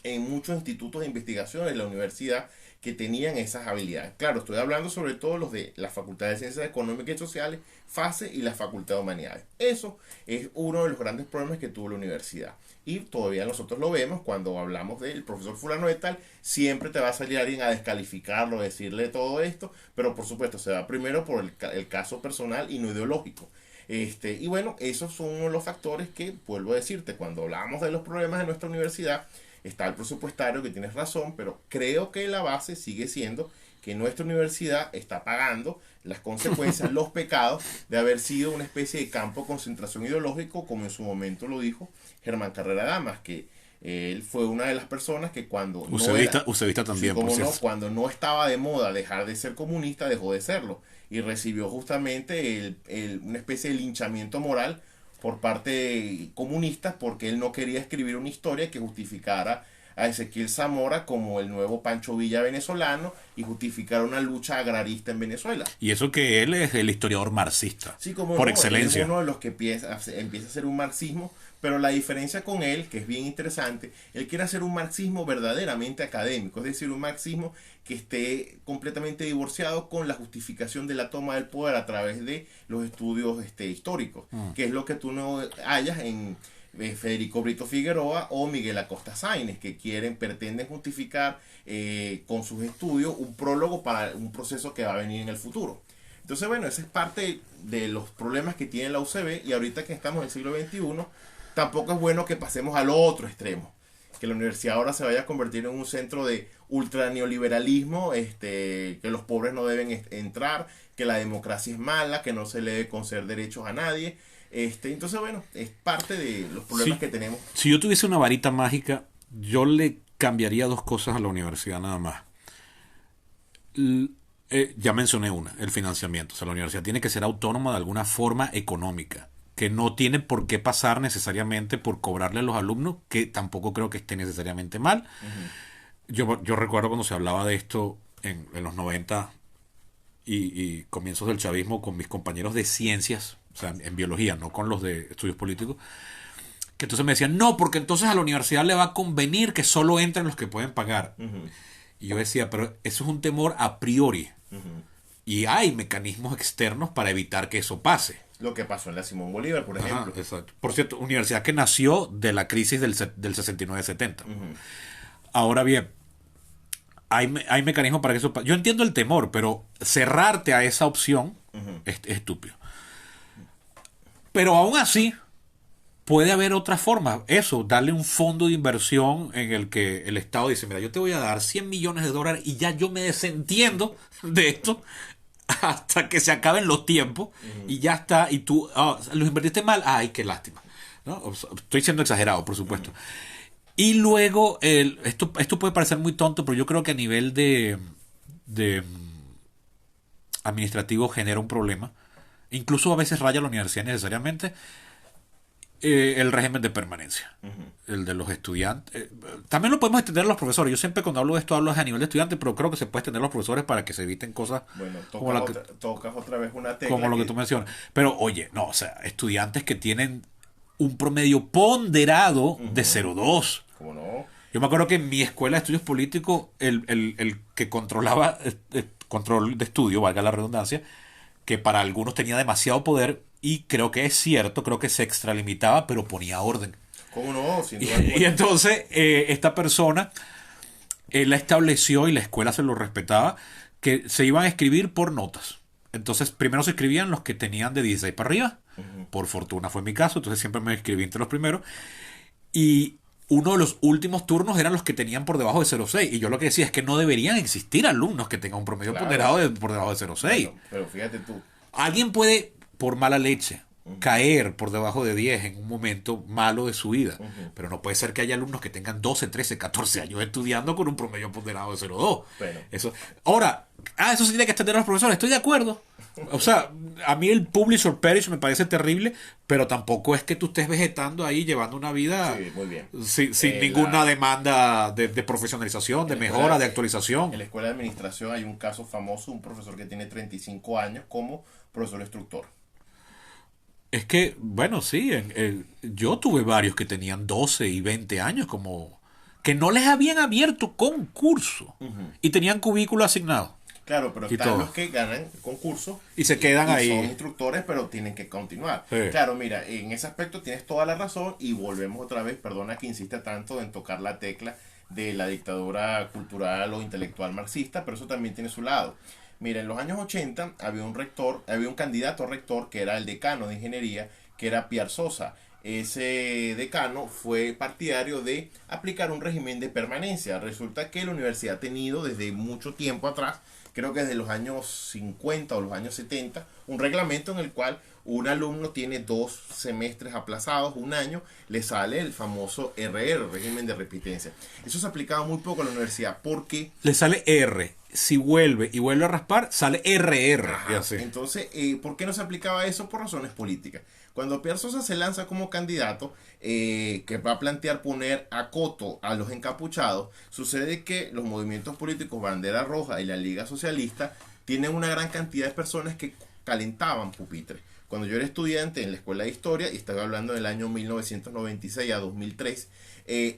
en muchos institutos de investigación en la universidad que tenían esas habilidades. Claro, estoy hablando sobre todo los de la Facultad de Ciencias Económicas y Sociales, FACE, y la Facultad de Humanidades. Eso es uno de los grandes problemas que tuvo la universidad. Y todavía nosotros lo vemos cuando hablamos del profesor fulano de tal, siempre te va a salir alguien a descalificarlo, a decirle todo esto, pero por supuesto se va primero por el caso personal y no ideológico. Y bueno, esos son uno de los factores que, vuelvo a decirte, cuando hablamos de los problemas de nuestra universidad, está el presupuestario, que tienes razón, pero creo que la base sigue siendo que nuestra universidad está pagando las consecuencias, los pecados de haber sido una especie de campo de concentración ideológico, como en su momento lo dijo Germán Carrera Damas, que él fue una de las personas que cuando Usevista también, sí, por no, cierto. cuando no estaba de moda dejar de ser comunista, dejó de serlo y recibió justamente una especie de linchamiento moral por parte comunista porque él no quería escribir una historia que justificara a Ezequiel Zamora como el nuevo Pancho Villa venezolano y justificara una lucha agrarista en Venezuela. Y eso que él es el historiador marxista, Sí, como por no, excelencia. es uno de los que empieza a hacer un marxismo, pero la diferencia con él, que es bien interesante, él quiere hacer un marxismo verdaderamente académico, es decir, un marxismo que esté completamente divorciado con la justificación de la toma del poder a través de los estudios históricos, que es lo que tú no hallas Federico Brito Figueroa o Miguel Acosta Sáenz, que pretenden justificar con sus estudios un prólogo para un proceso que va a venir en el futuro. Entonces, bueno, esa es parte de los problemas que tiene la UCB, y ahorita que estamos en el siglo XXI, tampoco es bueno que pasemos al otro extremo, que la universidad ahora se vaya a convertir en un centro de ultra neoliberalismo, que los pobres no deben entrar, que la democracia es mala, que no se le debe conceder derechos a nadie. Entonces, bueno, es parte de los problemas que tenemos. Si yo tuviese una varita mágica, yo le cambiaría dos cosas a la universidad nada más. Ya mencioné una, el financiamiento. O sea, la universidad tiene que ser autónoma de alguna forma económica, que no tiene por qué pasar necesariamente por cobrarle a los alumnos, que tampoco creo que esté necesariamente mal. Yo recuerdo cuando se hablaba de esto en los 90 y comienzos del chavismo con mis compañeros de ciencias, o sea, en biología, no con los de estudios políticos, que entonces me decían, no, porque entonces a la universidad le va a convenir que solo entren los que pueden pagar. Y yo decía, pero eso es un temor a priori. Y hay mecanismos externos para evitar que eso pase. Lo que pasó en la Simón Bolívar, por ejemplo. Exacto. Por cierto, universidad que nació de la crisis del 69-70. Ahora bien, hay mecanismos para que eso pase. Yo entiendo el temor, pero cerrarte a esa opción es estúpido. Pero aún así, puede haber otra forma. Eso, darle un fondo de inversión en el que el Estado dice, mira, yo te voy a dar $100 millones y ya yo me desentiendo de esto hasta que se acaben los tiempos y ya está. Y tú, los invertiste mal, ay, qué lástima, ¿no? Estoy siendo exagerado, por supuesto. Y luego, esto puede parecer muy tonto, pero yo creo que a nivel de administrativo genera un problema. Incluso a veces raya la universidad necesariamente. El régimen de permanencia, el de los estudiantes. También lo podemos extender a los profesores. Yo siempre cuando hablo de esto hablo a nivel de estudiantes, pero creo que se puede extender a los profesores para que se eviten cosas. Bueno, tocas otra vez una tecla. Como lo que tú mencionas. Pero oye, no, o sea, estudiantes que tienen un promedio ponderado de 0,2. ¿Cómo no? Yo me acuerdo que en mi escuela de estudios políticos, el que controlaba control de estudio, valga la redundancia, que para algunos tenía demasiado poder, y creo que es cierto, creo que se extralimitaba, pero ponía orden. ¿Cómo no? Sin duda Y entonces esta persona la estableció, y la escuela se lo respetaba, que se iban a escribir por notas. Entonces primero se escribían los que tenían de 16 para arriba. Por fortuna fue mi caso, entonces siempre me escribí entre los primeros. Y uno de los últimos turnos eran los que tenían por debajo de 0,6. Y yo lo que decía es que no deberían existir alumnos que tengan un promedio ponderado por debajo de 0,6. Pero fíjate tú. Alguien puede, por mala leche, caer por debajo de 10 en un momento malo de su vida. Pero no puede ser que haya alumnos que tengan 12, 13, 14 años estudiando con un promedio ponderado de 0,2. Bueno. Ahora, eso sí tiene que extender a los profesores. Estoy de acuerdo. O sea, a mí el publish or perish me parece terrible, pero tampoco es que tú estés vegetando ahí llevando una vida muy bien. sin ninguna demanda de profesionalización, de mejora, de actualización. En la escuela de administración hay un caso famoso, un profesor que tiene 35 años como profesor instructor. Es que, bueno, sí, yo tuve varios que tenían 12 y 20 años como que no les habían abierto concurso y tenían cubículo asignado. Claro, pero están los que ganan concursos y se quedan ahí. Son instructores, pero tienen que continuar. Sí. Claro, mira, en ese aspecto tienes toda la razón, y volvemos otra vez, perdona que insista tanto en tocar la tecla de la dictadura cultural o intelectual marxista, pero eso también tiene su lado. Mira, en los años 80 había un candidato a rector que era el decano de ingeniería, que era Piar Sosa. Ese decano fue partidario de aplicar un régimen de permanencia. Resulta que la universidad ha tenido desde mucho tiempo atrás, creo que desde los años 50 o los años 70, un reglamento en el cual un alumno tiene 2 semestres aplazados, un año, le sale el famoso RR, régimen de repitencia. Eso se aplicaba muy poco a la universidad porque... Le sale R. Si vuelve y vuelve a raspar, sale RR. Ajá. Entonces, ¿por qué no se aplicaba eso? Por razones políticas. Cuando Piar Sosa se lanza como candidato, que va a plantear poner a coto a los encapuchados, sucede que los movimientos políticos Bandera Roja y la Liga Socialista tienen una gran cantidad de personas que calentaban pupitres. Cuando yo era estudiante en la escuela de historia, y estaba hablando del año 1996 a 2003,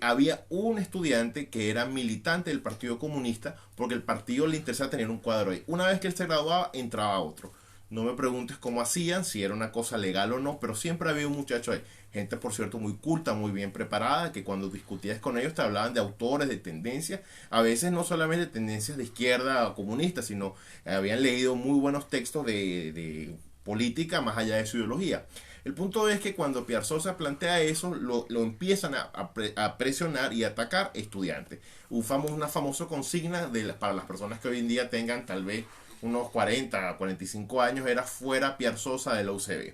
había un estudiante que era militante del Partido Comunista porque el partido le interesaba tener un cuadro ahí. Una vez que él se graduaba, entraba otro. No me preguntes cómo hacían, si era una cosa legal o no, pero siempre había un muchacho ahí. Gente, por cierto, muy culta, muy bien preparada, que cuando discutías con ellos te hablaban de autores, de tendencias, a veces no solamente tendencias de izquierda o comunistas, sino habían leído muy buenos textos de política más allá de su ideología. El punto es que cuando Piazzolla plantea eso, lo empiezan a presionar y atacar estudiantes. Una famosa consigna para las personas que hoy en día tengan tal vez unos 40, 45 años, era fuera Piazzolla de la UCB.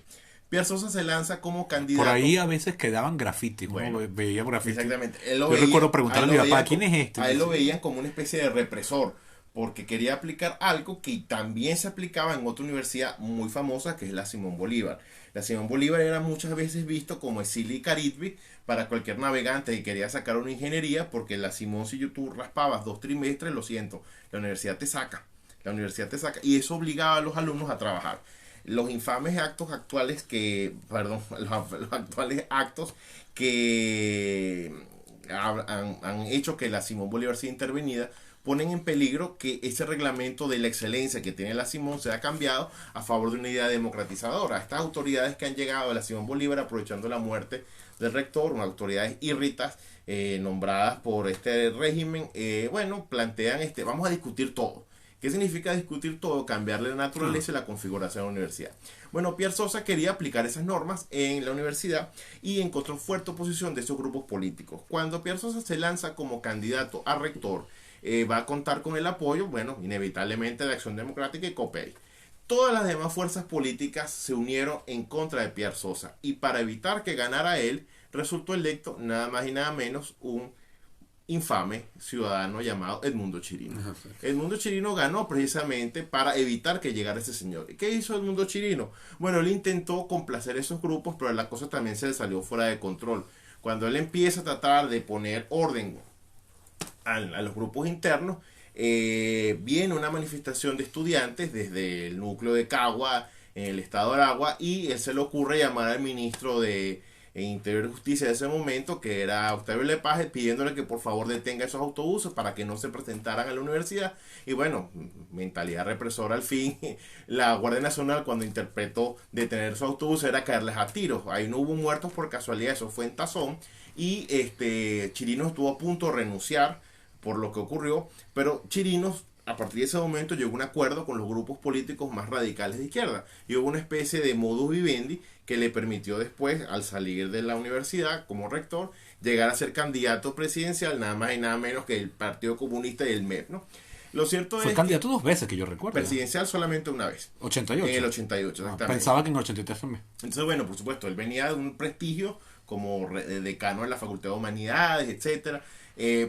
Piazzolla se lanza como candidato. Por ahí a veces quedaban grafitis, bueno, veía grafitis. Exactamente. Yo recuerdo preguntarle a mi papá, ¿quién es este? A él lo veían como una especie de represor, porque quería aplicar algo que también se aplicaba en otra universidad muy famosa, que es la Simón Bolívar. La Simón Bolívar era muchas veces visto como Exili Caribbean para cualquier navegante que quería sacar una ingeniería, porque la Simón, si tú raspabas 2 trimestres, lo siento, la universidad te saca. La universidad te saca, y eso obligaba a los alumnos a trabajar. Los infames actos actuales los actuales actos que han hecho que la Simón Bolívar sea intervenida, ponen en peligro que ese reglamento de la excelencia que tiene la Simón sea cambiado a favor de una idea democratizadora. Estas autoridades que han llegado a la Simón Bolívar aprovechando la muerte del rector, unas autoridades irritas, nombradas por este régimen, plantean vamos a discutir todo. ¿Qué significa discutir todo? Cambiarle la naturaleza y la configuración de la universidad. Bueno, Piazzolla quería aplicar esas normas en la universidad y encontró fuerte oposición de esos grupos políticos. Cuando Piazzolla se lanza como candidato a rector, va a contar con el apoyo, inevitablemente de Acción Democrática y COPEI. Todas las demás fuerzas políticas se unieron en contra de Piazzolla, y para evitar que ganara él, resultó electo nada más y nada menos un infame ciudadano llamado Edmundo Chirino. Edmundo Chirino ganó precisamente para evitar que llegara ese señor. ¿Y qué hizo Edmundo Chirino? Bueno, él intentó complacer a esos grupos, pero la cosa también se le salió fuera de control. Cuando él empieza a tratar de poner orden a los grupos internos, viene una manifestación de estudiantes desde el núcleo de Cagua, en el estado de Aragua, y él se le ocurre llamar al ministro de Interior y Justicia de ese momento, que era Octavio Lepage, pidiéndole que por favor detenga esos autobuses para que no se presentaran a la universidad. Y bueno, mentalidad represora al fin. La Guardia Nacional, cuando interpretó detener esos autobuses, era caerles a tiros. Ahí no hubo muertos por casualidad, eso fue en Tazón, y Chirinos estuvo a punto de renunciar por lo que ocurrió, pero Chirinos a partir de ese momento llegó a un acuerdo con los grupos políticos más radicales de izquierda, y hubo una especie de modus vivendi que le permitió después, al salir de la universidad como rector, llegar a ser candidato presidencial, nada más y nada menos que el Partido Comunista y el MEP, ¿no? Lo cierto Fue candidato 2 veces, que yo recuerdo. Presidencial solamente una vez. 88. En el 88, exactamente. Pensaba que en el 83 también. Entonces, bueno, por supuesto, él venía de un prestigio como decano en la Facultad de Humanidades, etcétera.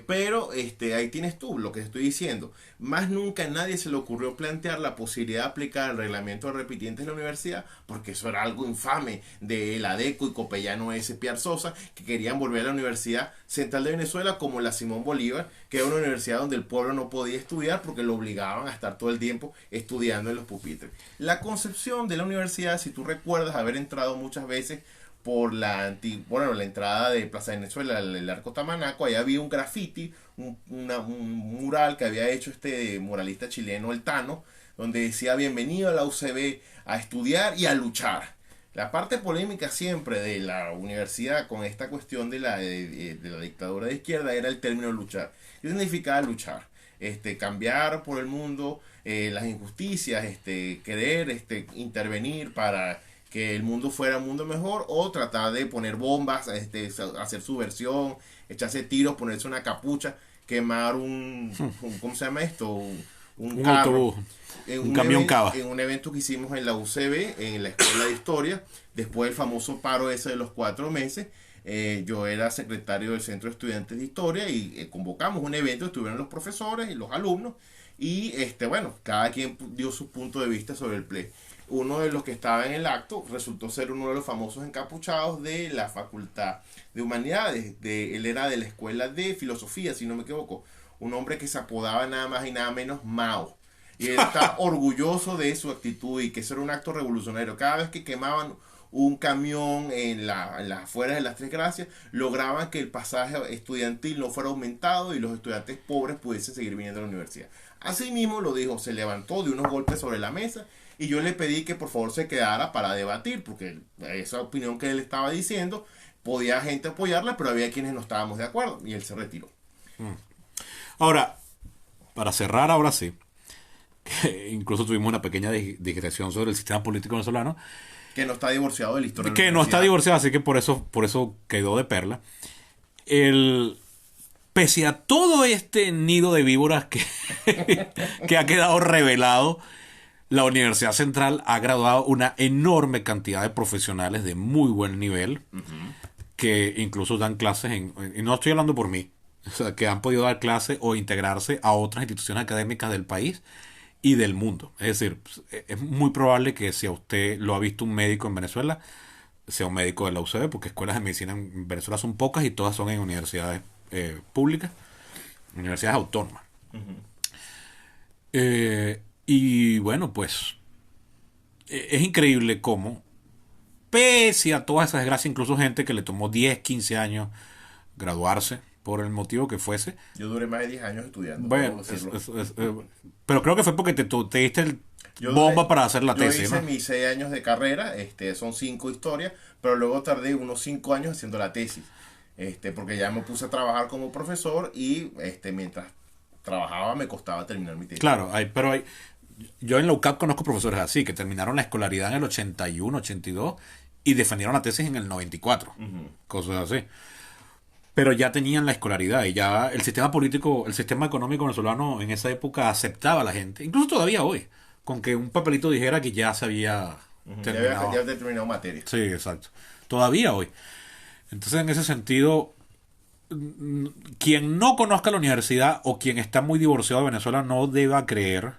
Pero ahí tienes tú lo que estoy diciendo. Más nunca a nadie se le ocurrió plantear la posibilidad de aplicar el reglamento de repitientes en la universidad, porque eso era algo infame de la ADECO y Copellano S. Piazzolla, que querían volver a la Universidad Central de Venezuela como la Simón Bolívar, que era una universidad donde el pueblo no podía estudiar porque lo obligaban a estar todo el tiempo estudiando en los pupitres. La concepción de la universidad, si tú recuerdas haber entrado muchas veces por la entrada de Plaza Venezuela, el Arco Tamanaco, ahí había un graffiti, un mural que había hecho este muralista chileno, El Tano, donde decía: bienvenido a la UCB a estudiar y a luchar. La parte polémica siempre de la universidad con esta cuestión de la dictadura de izquierda era el término luchar. ¿Qué significaba luchar? Cambiar por el mundo las injusticias, querer intervenir para que el mundo fuera un mundo mejor, o tratar de poner bombas, hacer subversión, echarse tiros, ponerse una capucha, quemar ¿cómo se llama esto? Un autobús, un camión cava. En un evento que hicimos en la UCB, en la Escuela de Historia, después del famoso paro ese de los 4 meses, yo era secretario del Centro de Estudiantes de Historia, y convocamos un evento, estuvieron los profesores y los alumnos, y cada quien dio su punto de vista sobre el play. Uno de los que estaba en el acto resultó ser uno de los famosos encapuchados de la Facultad de Humanidades. Él era de la Escuela de Filosofía, si no me equivoco. Un hombre que se apodaba nada más y nada menos Mao. Y él está orgulloso de su actitud, y que eso era un acto revolucionario. Cada vez que quemaban un camión en las afueras de las Tres Gracias, lograban que el pasaje estudiantil no fuera aumentado y los estudiantes pobres pudiesen seguir viniendo a la universidad. Así mismo lo dijo, se levantó de unos golpes sobre la mesa y yo le pedí que por favor se quedara para debatir, porque esa opinión que él estaba diciendo, podía gente apoyarla, pero había quienes no estábamos de acuerdo y él se retiró. Ahora, para cerrar ahora sí, que incluso tuvimos una pequeña digresión sobre el sistema político venezolano, Que no está divorciado de la historia. que no está divorciado, así que por eso quedó de perla. Pese a todo este nido de víboras que ha quedado revelado, la Universidad Central ha graduado una enorme cantidad de profesionales de muy buen nivel, que incluso dan clases y no estoy hablando por mí, o sea, que han podido dar clases o integrarse a otras instituciones académicas del país y del mundo. Es decir, es muy probable que si a usted lo ha visto un médico en Venezuela, sea un médico de la UCB, porque escuelas de medicina en Venezuela son pocas y todas son en universidades públicas, universidades autónomas. Y bueno, pues es increíble cómo, pese a todas esas desgracias, incluso gente que le tomó 10, 15 años graduarse, por el motivo que fuese. Yo duré más de 10 años estudiando. Bueno, pero creo que fue porque te diste el bomba para hacer la tesis. Yo hice ¿no? mis 6 años de carrera, son 5 historias, pero luego tardé unos 5 años haciendo la tesis. Porque ya me puse a trabajar como profesor y mientras trabajaba me costaba terminar mi tesis. Claro, yo en la UCAP conozco profesores así, que terminaron la escolaridad en el 81, 82 y defendieron la tesis en el 94. Cosas así. Pero ya tenían la escolaridad y ya el sistema político, el sistema económico venezolano en esa época aceptaba a la gente, incluso todavía hoy, con que un papelito dijera que ya se había terminado. Ya había terminado materia. Sí, exacto. Todavía hoy. Entonces, en ese sentido, quien no conozca la universidad o quien está muy divorciado de Venezuela no deba creer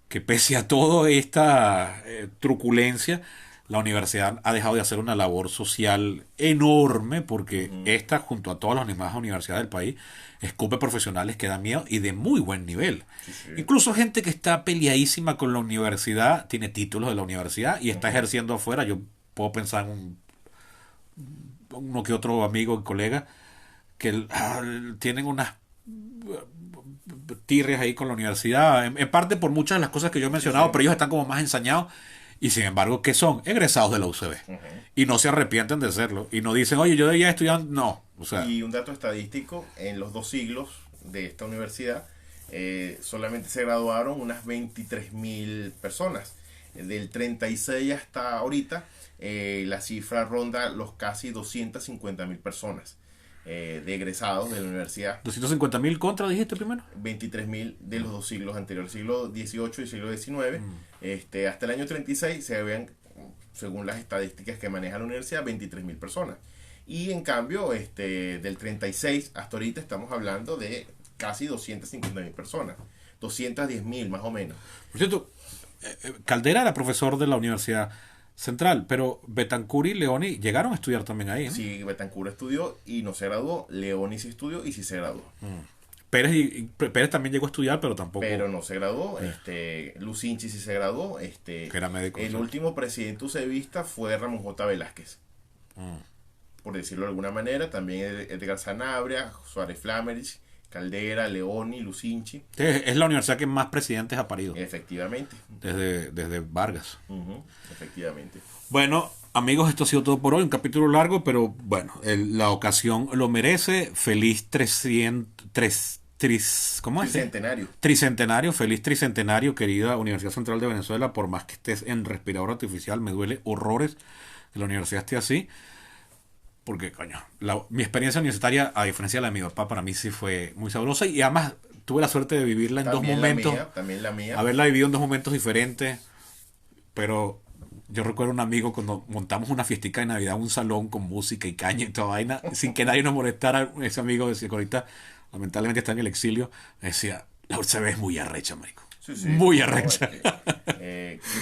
que pese a toda esta truculencia, la universidad ha dejado de hacer una labor social enorme, porque esta, junto a todas las demás universidades del país, escupe profesionales que dan miedo y de muy buen nivel. Sí. Incluso gente que está peleadísima con la universidad, tiene títulos de la universidad y está ejerciendo afuera. Yo puedo pensar en uno que otro amigo y colega que tienen unas tirrias ahí con la universidad, en parte por muchas de las cosas que yo he mencionado, pero ellos están como más ensañados. Y sin embargo, ¿qué son? Egresados de la UCB. Y no se arrepienten de serlo. Y no dicen, oye, yo debía estudiar. No. O sea, y un dato estadístico, en los 2 siglos de esta universidad, solamente se graduaron unas 23.000 personas. Del 36 hasta ahorita, la cifra ronda los casi 250.000 personas de egresados de la universidad. 250.000 contra, dijiste primero. 23.000 de los 2 siglos anteriores, siglo XVIII y siglo XIX. Hasta el año 36 se habían, según las estadísticas que maneja la universidad, 23.000 personas. Y en cambio, del 36 hasta ahorita estamos hablando de casi 250.000 personas. 210.000 más o menos. Por cierto, Caldera era profesor de la Universidad Central, pero Betancur y Leoni llegaron a estudiar también ahí, ¿no? Sí, Betancur estudió y no se graduó. Leoni sí estudió y sí se graduó. Pérez también llegó a estudiar, pero tampoco. Pero no se graduó. Lucinchi sí se graduó. Que era médico. El último presidente ucebista fue Ramón J. Velázquez. Por decirlo de alguna manera. También Edgar Sanabria, Suárez Flamerich, Caldera, Leoni, Lucinchi. Es la universidad que más presidentes ha parido. Efectivamente. Desde Vargas. Efectivamente. Bueno, amigos, esto ha sido todo por hoy. Un capítulo largo, pero bueno, la ocasión lo merece. Feliz ¿cómo es? Tricentenario, feliz tricentenario, querida Universidad Central de Venezuela. Por más que estés en respirador artificial, me duele horrores que la universidad esté así. Porque, coño, mi experiencia universitaria, a diferencia de la de mi papá, para mí sí fue muy sabrosa. Y además tuve la suerte de vivirla en también 2 momentos. También la mía. Haberla vivido en 2 momentos diferentes. Pero yo recuerdo un amigo cuando montamos una fiestica de Navidad, un salón con música y caña y toda vaina, sin que nadie nos molestara. Ese amigo decía que ahorita, lamentablemente está en el exilio, decía, la UCB es muy arrecha, marico. Sí, muy arrecha.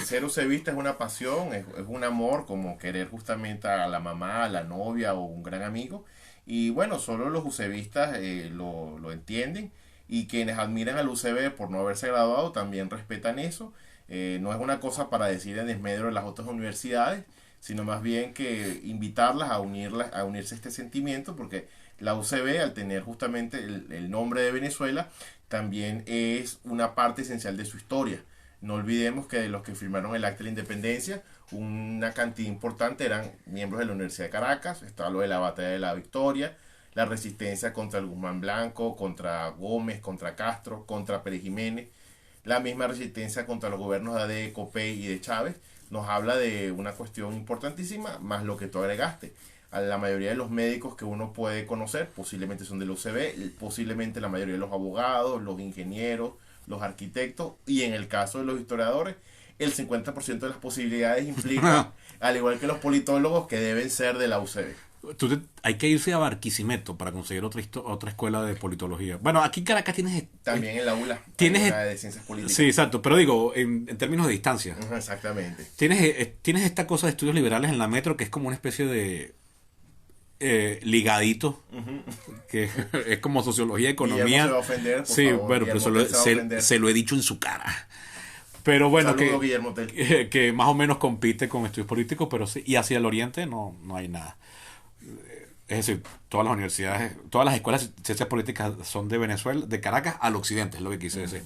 Ser ucebista es una pasión, es un amor, como querer justamente a la mamá, a la novia o un gran amigo. Y bueno, solo los ucebistas lo entienden, y quienes admiran al UCB por no haberse graduado también respetan eso. No es una cosa para decir en desmedro de las otras universidades, sino más bien que invitarlas, a unirse a este sentimiento, porque la UCB, al tener justamente el nombre de Venezuela, también es una parte esencial de su historia. No olvidemos que de los que firmaron el Acta de la Independencia, una cantidad importante eran miembros de la Universidad de Caracas. Estaba lo de la Batalla de la Victoria, la resistencia contra el Guzmán Blanco, contra Gómez, contra Castro, contra Pérez Jiménez, la misma resistencia contra los gobiernos de ADE, Copey y de Chávez. Nos habla de una cuestión importantísima, más lo que tú agregaste. A la mayoría de los médicos que uno puede conocer posiblemente son de la UCB, posiblemente la mayoría de los abogados, los ingenieros, los arquitectos, y en el caso de los historiadores, el 50% de las posibilidades implica, al igual que los politólogos, que deben ser de la UCB. Hay que irse a Barquisimeto para conseguir otra escuela de politología. Bueno, aquí en Caracas tienes... También en la ULA, tienes de ciencias políticas. Sí, exacto, pero digo, en términos de distancia. Exactamente. Tienes esta cosa de estudios liberales en la Metro, que es como una especie de ligadito, que es como sociología, economía. Guillermo se va a ofender, por sí, favor. bueno, pero se lo he dicho en su cara. Pero bueno, Saludos, que más o menos compite con estudios políticos, pero sí, y hacia el oriente no hay nada. Es decir, todas las universidades, todas las escuelas de ciencias políticas son de Venezuela, de Caracas al occidente, es lo que quise decir.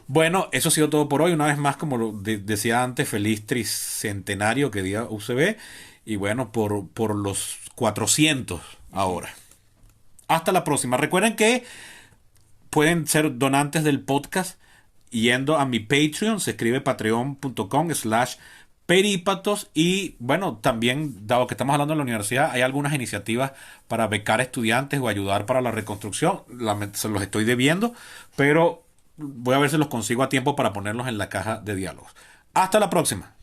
Bueno, eso ha sido todo por hoy. Una vez más, como decía antes, feliz tricentenario que día UCB. Y bueno, por los 400 ahora. Hasta la próxima. Recuerden que pueden ser donantes del podcast yendo a mi Patreon. Se escribe patreon.com/perípatos. Y bueno, también, dado que estamos hablando de la universidad, hay algunas iniciativas para becar estudiantes o ayudar para la reconstrucción. Se los estoy debiendo, pero voy a ver si los consigo a tiempo para ponerlos en la caja de diálogos. Hasta la próxima.